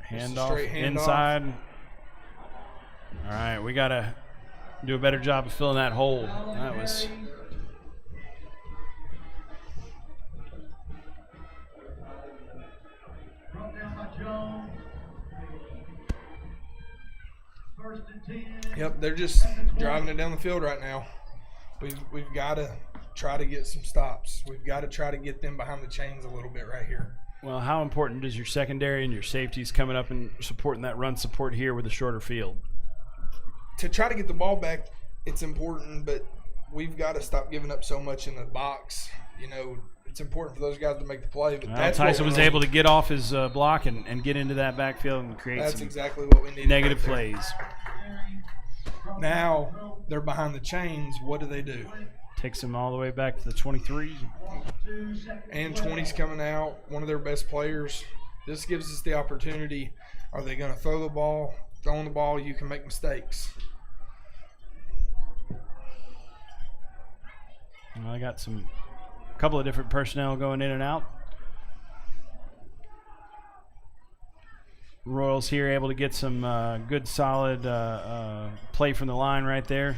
Handoff straight handoff. inside. All right, we got to do a better job of filling that hole. That was Yep, they're just driving it down the field right now. We've got to try to get some stops. We've got to try to get them behind the chains a little bit right here. well. How important is your secondary and your safeties coming up and supporting that run support here with a shorter field? To try to get the ball back, it's important, but we've got to stop giving up so much in the box. You know, it's important for those guys to make the play. But Well, that's Tyson what was we able need. to get off his block and get into that backfield and create That's some exactly what we need. negative plays. Now they're behind the chains. What do? Takes him all the way back to the 23. And 20's coming out, one of their best players. This gives us the opportunity. Are they going to throw the ball? Throwing the ball, you can make mistakes. Well, I got a couple of different personnel going in and out. Royals here able to get some good, solid play from the line right there.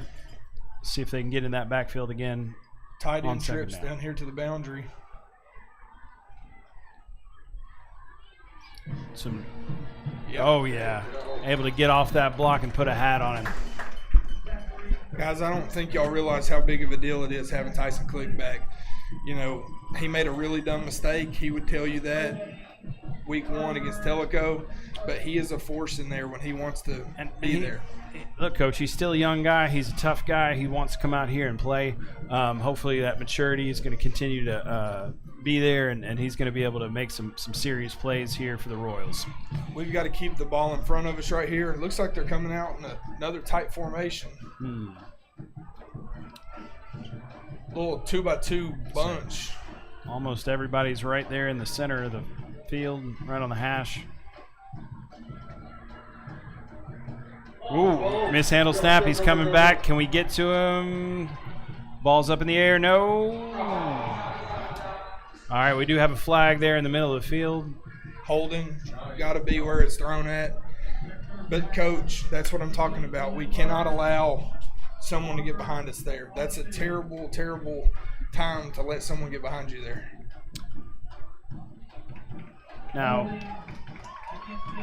See if they can get in that backfield again. Tight on end second trips down. down here to the boundary. Some. Yep. Oh yeah, able to get off that block and put a hat on him. Guys, I don't think y'all realize how big of a deal it is having Tyson Click back. You know, he made a really dumb mistake. He would tell you that week 1 against Tellico, but he is a force in there when he wants to be there. Look, Coach, he's still a young guy. He's a tough guy. He wants to come out here and play. Hopefully that maturity is going to continue to be there, and he's going to be able to make some serious plays here for the Royals. We've got to keep the ball in front of us right here. It looks like they're coming out in another tight formation. Little 2-by-2 bunch. Almost everybody's right there in the center of the field, right on the hash. Ooh, mishandled snap. He's coming back. Can we get to him? Ball's up in the air. No. All right, we do have a flag there in the middle of the field. Holding, got to be where it's thrown at. But, Coach, that's what I'm talking about. We cannot allow someone to get behind us there. That's a terrible, terrible time to let someone get behind you there. Now,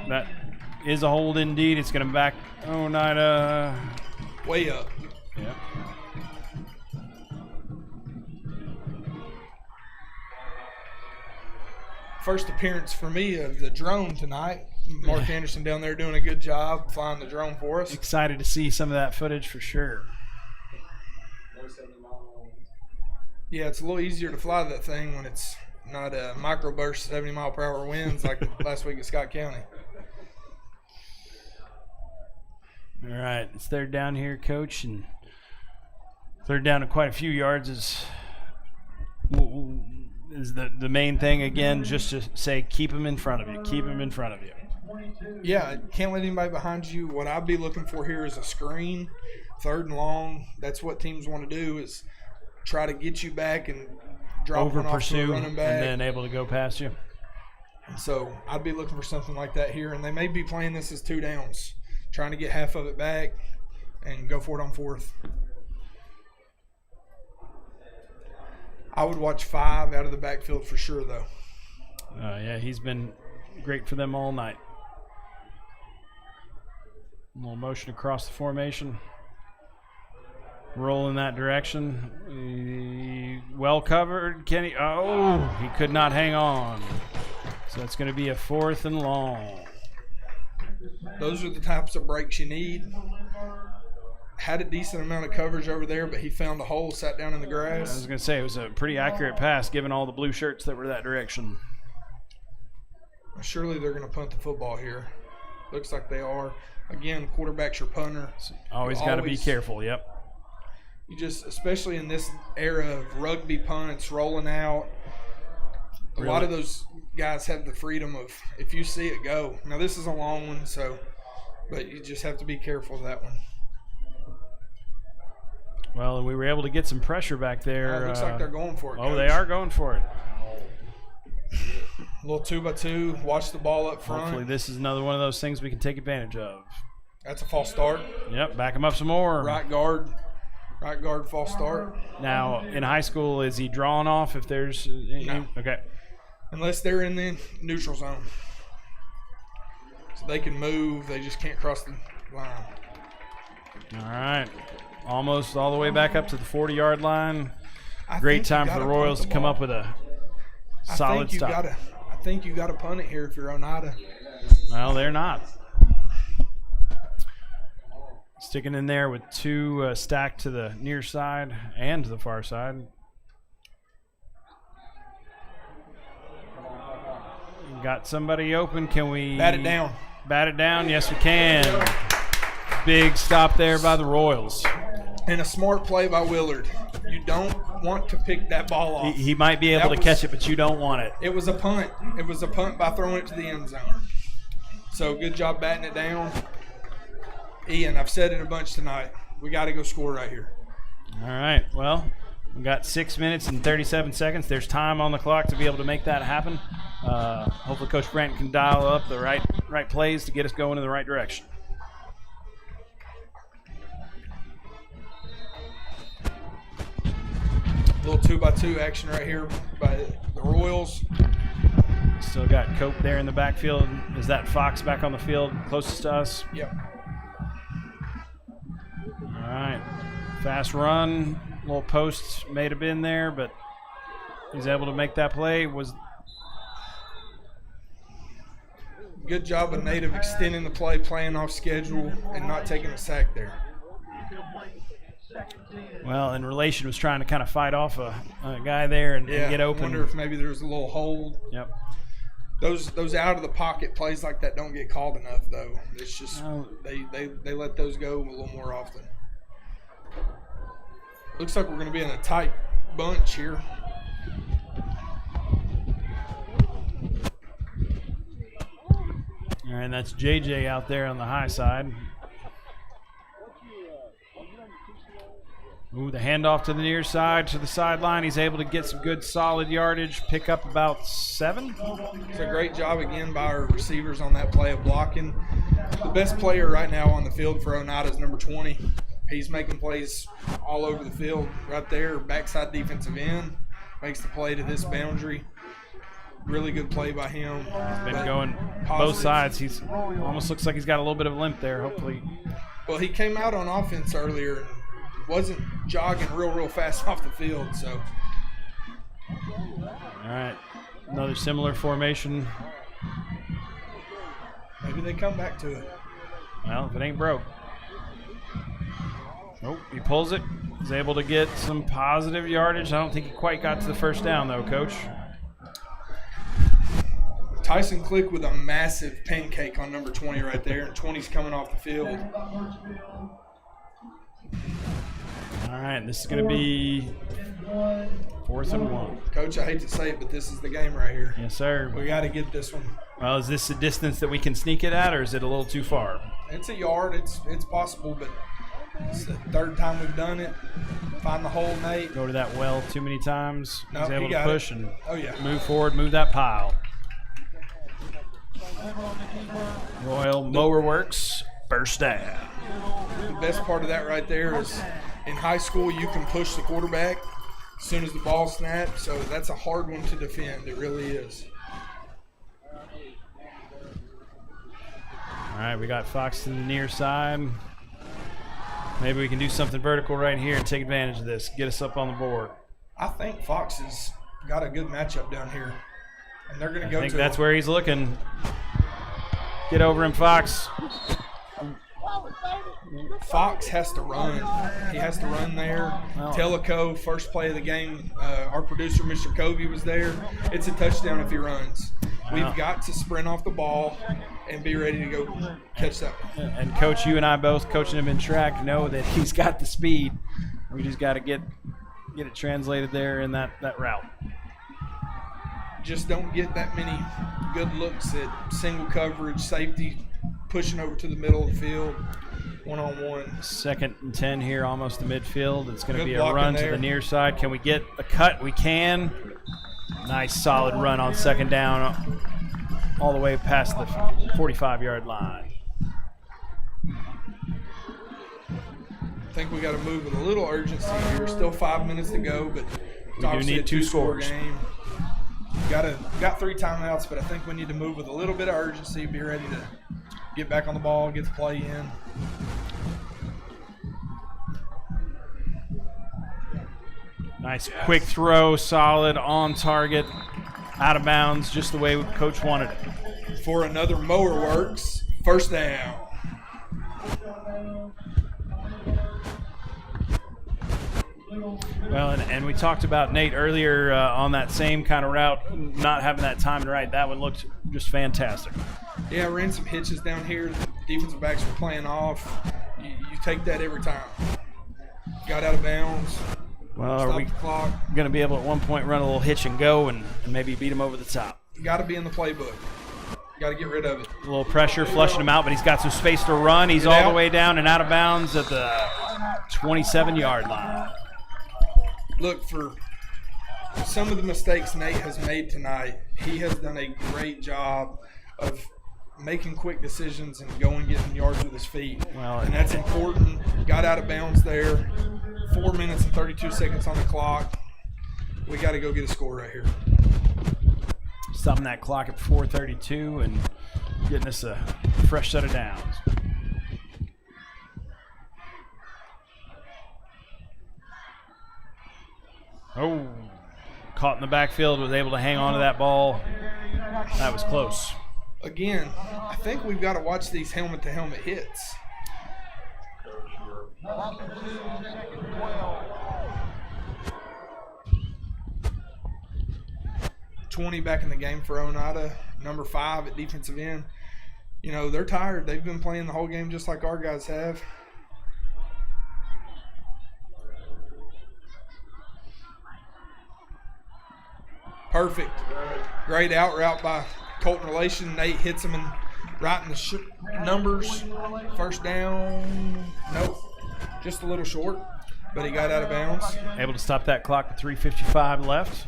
that is a hold indeed. It's going to back Oneida way up. Yeah. First appearance for me of the drone tonight. Mark Anderson down there doing a good job flying the drone for us. Excited to see some of that footage for sure. Yeah, it's a little easier to fly that thing when it's not a microburst 70-mile-per-hour winds like last week at Scott County. All right, it's third down here, Coach, and third down to quite a few yards is the main thing. Again, just to say keep them in front of you. Keep them in front of you. Yeah, can't let anybody behind you. What I'd be looking for here is a screen, third and long. That's what teams want to do is try to get you back and drop one off to a running back. And then able to go past you. So I'd be looking for something like that here. And they may be playing this as 2 downs, trying to get half of it back and go for it on 4th. I would watch 5 out of the backfield for sure, though. Yeah, he's been great for them all night. A little motion across the formation. Roll in that direction. Well covered. Kenny. Oh, he could not hang on. So it's going to be a 4th and long. Those are the types of breaks you need. Had a decent amount of coverage over there, but he found a hole, sat down in the grass. I was going to say, it was a pretty accurate pass given all the blue shirts that were that direction. Surely they're going to punt the football here. Looks like they are. Again, quarterback's your punter. Always got to be careful, yep. You just, especially in this era of rugby punts, rolling out, a lot of those guys have the freedom of, if you see it, go. Now, this is a long one, but you just have to be careful of that one. Well, we were able to get some pressure back there. It looks like they're going for it, Oh, Coach. they are going for it. A little 2-by-2, watch the ball up front. Hopefully this is another one of those things we can take advantage of. That's a false start. Yep, back him up some more. Right guard, false start. Now, in high school, is he drawing off if there's No. Okay. Unless they're in the neutral zone. So they can move, they just can't cross the line. All right. Almost all the way back up to the 40-yard line. I Great think time you for the gotta Royals to punt the come ball. up with a solid stop. I think you got to punt it here if you're Oneida. Well, they're not. Sticking in there with 2 stacked to the near side and to the far side. Got somebody open. Can we Bat it down? Bat it down. Yes, we can. Big stop there by the Royals. And a smart play by Willard. You don't want to pick that ball off. He might be able to catch it, but you don't want it. It was a punt. It was a punt by throwing it to the end zone. So good job batting it down. Ian, I've said it a bunch tonight. We got to go score right here. All right. Well, We've got 6 minutes and 37 seconds. There's time on the clock to be able to make that happen. Hopefully Coach Brent can dial up the right plays to get us going in the right direction. A little 2-by-2 action right here by the Royals. Still got Cope there in the backfield. Is that Fox back on the field closest to us? Yep. All right. Fast run. Little post may have been there, but he's able to make that play. Good job of Native extending the play, playing off schedule, and not taking a sack there. Well, and Relation was trying to kind of fight off a guy there and get open. I wonder if maybe there was a little hold. Yep. Those out of the pocket plays like that don't get called enough, though. It's just they let those go a little more often. Looks like we're going to be in a tight bunch here. All right, that's JJ out there on the high side. Ooh, the handoff to the near side, to the sideline. He's able to get some good solid yardage, pick up about 7. It's a great job again by our receivers on that play of blocking. The best player right now on the field for Oneida is number 20. He's making plays all over the field right there. Backside defensive end, makes the play to this boundary. Really good play by him. He's been going both sides. He's almost looks like he's got a little bit of a limp there, hopefully. Well, he came out on offense earlier and wasn't jogging real fast off the field, so. All right, another similar formation. Maybe they come back to it. Well, if it ain't broke. Oh, he pulls it. He's able to get some positive yardage. I don't think he quite got to the first down, though, Coach. Tyson Click with a massive pancake on number 20 right there, and 20's coming off the field. All right, this is going to be 4th and 1. Coach, I hate to say it, but this is the game right here. Yes, sir. We got to get this one. Well, is this a distance that we can sneak it at, or is it a little too far? It's a yard. It's possible, but it's the 3rd time we've done it. Find the hole, Nate. Go to that well too many times. No, He's able he to got push it. and Move forward, move that pile. Royal Mower Works, first down. The best part of that right there is in high school you can push the quarterback as soon as the ball snaps, so that's a hard one to defend. It really is. All right, we got Fox to the near side. Maybe we can do something vertical right here and take advantage of this. Get us up on the board. I think Fox has got a good matchup down here, and they're going to go to I think that's where he's looking. Get over him, Fox. Fox has to run. He has to run there. Tellico, first play of the game, our producer, Mr. Covey, was there. It's a touchdown if he runs. We've got to sprint off the ball and be ready to go catch that one. And, Coach, you and I both coaching him in track know that he's got the speed. We just got to get it translated there in that route. Just don't get that many good looks at single coverage, safety, pushing over to the middle of the field, one-on-one. 2nd and 10 here, almost the midfield. It's going to Good be a run there. to the near side. Can we get a cut? We can. Nice solid run on 2nd down all the way past the 45-yard line. I think we got to move with a little urgency here. Still 5 minutes to go, but We do need 2 scores. Game. Got 3 timeouts, but I think we need to move with a little bit of urgency, be ready to get back on the ball, get the play in. Nice quick throw, solid, on target, out of bounds, just the way Coach wanted it. For another Mower Works, first down. Well, and we talked about Nate earlier on that same kind of route, not having that timing right. That one looked just fantastic. Yeah, ran some hitches down here. Defensive backs were playing off. You take that every time. Got out of bounds. Well, are we going to be able at one point run a little hitch and go and maybe beat him over the top? Got to be in the playbook. Got to get rid of it. A little pressure, flushing him out, but he's got some space to run. He's all the way down and out of bounds at the 27-yard line. look, for some of the mistakes Nate has made tonight, he has done a great job of making quick decisions and going getting yards with his feet. Well, and that's important. Got out of bounds there. 4 minutes and 32 seconds on the clock. We got to go get a score right here. Stopping that clock at 4:32 and getting us a fresh set of downs. Oh, caught in the backfield, was able to hang on to that ball. That was close. Again, I think we've got to watch these helmet-to-helmet hits. $20 back in the game for Oneida, number 5 at defensive end. You know, they're tired. They've been playing the whole game just like our guys have. Perfect. Great out route by Colton Relation. Nate hits him right in the numbers. First down. Nope. Just a little short, but he got out of bounds. Able to stop that clock with 3:55 left.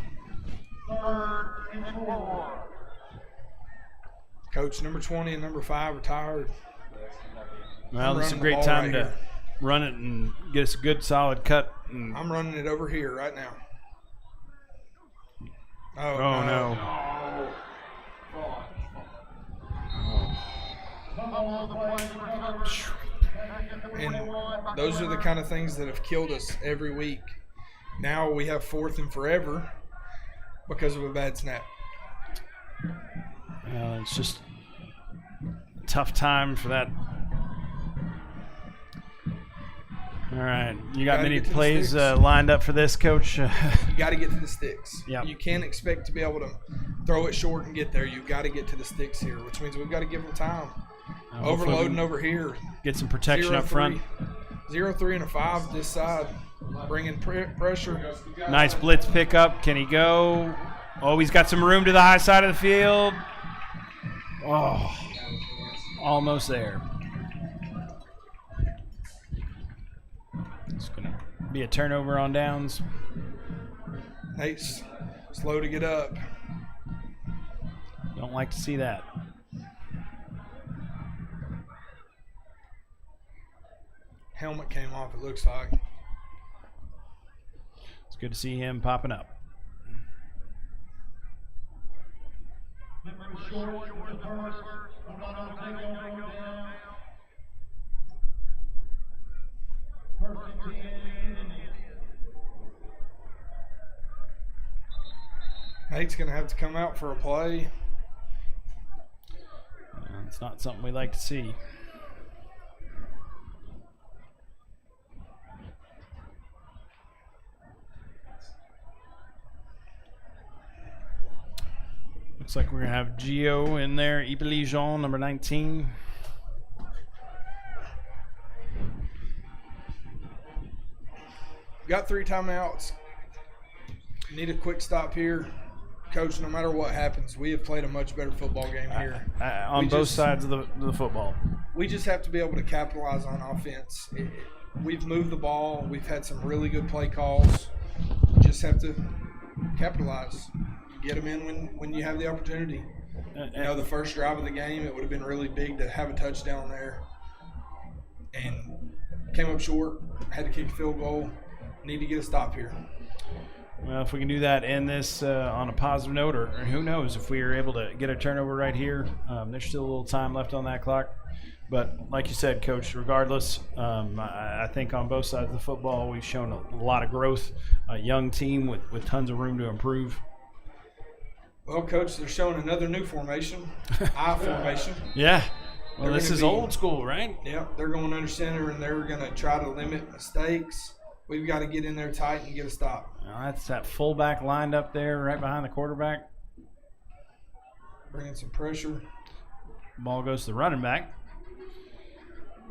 Coach, number 20 and number 5 are tired. Well, this is a great time to run it and get us a good solid cut. I'm running it over here right now. Oh no. And those are the kind of things that have killed us every week. Now we have 4th and forever because of a bad snap. It's just a tough time for that. All right. You got many plays lined up for this, Coach? You got to get to the sticks. Yep. You can't expect to be able to throw it short and get there. You've got to get to the sticks here, which means we've got to give them time. Overloading over here. Get some protection up front. 0-3 and a 5 this side. Bringing pressure. Nice blitz pickup. Can he go? Oh, he's got some room to the high side of the field. Oh, almost there. It's going to be a turnover on downs. Nate's slow to get up. Don't like to see that. Helmet came off, it looks like. It's good to see him popping up. Nate's going to have to come out for a play. It's not something we like to see. Looks like we're going to have Gio in there. Eagleton, number 19. Got 3 timeouts. Need a quick stop here. Coach, no matter what happens, we have played a much better football game here. On both sides of the football. We just have to be able to capitalize on offense. We've moved the ball. We've had some really good play calls. Just have to capitalize. Get them in when you have the opportunity. You know, the first drive of the game, it would have been really big to have a touchdown there. And came up short, had to kick a field goal. Need to get a stop here. Well, if we can do that, end this on a positive note, or who knows, if we are able to get a turnover right here. There's still a little time left on that clock. But like you said, Coach, regardless, I think on both sides of the football, we've shown a lot of growth. A young team with tons of room to improve. Well, Coach, they're showing another new formation, I formation. Yeah. Well, this is old school, right? Yeah, they're going under center, and they're going to try to limit mistakes. We've got to get in there tight and get a stop. Well, that's that fullback lined up there right behind the quarterback. Bringing some pressure. Ball goes to the running back.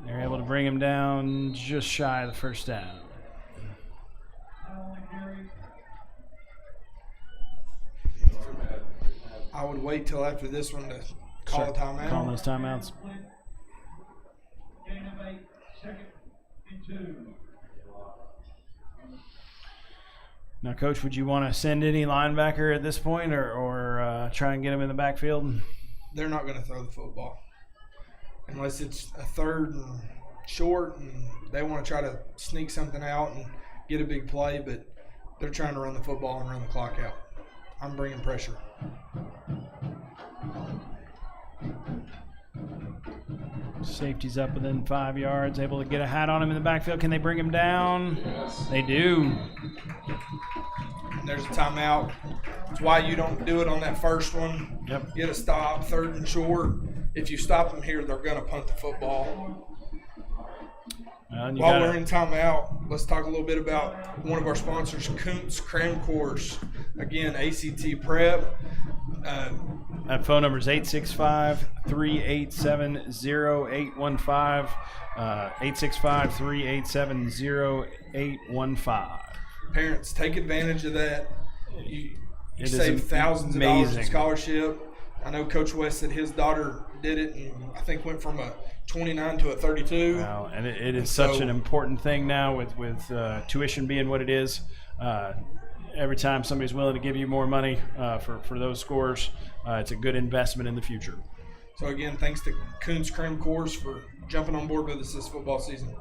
They're able to bring him down just shy of the first down. I would wait till after this one to call a timeout. Calling those timeouts. Now, Coach, would you want to send any linebacker at this point or try and get him in the backfield? They're not going to throw the football unless it's a third and short and they want to try to sneak something out and get a big play, but they're trying to run the football and run the clock out. I'm bringing pressure. Safety's up within 5 yards, able to get a hat on him in the backfield. Can they bring him down? Yes. They do. And there's a timeout. That's why you don't do it on that first one. Yep. Get a stop, third and short. If you stop them here, they're going to punt the football. While we're in timeout, let's talk a little bit about one of our sponsors, Kuntz Cram Course. Again, ACT Prep. That phone number is 865-387-0815. 865-387-0815. Parents, take advantage of that. You It save is thousands of dollars in amazing. scholarship. I know Coach West said his daughter did it, and I think went from a 29 to a 32. Wow, and it is such an important thing now with tuition being what it is. Every time somebody's willing to give you more money for those scores, it's a good investment in the future. So again, thanks to Kuntz Cram Course for jumping on board with us this football season.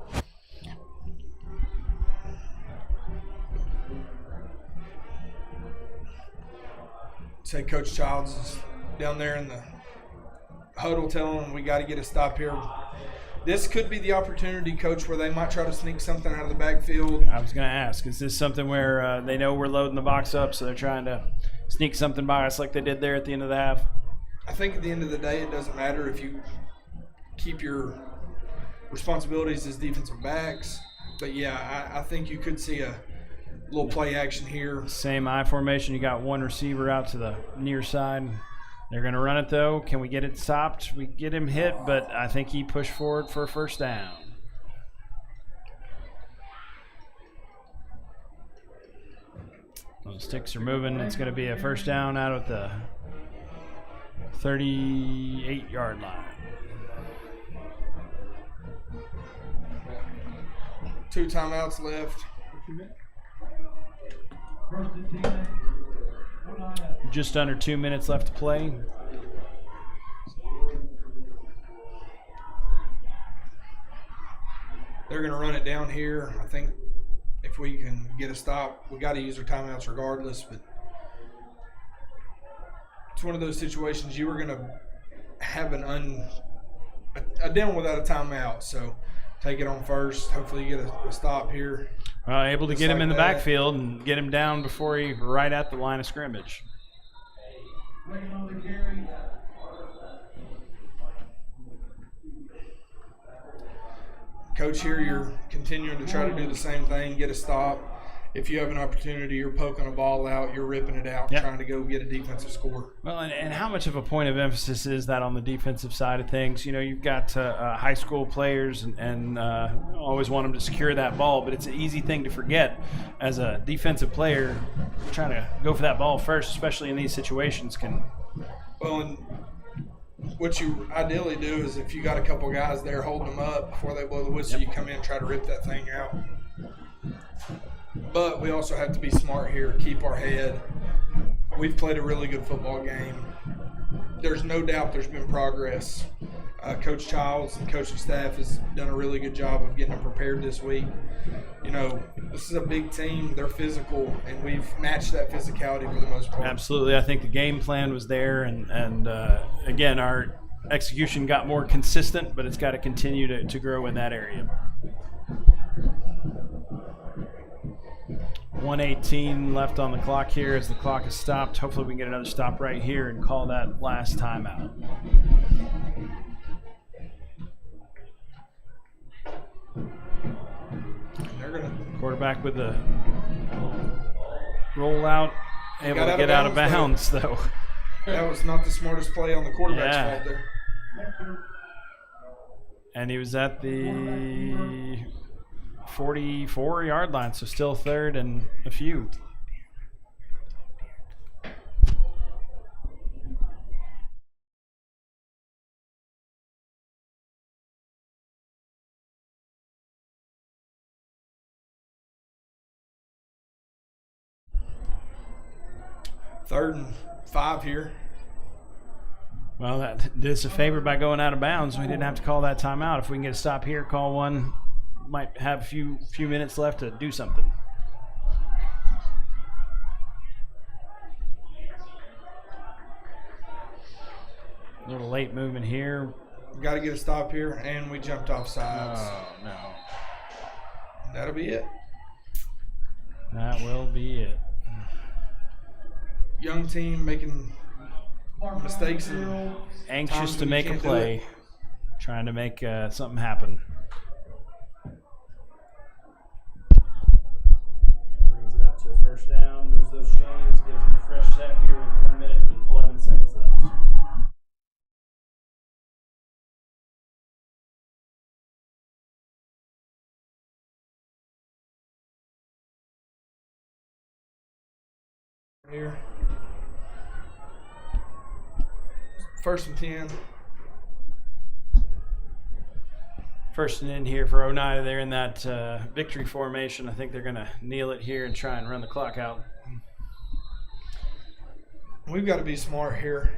Say Coach Childs is down there in the huddle telling them we got to get a stop here. This could be the opportunity, Coach, where they might try to sneak something out of the backfield. I was going to ask, is this something where they know we're loading the box up, so they're trying to sneak something by us like they did there at the end of the half? I think at the end of the day, it doesn't matter if you keep your responsibilities as defensive backs. But, yeah, I think you could see a little play action here. Same I formation. You got one receiver out to the near side. They're going to run it, though. Can we get it stopped? We get him hit, but I think he pushed forward for a first down. Those sticks are moving. It's going to be a first down out at the 38-yard line. 2 timeouts left. Just under 2 minutes left to play. They're going to run it down here. I think if we can get a stop, we got to use our timeouts regardless. But it's one of those situations you were going to have a down without a timeout. So take it on first. Hopefully you get a stop here. Able to get him in the backfield and get him down before he right at the line of scrimmage. Coach, here you're continuing to try to do the same thing, get a stop. If you have an opportunity, you're poking a ball out, you're ripping it out, trying to go get a defensive score. Well, and how much of a point of emphasis is that on the defensive side of things? You know, you've got high school players and always want them to secure that ball, but it's an easy thing to forget as a defensive player. Trying to go for that ball first, especially in these situations, can. Well, and what you ideally do is if you got a couple guys there holding them up before they blow the whistle, you come in and try to rip that thing out. But we also have to be smart here, keep our head. We've played a really good football game. There's no doubt there's been progress. Coach Childs and coaching staff has done a really good job of getting them prepared this week. You know, this is a big team. They're physical, and we've matched that physicality for the most part. Absolutely. I think the game plan was there, and again, our execution got more consistent, but it's got to continue to grow in that area. 1:18 left on the clock here as the clock is stopped. Hopefully we can get another stop right here and call that last timeout. Quarterback with the rollout, able to get out of bounds, though. That was not the smartest play on the quarterback's fault there. And he was at the 44-yard line, so still third and a few. 3rd and 5 here. Well, that did us a favor by going out of bounds. We didn't have to call that timeout. If we can get a stop here, call one, might have a few minutes left to do something. A little late movement here. Got to get a stop here, and we jumped off sides. Oh, no. That'll be it. That will be it. Young team making mistakes. And Anxious to when you make a can't do play. it. Trying to make something happen. Brings it up to a first down, moves those chains, gives them a fresh set here with 1 minute and 11 seconds left. Here. 1st and 10. First and in here for Oneida. They're in that victory formation. I think they're going to kneel it here and try and run the clock out. We've got to be smart here.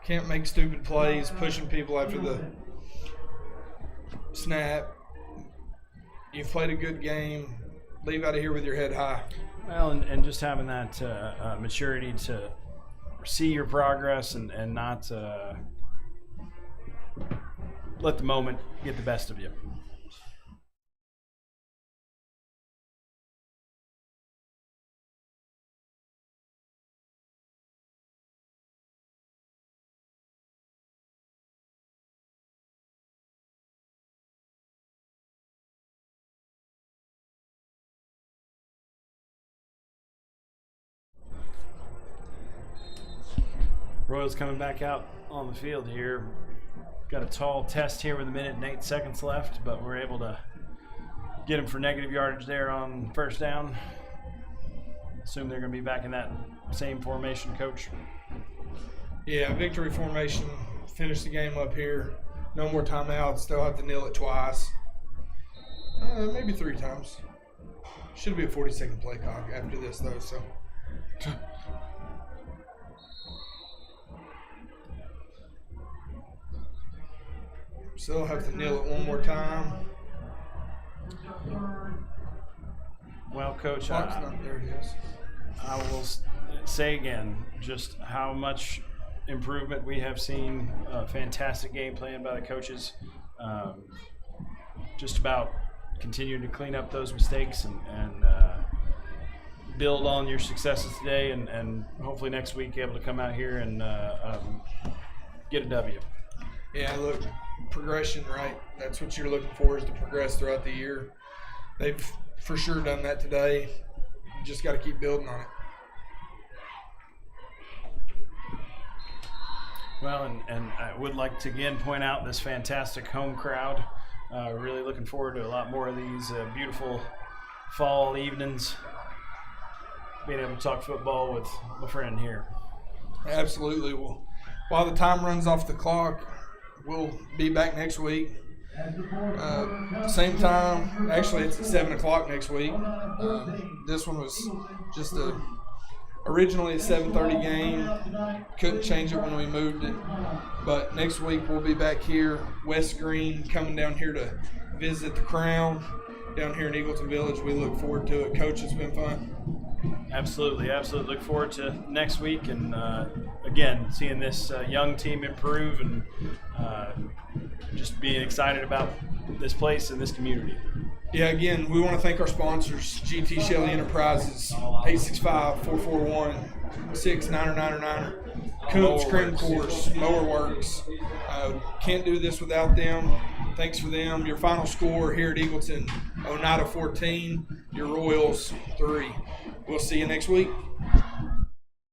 Can't make stupid plays, pushing people after the snap. You've played a good game. Leave out of here with your head high. Well, and just having that maturity to see your progress and not let the moment get the best of you. Royals coming back out on the field here. Got a tall test here with 1 minute and 8 seconds left, but we're able to get him for negative yardage there on first down. Assume they're going to be back in that same formation, Coach. Yeah, victory formation. Finish the game up here. No more timeouts. They'll have to kneel it twice. Maybe 3 times. Should be a 40-second play clock after this, though. So. So they'll have to kneel it one more time. Well, Coach, There it is. I will say again just how much improvement we have seen. Fantastic game plan by the coaches. Just about continuing to clean up those mistakes and build on your successes today, and hopefully next week able to come out here and get a W. Yeah, look, progression, right? That's what you're looking for, is to progress throughout the year. They've for sure done that today. You just got to keep building on it. Well, and I would like to again point out this fantastic home crowd. Really looking forward to a lot more of these beautiful fall evenings. Being able to talk football with my friend here. Absolutely. Well, while the time runs off the clock, we'll be back next week. Same time. Actually, it's at 7 o'clock next week. This one was just originally a 7:30 game. Couldn't change it when we moved it. But next week we'll be back here. West Green coming down here to visit the Crown down here in Eagleton Village. We look forward to it. Coach, it's been fun. Absolutely. Look forward to next week and again seeing this young team improve and just being excited about this place and this community. Yeah, again, we want to thank our sponsors, GT Shelley Enterprises, 865-441-6999, Coombs Cream Course, Mower Works. Can't do this without them. Thanks for them. Your final score here at Eagleton, Oneida 14, your Royals 3. We'll see you next week.